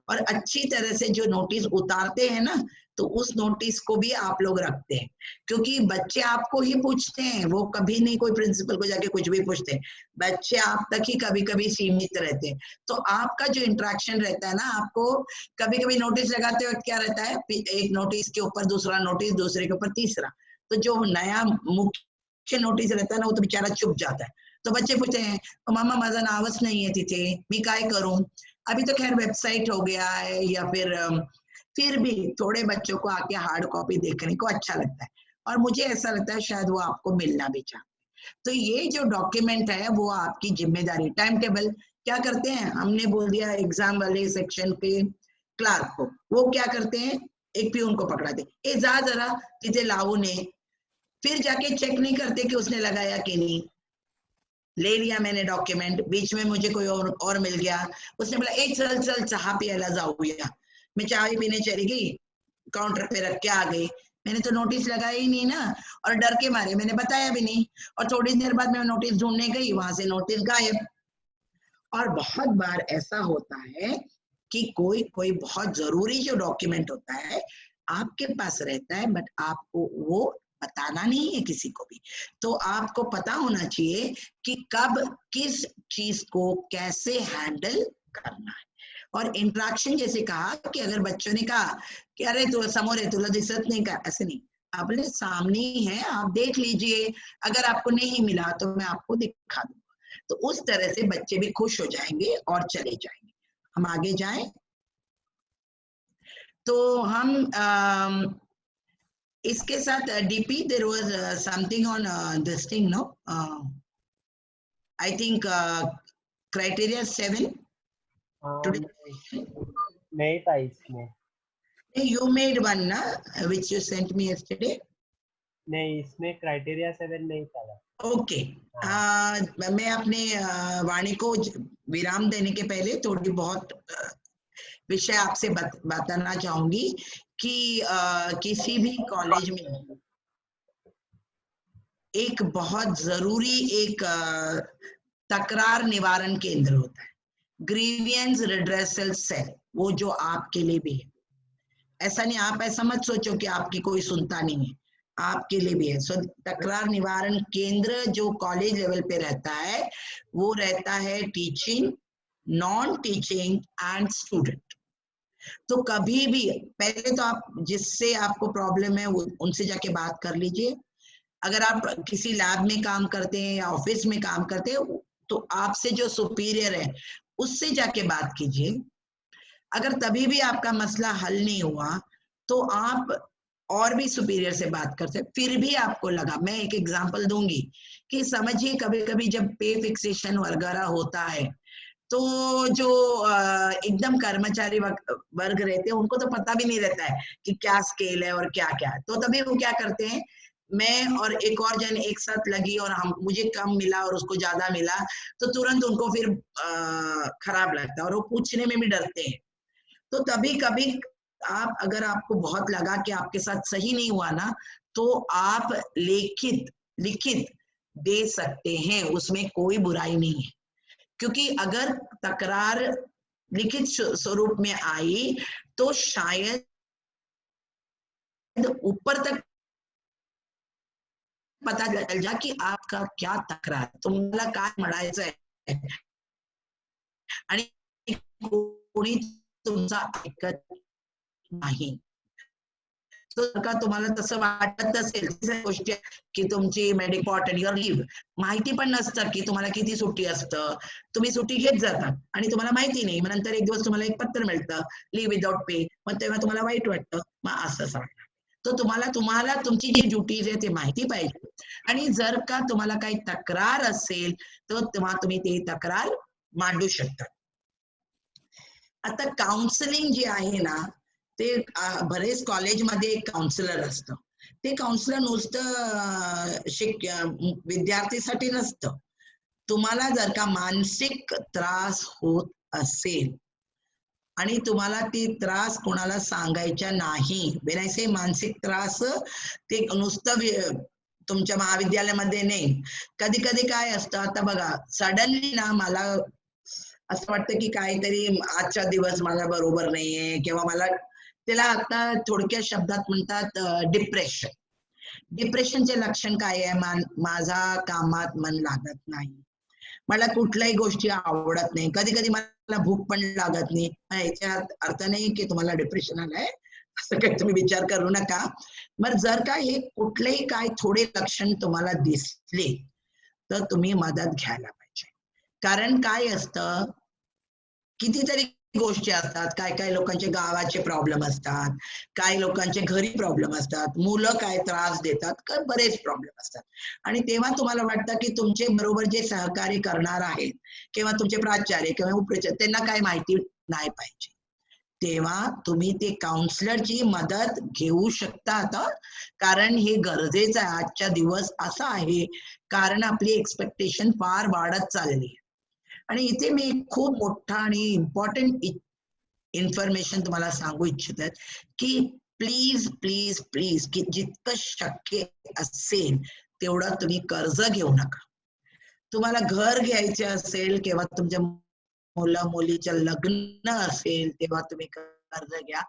और अच्छी तरह से जो नोटिस उतारते हैं ना, तो उस नोटिस को भी आप लोग रखते हैं, क्योंकि बच्चे आपको ही पूछते हैं, वो कभी नहीं कोई प्रिंसिपल को जाके कुछ भी पूछते हैं, बच्चे आप तक ही कभी कभी सीमित रहते हैं। तो आपका जो इंटरेक्शन रहता है ना, आपको कभी कभी नोटिस लगाते वक्त क्या रहता है, एक नोटिस के ऊपर दूसरा नोटिस, दूसरे के ऊपर तीसरा, तो जो नया मुख्य नोटीस रहता है ना, वो तो बेचारा चुप जाता है। तो बच्चे पूछते हैं, मामा माझं नावच नाहीये तिथे, मी काय करूं? अभी तो खैर वेबसाइट हो गया है, या फिर भी थोड़े बच्चों को आके हार्ड कॉपी देखने को अच्छा लगता है, और मुझे ऐसा लगता है शायद वो आपको मिलना भी चाहते। तो ये जो डॉक्यूमेंट है वो आपकी जिम्मेदारी। टाइम टेबल क्या करते हैं, हमने बोल दिया एग्जाम वाले सेक्शन के क्लार्क को, वो क्या करते हैं, एक प्यून को पकड़ाते, ए जा जरा तिथे लावून ये, फिर जाके चेक नहीं करते कि उसने लगाया कि नहीं। ले लिया मैंने डॉक्यूमेंट, बीच में मुझे कोई और मिल गया, उसने बोला ए चल चल चाह पियाला जाऊया, मैं चाय पीने चली गई, काउंटर पे रख के आ गई, मैंने तो नोटिस लगाया ही नहीं ना, और डर के मारे मैंने बताया भी नहीं, और थोड़ी देर बाद मैं नोटिस ढूंढने गई, वहां से नोटिस गायब। और बहुत बार ऐसा होता है कि कोई कोई बहुत जरूरी जो डॉक्यूमेंट होता है आपके पास रहता है, बट आपको वो बताना नहीं है किसी को भी। तो आपको पता होना चाहिए कि कब किस चीज को कैसे हैंडल करना है। और इंट्रैक्शन जैसे कहा कि अगर बच्चों ने कहा कि अरे तू समोर है, तुला दिसत नहीं का, ऐसे नहीं, अपने सामने ही है, आप देख लीजिए, अगर आपको नहीं मिला तो मैं आपको दिखा दूंगा। तो उस तरह से बच्चे भी खुश हो जाएंगे और चले जाएंगे। हम आगे जाएं। तो हम इसके साथ DP there was something on this thing, no, I think criteria 7 नहीं था इसमें। you made one na, which you sent me yesterday. नहीं, इसमें क्राइटेरिया 7 नहीं था। ओके, मैं अपने वाणी को विराम देने के पहले थोड़ी बहुत विषय आपसे बताना चाहूंगी कि किसी भी कॉलेज में एक बहुत जरूरी एक तकरार निवारण केंद्र होता है, ग्रीवियंस रिड्रेसल सेल, वो जो आपके लिए भी है। ऐसा नहीं, आप ऐसा मत सोचो कि आपकी कोई सुनता नहीं है, आपके लिए भी है। सो तकरार निवारण केंद्र जो कॉलेज लेवल पे रहता है, वो रहता है teaching, non teaching end student. तो कभी भी पहले तो आप जिससे आपको प्रॉब्लम है उनसे जाके बात कर लीजिए। अगर आप किसी लैब में काम करते हैं या ऑफिस में काम करते हैं, तो आपसे जो सुपीरियर है उससे जाके बात कीजिए। अगर तभी भी आपका मसला हल नहीं हुआ तो आप और भी सुपीरियर से बात कर सकते। फिर भी आपको लगा, मैं एक एग्जांपल दूंगी कि समझिए कभी कभी जब पे फिक्सेशन वगैरह होता है, तो जो एकदम कर्मचारी वर्ग रहते हैं उनको तो पता भी नहीं रहता है कि क्या स्केल है और क्या क्या है। तो तभी वो क्या करते हैं, मैं और एक और जन एक साथ लगी और मुझे कम मिला और उसको ज्यादा मिला, तो तुरंत उनको फिर खराब लगता है और वो पूछने में भी डरते हैं। तो तभी कभी आप, अगर आपको बहुत लगा कि आपके साथ सही नहीं हुआ ना, तो आप लिखित दे सकते हैं, उसमें कोई बुराई नहीं है। क्योंकि अगर तकरार लिखित स्वरूप में आई तो शायद ऊपर तक पता चल जा की आपका क्या तक्रार, तुम्हाला काय म्हणायचं आहे आणि कोणी तुमचा ऐकत नाही। तो का तुम्हाला तसं वाटत असेल गोष्टी की तुमची मेडिकॉट आणि युअर लीव्ह माहिती पण नसतं की तुम्हाला किती सुट्टी असतं, तुम्ही सुट्टी घेत जाता आणि तुम्हाला माहिती नाही, मग नंतर एक दिवस तुम्हाला एक पत्र मिळतं लीव्ह विदाउट पे, मग तेव्हा तुम्हाला वाईट वाटतं, मग असं सांगणार। तो तुम्हाला तुमची जी ड्युटीज आहे ते माहिती पाहिजे, आणि जर का तुम्हाला काही तक्रार असेल तर तेव्हा तुम्ही ते तक्रार मांडू शकता। आता काउन्सिलिंग जे आहे ना, ते बरेच कॉलेजमध्ये एक काउन्सिलर असतं, ते काउन्सिलर नुसतं विद्यार्थीसाठी नसतं। तुम्हाला जर का मानसिक त्रास होत असेल आणि तुम्हाला ती त्रास कोणाला सांगायचा नाही, व्हेन आय से मानसिक त्रास, ते नुसतं तुमच्या महाविद्यालयामध्ये नाही, कधी कधी काय असतं, आता बघा सडनली ना मला असं वाटतं की काहीतरी आजचा दिवस मला बरोबर नाहीये, किंवा मला त्याला आता थोडक्या शब्दात म्हणतात डिप्रेशन. डिप्रेशनचे लक्षण काय आहे? माझा कामात मन लागत नाही, मला कुठल्याही गोष्टी आवडत नाही, कधी कधी मला भूक पण लागत नाही. याचा अर्थ नाही की तुम्हाला डिप्रेशन आलंय, असं काही तुम्ही विचार करू नका. मग जर का हे कुठलेही काय थोडे लक्षण तुम्हाला दिसले तर तुम्ही मदत घ्यायला पाहिजे. कारण काय असतं, कितीतरी गोष्टी असतात. काय काय लोकांचे गावाचे प्रॉब्लेम असतात, काय लोकांचे घरी प्रॉब्लेम असतात, मुलं काय त्रास देतात, काय बरेच प्रॉब्लेम असतात. आणि तेव्हा तुम्हाला वाटतं की तुमचे बरोबर जे सहकार्य करणार आहेत किंवा तुमचे प्राचार्य किंवा उपचार्य त्यांना काय माहिती नाही पाहिजे, तेव्हा तुम्ही ते काउन्सिलरची मदत घेऊ शकतात. कारण हे गरजेचं आहे. आजच्या दिवस असा आहे कारण आपली एक्सपेक्टेशन फार वाढत चालली आहे. आणि इथे मी खूप मोठा आणि इम्पॉर्टंट इन्फॉर्मेशन तुम्हाला सांगू इच्छित आहे की प्लीज प्लीज प्लीज की जितकं शक्य असेल तेवढं तुम्ही कर्ज घेऊ नका. तुम्हाला घर घ्यायचे असेल किंवा तुमच्या मुलं मुलीचं लग्न असेल तेव्हा तुम्ही कर्ज घ्या.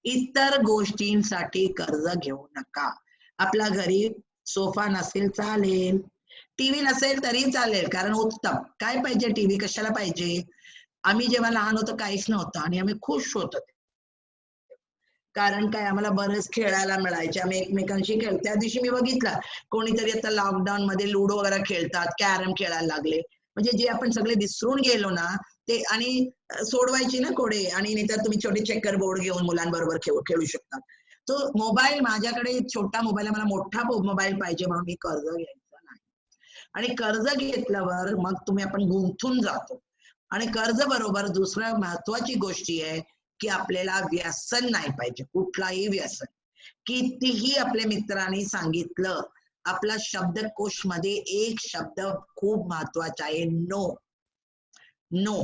इतर गोष्टींसाठी कर्ज घेऊ नका. आपल्या घरी सोफा नसेल चालेल, टीव्ही नसेल तरी चालेल, कारण उत्तम. काय पाहिजे? टीव्ही कशाला पाहिजे? आम्ही जेव्हा लहान होतो काहीच नव्हतं आणि आम्ही खुश होतो, कारण काय आम्हाला बरेच खेळायला मिळायचे, आम्ही एकमेकांशी खेळ. त्या दिवशी मी बघितलं कोणीतरी आता लॉकडाऊन मध्ये लुडो वगैरे खेळतात, कॅरम खेळायला लागले. म्हणजे जे आपण सगळे विसरून गेलो ना ते, आणि सोडवायची ना कोडे, आणि नाहीतर तुम्ही छोटे चेकर बोर्ड घेऊन मुलांबरोबर खेळू शकता. तो मोबाईल, माझ्याकडे छोटा मोबाईल आहे, मला मोठा मोबाईल पाहिजे म्हणून मी कर्ज घ्यायचं नाही. आणि कर्ज घेतल्यावर मग तुम्ही आपण गुंतून जातो. आणि कर्ज बरोबर दुसऱ्या महत्वाची गोष्टी आहे की आपल्याला व्यसन नाही पाहिजे, कुठलाही व्यसन. कितीही आपल्या मित्रांनी सांगितलं, आपला शब्दकोश मध्ये एक शब्द खूप महत्वाचा आहे, नो. नो.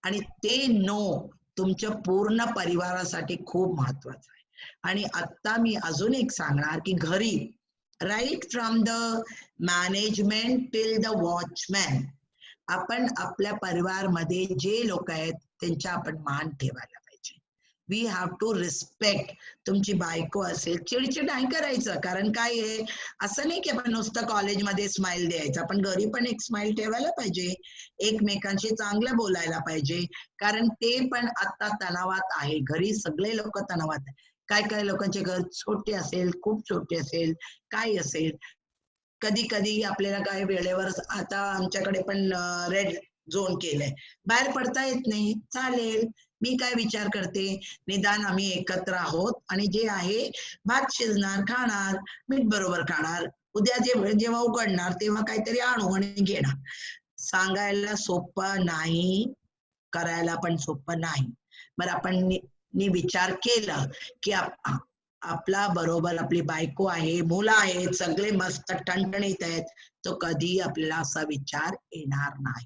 आणि ते नो तुमच्या पूर्ण परिवारासाठी खूप महत्वाचं आहे. आणि आता मी अजून एक सांगणार की घरी, right from the management till the watchman, आपण आपल्या परिवारमध्ये जे लोक आहेत त्यांचा आपण मान ठेवायला पाहिजे. We have to respect. तुमची बायको असेल, चिडचिड नाही करायचं. कारण काय आहे, असं नाही की आपण नुसतं कॉलेजमध्ये स्माइल द्यायचं, आपण घरी पण एक स्माइल ठेवायला पाहिजे, एकमेकांशी चांगलं बोलायला पाहिजे. कारण ते पण आता तणावात आहे, घरी सगळे लोक तणावात आहे. काय काय लोकांचे घर छोटे असेल, खूप छोटे असेल, काय असेल, कधी कधी आपल्याला काय वेळेवर, आता आमच्याकडे पण रेड झोन केलंय, बाहेर पडता येत नाही, चालेल. मी काय विचार करते, निदान आम्ही एकत्र आहोत आणि जे आहे भात शिजणार, खाणार, मीठ बरोबर खाणार, उद्या जेव्हा उघडणार तेव्हा काहीतरी आणू आणि घेणार. सांगायला सोपं नाही, करायला पण सोपं नाही. बरं, आपण विचार केला की आपला बरोबर आपली बायको आहे, मुलं आहेत, सगळे मस्त ठणठणीत आहेत, तो कधी आपल्याला असा विचार येणार नाही.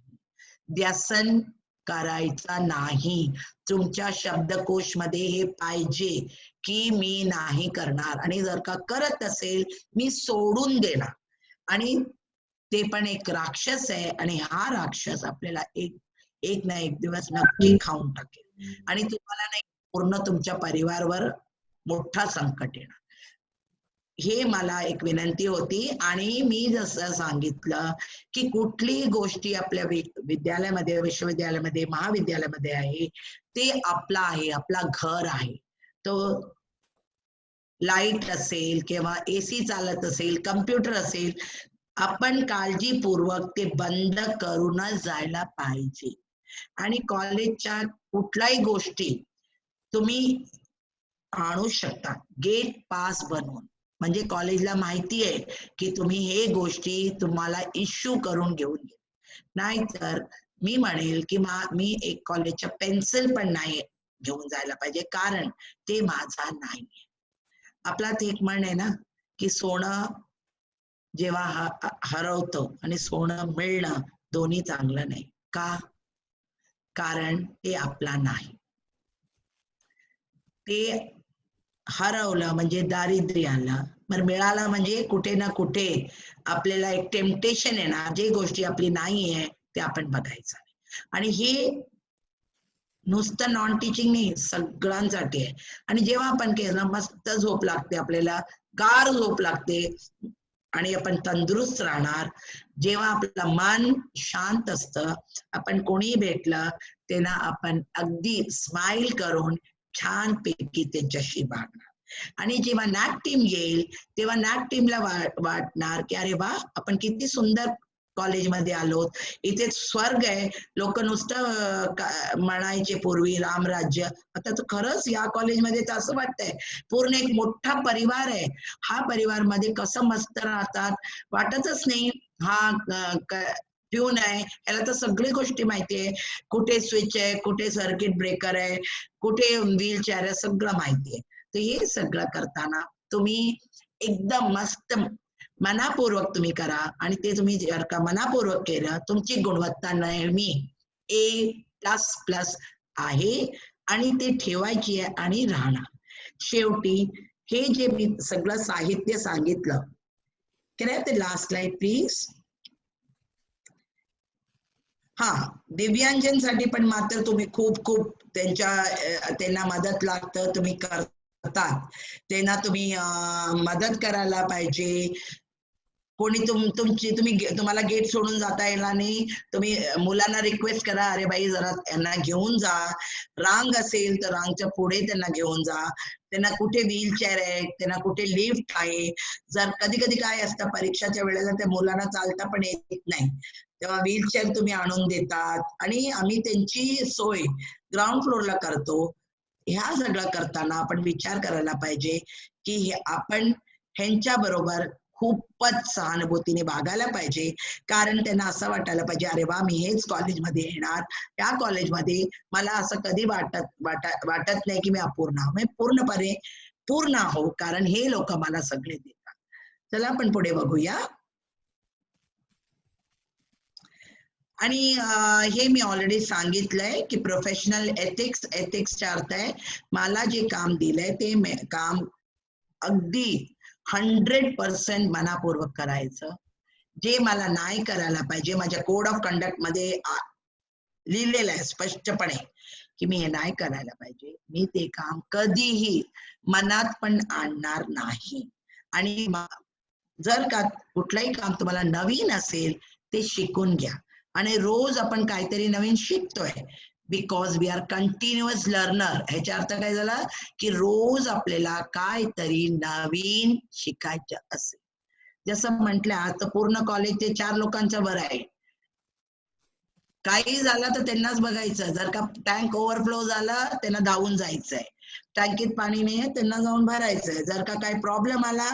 व्यसन करायचा नाही. तुमच्या शब्दकोश मध्ये हे पाहिजे की मी नाही करणार, आणि जर का करत असेल मी सोडून देणार. आणि ते पण एक राक्षस आहे, आणि हा राक्षस आपल्याला एक ना एक दिवस नक्की खाऊन टाकेल, आणि तुम्हाला नाही पूर्ण तुमच्या परिवारावर मोठा संकट येणार. हे मला एक विनंती होती. आणि मी जसं सांगितलं की कुठलीही गोष्टी आपल्या विद्यालयामध्ये, विश्वविद्यालयामध्ये, महाविद्यालयामध्ये आहे ते आपला आहे, आपला घर आहे. तो लाईट असेल किंवा एसी चालत असेल, कम्प्युटर असेल, आपण काळजीपूर्वक ते बंद करूनच जायला पाहिजे. आणि कॉलेजच्या कुठल्याही गोष्टी तुम्ही आणू शकता गेट पास बनवून, म्हणजे कॉलेजला माहिती आहे की तुम्ही हे गोष्टी तुम्हाला इश्यू करून घेऊन घे. नाहीतर मी म्हणेल की मी एक कॉलेजच्या पेन्सिल पण नाही घेऊन जायला पाहिजे, कारण ते माझा नाही. आपला ते एक म्हण आहे ना की सोनं जेव्हा हरवतं आणि सोनं मिळणं दोन्ही चांगलं नाही. का? कारण ते आपला नाही. ते हरवलं म्हणजे दारिद्र्य आलं, मग मिळालं म्हणजे कुठे ना कुठे आपल्याला एक टेम्पटेशन येणार, जे गोष्टी आपली नाही आहे ते आपण बघायचं. आणि हे नुसतं नॉन टीचिंग नाही, सगळ्यांसाठी आहे. आणि जेव्हा आपण केलं मस्त झोप लागते, आपल्याला गाढ झोप लागते आणि आपण तंदुरुस्त राहणार. जेव्हा आपलं मन शांत असतं, आपण कोणी भेटलं त्यांना आपण अगदी स्माइल करून छान पैकी त्यांच्याशी वागणार. आणि जेव्हा नॅक टीम येईल तेव्हा नॅक टीमला वाटणार की अरे वा, आपण किती सुंदर कॉलेजमध्ये आलो, इथे स्वर्ग आहे. लोक नुसतं म्हणायचे पूर्वी रामराज्य, आता तर खरंच या कॉलेजमध्ये तर असं वाटतंय पूर्ण एक मोठा परिवार आहे. हा परिवार मध्ये कसं मस्त राहतात वाटतच नाही. हा ट्यून आहे, याला तर सगळी गोष्टी माहिती आहे, कुठे स्विच आहे, कुठे सर्किट ब्रेकर आहे, कुठे व्हील चेअर आहे, सगळं माहिती आहे. तर हे सगळं करताना तुम्ही एकदम मस्त मनापूर्वक तुम्ही करा. आणि ते तुम्ही जर का मनापूर्वक केलं, तुमची गुणवत्ता नेहमी A++ आहे आणि ते ठेवायची आहे आणि राहणार. शेवटी हे जे मी सगळं साहित्य सांगितलं, ते लास्ट स्लाइड प्लीज. हा, दिव्यांगांसाठी पण मात्र तुम्ही खूप खूप त्यांना मदत लागतं, तुम्ही करतात, त्यांना तुम्ही मदत करायला पाहिजे. कोणी तुम्हाला गेट सोडून जाता येणार नाही, तुम्ही मुलांना रिक्वेस्ट करा, अरे बाई जरा यांना घेऊन जा. रांग असेल तर रांगच्या पुढे त्यांना घेऊन जा. त्यांना कुठे व्हीलचेअर आहे, त्यांना कुठे लिफ्ट आहे. जर कधी कधी काय असतं, परीक्षाच्या वेळेला त्या मुलांना चालता पण येत नाही, तेव्हा व्हीलचेअर तुम्ही आणून देतात आणि आम्ही त्यांची सोय ग्राउंड फ्लोअरला करतो. ह्या सगळं करताना आपण विचार करायला पाहिजे की आपण ह्यांच्या बरोबर खूपच सहानुभूतीने वागायला पाहिजे. कारण त्यांना असं वाटायला पाहिजे, अरे वा, मी हेच कॉलेजमध्ये येणार, त्या कॉलेजमध्ये मला असं कधी वाटत नाही की मी अपूर्ण आहो. मी पूर्णपणे पूर्ण आहो, कारण हे लोक मला सगळे देतात. चला आपण पुढे बघूया. आणि हे मी ऑलरेडी सांगितलंय की प्रोफेशनल एथिक्सचा अर्थ आहे मला जे काम दिलंय ते काम अगदी 100% मनापूर्वक करायचं. जे मला नाही करायला पाहिजे, माझ्या कोड ऑफ कंडक्ट मध्ये लिहिलेलं आहे स्पष्टपणे की मी हे नाही करायला पाहिजे, मी ते काम कधीही मनात पण आणणार नाही. आणि जर का कुठलंही काम तुम्हाला नवीन असेल ते शिकून घ्या. आणि रोज आपण काहीतरी नवीन शिकतोय, because we are continuous learner. ह्याचा अर्थ काय झाला की रोज आपल्याला काहीतरी नवीन शिकायचं असेल. जसं म्हटलं, आता पूर्ण कॉलेज ते 4 लोकांचं बरं आहे. काही झालं तर त्यांनाच बघायचं. जर का टँक ओव्हरफ्लो झाला त्यांना धावून जायचंय, टँकीत पाणी नाही आहे त्यांना जाऊन भरायचंय. जर का काही प्रॉब्लेम आला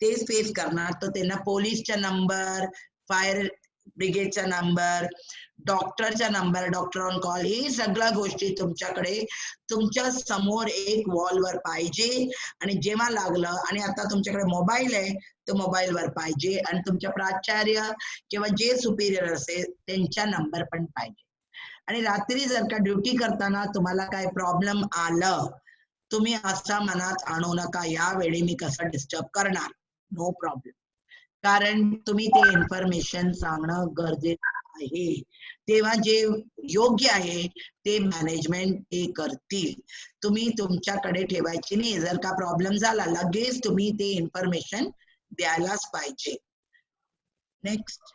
तेच फेस करणार, तर त्यांना पोलीसचा नंबर, फायर ब्रिगेडचा नंबर, डॉक्टरचा नंबर, डॉक्टर ऑन कॉल, ही सगळ्या गोष्टी तुमच्याकडे तुमच्या समोर एक वॉलवर पाहिजे. आणि जेव्हा लागलं, आणि आता तुमच्याकडे मोबाईल आहे, तो मोबाईलवर पाहिजे. आणि तुमच्या प्राचार्य किंवा जे सुपिरियर असेल त्यांचा नंबर पण पाहिजे. आणि रात्री जर का ड्युटी करताना तुम्हाला काय प्रॉब्लेम आलं, तुम्ही असा मनात आणू नका, यावेळी मी कसं डिस्टर्ब करणार. नो प्रॉब्लेम, कारण तुम्ही ते इन्फॉर्मेशन सांगणं गरजेचं आहे. तेव्हा जे योग्य आहे ते मॅनेजमेंट ते करतील. तुम्ही तुमच्याकडे ठेवायची नाही. जर का प्रॉब्लेम झाला लगेच तुम्ही ते इन्फॉर्मेशन द्यायलाच पाहिजे. नेक्स्ट.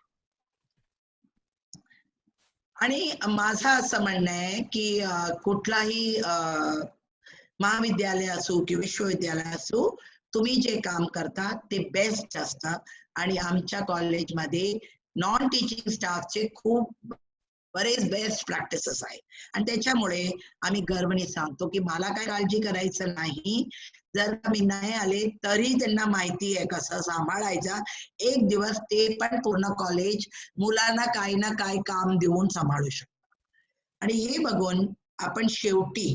आणि माझं असं म्हणणं आहे की कुठलाही महाविद्यालय असो की विश्वविद्यालय असो, तुम्ही जे काम करता ते बेस्ट असतं. आणि आमच्या कॉलेजमध्ये नॉन टीचिंग स्टाफचे खूप बरेच बेस्ट प्रॅक्टिसेस आहे. आणि त्याच्यामुळे आम्ही गर्वने सांगतो की मला काय काळजी करायचं नाही. जर मी नाही आले तरी त्यांना माहिती आहे कसं सांभाळायचा. एक दिवस ते पण पूर्ण कॉलेज मुलांना काही ना काही काम देऊन सांभाळू शकतात. आणि हे बघून आपण शेवटी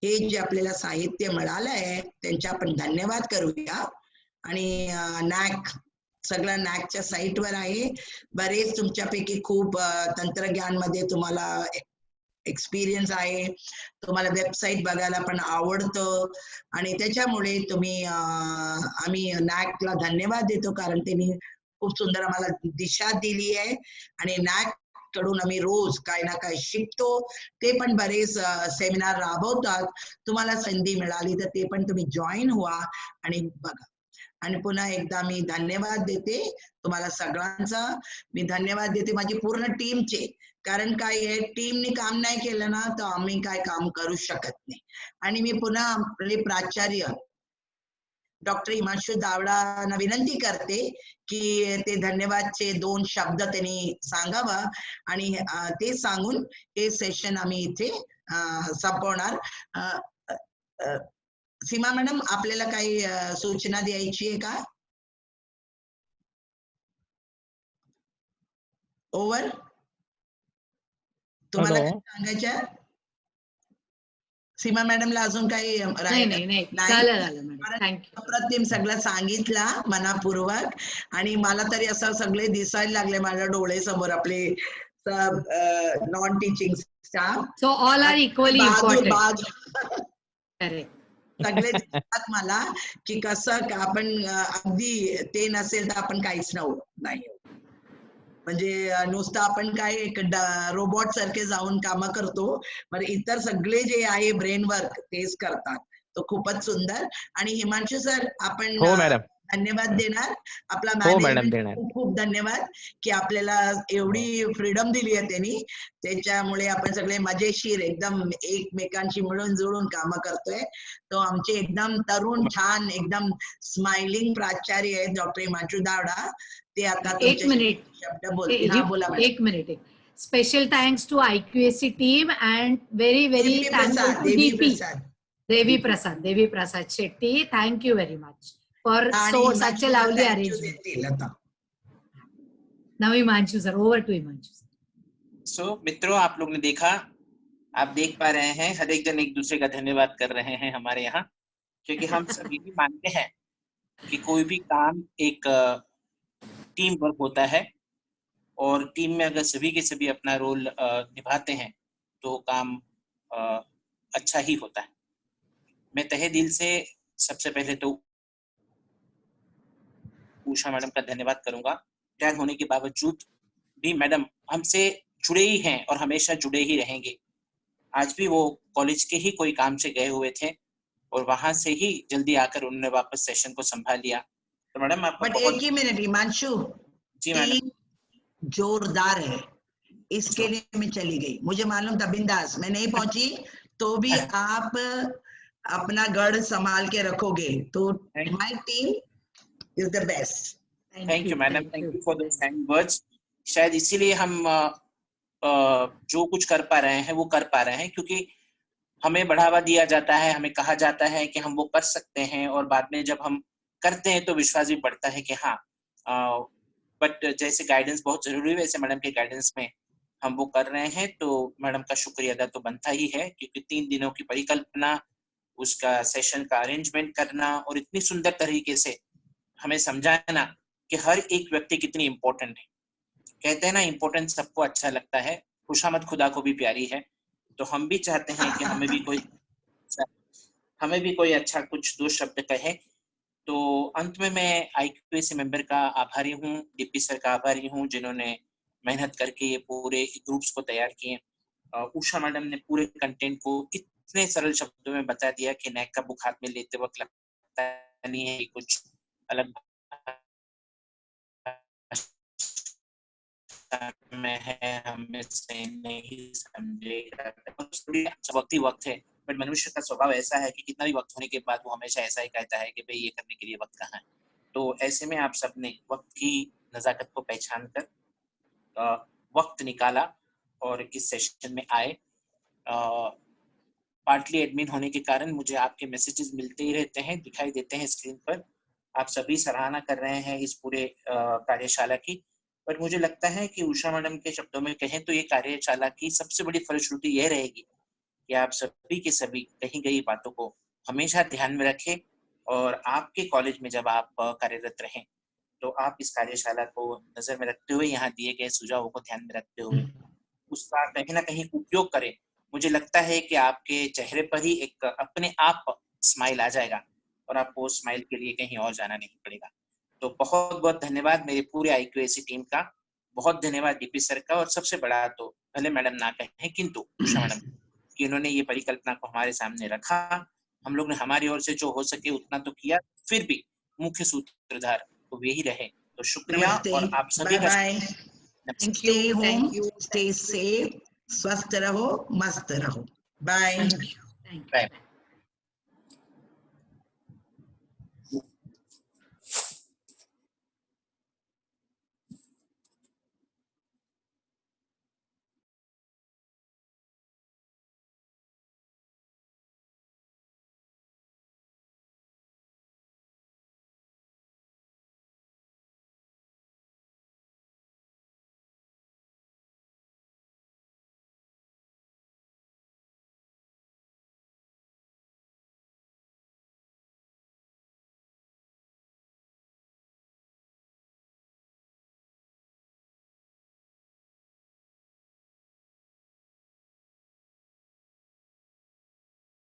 हे जे आपल्याला साहित्य मिळालं आहे त्यांचे आपण धन्यवाद करूया. आणि नॅक सगळं नॅकच्या साईटवर आहे. बरेच तुमच्यापैकी खूप तंत्रज्ञान मध्ये तुम्हाला एक्सपिरियन्स आहे, तुम्हाला वेबसाईट बघायला पण आवडतं. आणि त्याच्यामुळे तुम्ही आम्ही नॅकला धन्यवाद देतो, कारण त्यांनी खूप सुंदर आम्हाला दिशा दिली आहे. आणि नॅक कडून आम्ही रोज काय ना काय शिकतो. ते पण बरेच सेमिनार राबवतात. तुम्हाला संधी मिळाली तर ते पण तुम्ही जॉईन व्हा आणि बघा. आणि पुन्हा एकदा मी धन्यवाद देते तुम्हाला सगळ्यांचा. मी धन्यवाद देते माझी पूर्ण टीमचे. कारण काय आहे, टीमने काम नाही केलं ना तर आम्ही काय काम करू शकत नाही. आणि मी पुन्हा आपले प्राचार्य डॉक्टर हिमांशू दावडांना विनंती करते की ते धन्यवादचे 2 शब्द त्यांनी सांगावा आणि ते सांगून हे सेशन आम्ही इथे संपवणार. सीमा मॅडम, आपल्याला काही सूचना द्यायची आहे का? ओव्हर. तुम्हाला No. काही सांगायच्या? सीमा मॅडमला अजून काही नाही झालं मॅडम. थँक्यू. अप्रतिम सगळं सांगितला मनापूर्वक. आणि मला तरी असं सगळे दिसायला लागले माझ्या डोळ्यासमोर आपले non teaching staff. So all are equally important. सगळे दिसतात मला की कसं आपण अगदी ते नसेल तर आपण काहीच नाही. म्हणजे नुसतं आपण काय एक रोबोट सारखे जाऊन कामं करतो. म्हणजे इतर सगळे जे आहे ब्रेन वर्क तेच करतात. तो खूपच सुंदर. आणि हिमांशू सर, आपण हो मॅडम. धन्यवाद देणार. आपला हो मॅडम, मॅनेजमेंट देणार. खूप खूप धन्यवाद की आपल्याला एवढी फ्रीडम दिली आहे त्यांनी. त्याच्यामुळे आपण सगळे मजेशीर एकदम एकमेकांशी मिळून जुळून कामं करतोय. तो आमचे एकदम तरुण छान एकदम स्माइलिंग प्राचार्य आहेत डॉक्टर हिमांशू दावडा. ते आता एक मिनिट. शब्द बोलतील. हा, बोला मॅडम. एक minute. Special thanks to IQAC team and very very thankful to Devi Prasad Shetty. Thank you very much for such a lovely arrangement. Now Himanshu sir, over to Himanshu sir. So मित्रों, आप लोग ने देखा, आप देख पा रहे हैं, हर एक जन एक दूसरे का धन्यवाद कर रहे हैं हमारे यहाँ, क्योंकि हम सभी भी मानते हैं कि कोई भी काम एक टीम वर्क होता है और टीम में अगर सभी के सभी अपना रोल निभाते हैं तो काम अच्छा ही होता है. मैं तहे दिल से सबसे पहले तो उषा मैडम का धन्यवाद करूंगा. रिटायर होने के बावजूद भी मैडम हमसे जुड़े ही हैं और हमेशा जुड़े ही रहेंगे. आज भी वो कॉलेज के ही कोई काम से गए हुए थे और वहां से ही जल्दी आकर उन्होंने वापस सेशन को संभाल लिया. तो मैडम आपका बट एक ही मिनट हिमांशु, जी मैडम, जोरदार है. इसके लिए मैं चली गई. मुझे मालूम था बिंदास मैं नहीं पहुंची तो भी आप अपना गढ़ संभाल के रखोगे. तो my team is the best. Thank you madam, thank you for those kind words. शायद इसीलिए हम जो कुछ कर पा रहे हैं वो कर पा रहे हैं, क्योंकि हमें बढ़ावा दिया जाता है, हमें कहा जाता है कि हम वो कर सकते हैं, और बाद में जब हम करते हैं तो विश्वास भी बढ़ता है कि हाँ. बट जैसे गाइडेंस बहुत जरूरी है, वैसे मैडम के गाइडेंस में हम वो कर रहे हैं. तो मैडम का शुक्रिया अदा तो बनता ही है, क्योंकि 3 दिनों की परिकल्पना, उसका सेशन का अरेंजमेंट करना और इतनी सुंदर तरीके से हमें समझाना कि हर एक व्यक्ति कितनी इम्पोर्टेंट है. कहते हैं ना, इम्पोर्टेंट सबको अच्छा लगता है, खुशामद खुदा को भी प्यारी है. तो हम भी चाहते हैं कि हमें भी कोई अच्छा कुछ 2 शब्द कहे. तो अंत में मैं IQAC मेंबर का आभारी हूँ, DP सर का आभारी हूँ, जिन्होंने मेहनत करके ये पूरे ग्रुप्स को तैयार किए. उषा मैडम ने पूरे कंटेंट को इतने सरल शब्दों में बता दिया कि नैक का बुक हाथ में लेते वक्त लगता नहीं है कुछ अलग में है, हमें से नहीं समझेगा. वक्त है, बट मनुष्य का स्वभाव ऐसा है कि कितना भी वक्त होने के बाद वो हमेशा ऐसा ही कहता है कि भाई ये करने के लिए वक्त कहाँ है. तो ऐसे में आप सबने वक्त की नजाकत को पहचान कर वक्त निकाला और इस सेशन में आए. पार्टली एडमिन होने के कारण मुझे आपके मैसेजेस मिलते ही रहते हैं, दिखाई देते हैं स्क्रीन पर. आप सभी सराहना कर रहे हैं इस पूरे कार्यशाला की. पर मुझे लगता है कि उषा मैडम के शब्दों में कहें तो ये कार्यशाला की सबसे बड़ी फलश्रुति यह रहेगी कि आप सभी के सभी कही गई बातों को हमेशा ध्यान में रखें, और आपके कॉलेज में जब आप कार्यरत रहें तो आप इस कार्यशाला को नजर में रखते हुए, यहाँ दिए गए सुझावों को ध्यान में रखते हुए उसका कहीं ना कहीं उपयोग करें. मुझे लगता है कि आपके चेहरे पर ही एक अपने आप स्माइल आ जाएगा और आपको स्माइल के लिए कहीं और जाना नहीं पड़ेगा. तो बहुत बहुत धन्यवाद मेरे पूरे IQAC टीम का. बहुत धन्यवाद डीपी सर का। और सबसे बड़ा तो भले मैडम ना कहें, किंतु उषा मैडम कि उन्होंने ये परिकल्पना को हमारे सामने रखा। हम लोग ने हमारी ओर से जो हो सके उतना तो किया, फिर भी मुख्य सूत्रधार तो वे ही रहे। तो शुक्रिया। नमस्ते, और आप सभी बाय का बाय, नमस्ते। स्टे होम, स्टे सेफ, स्वस्थ रहो, मस्त रहो, बाय। Thank you. बाय।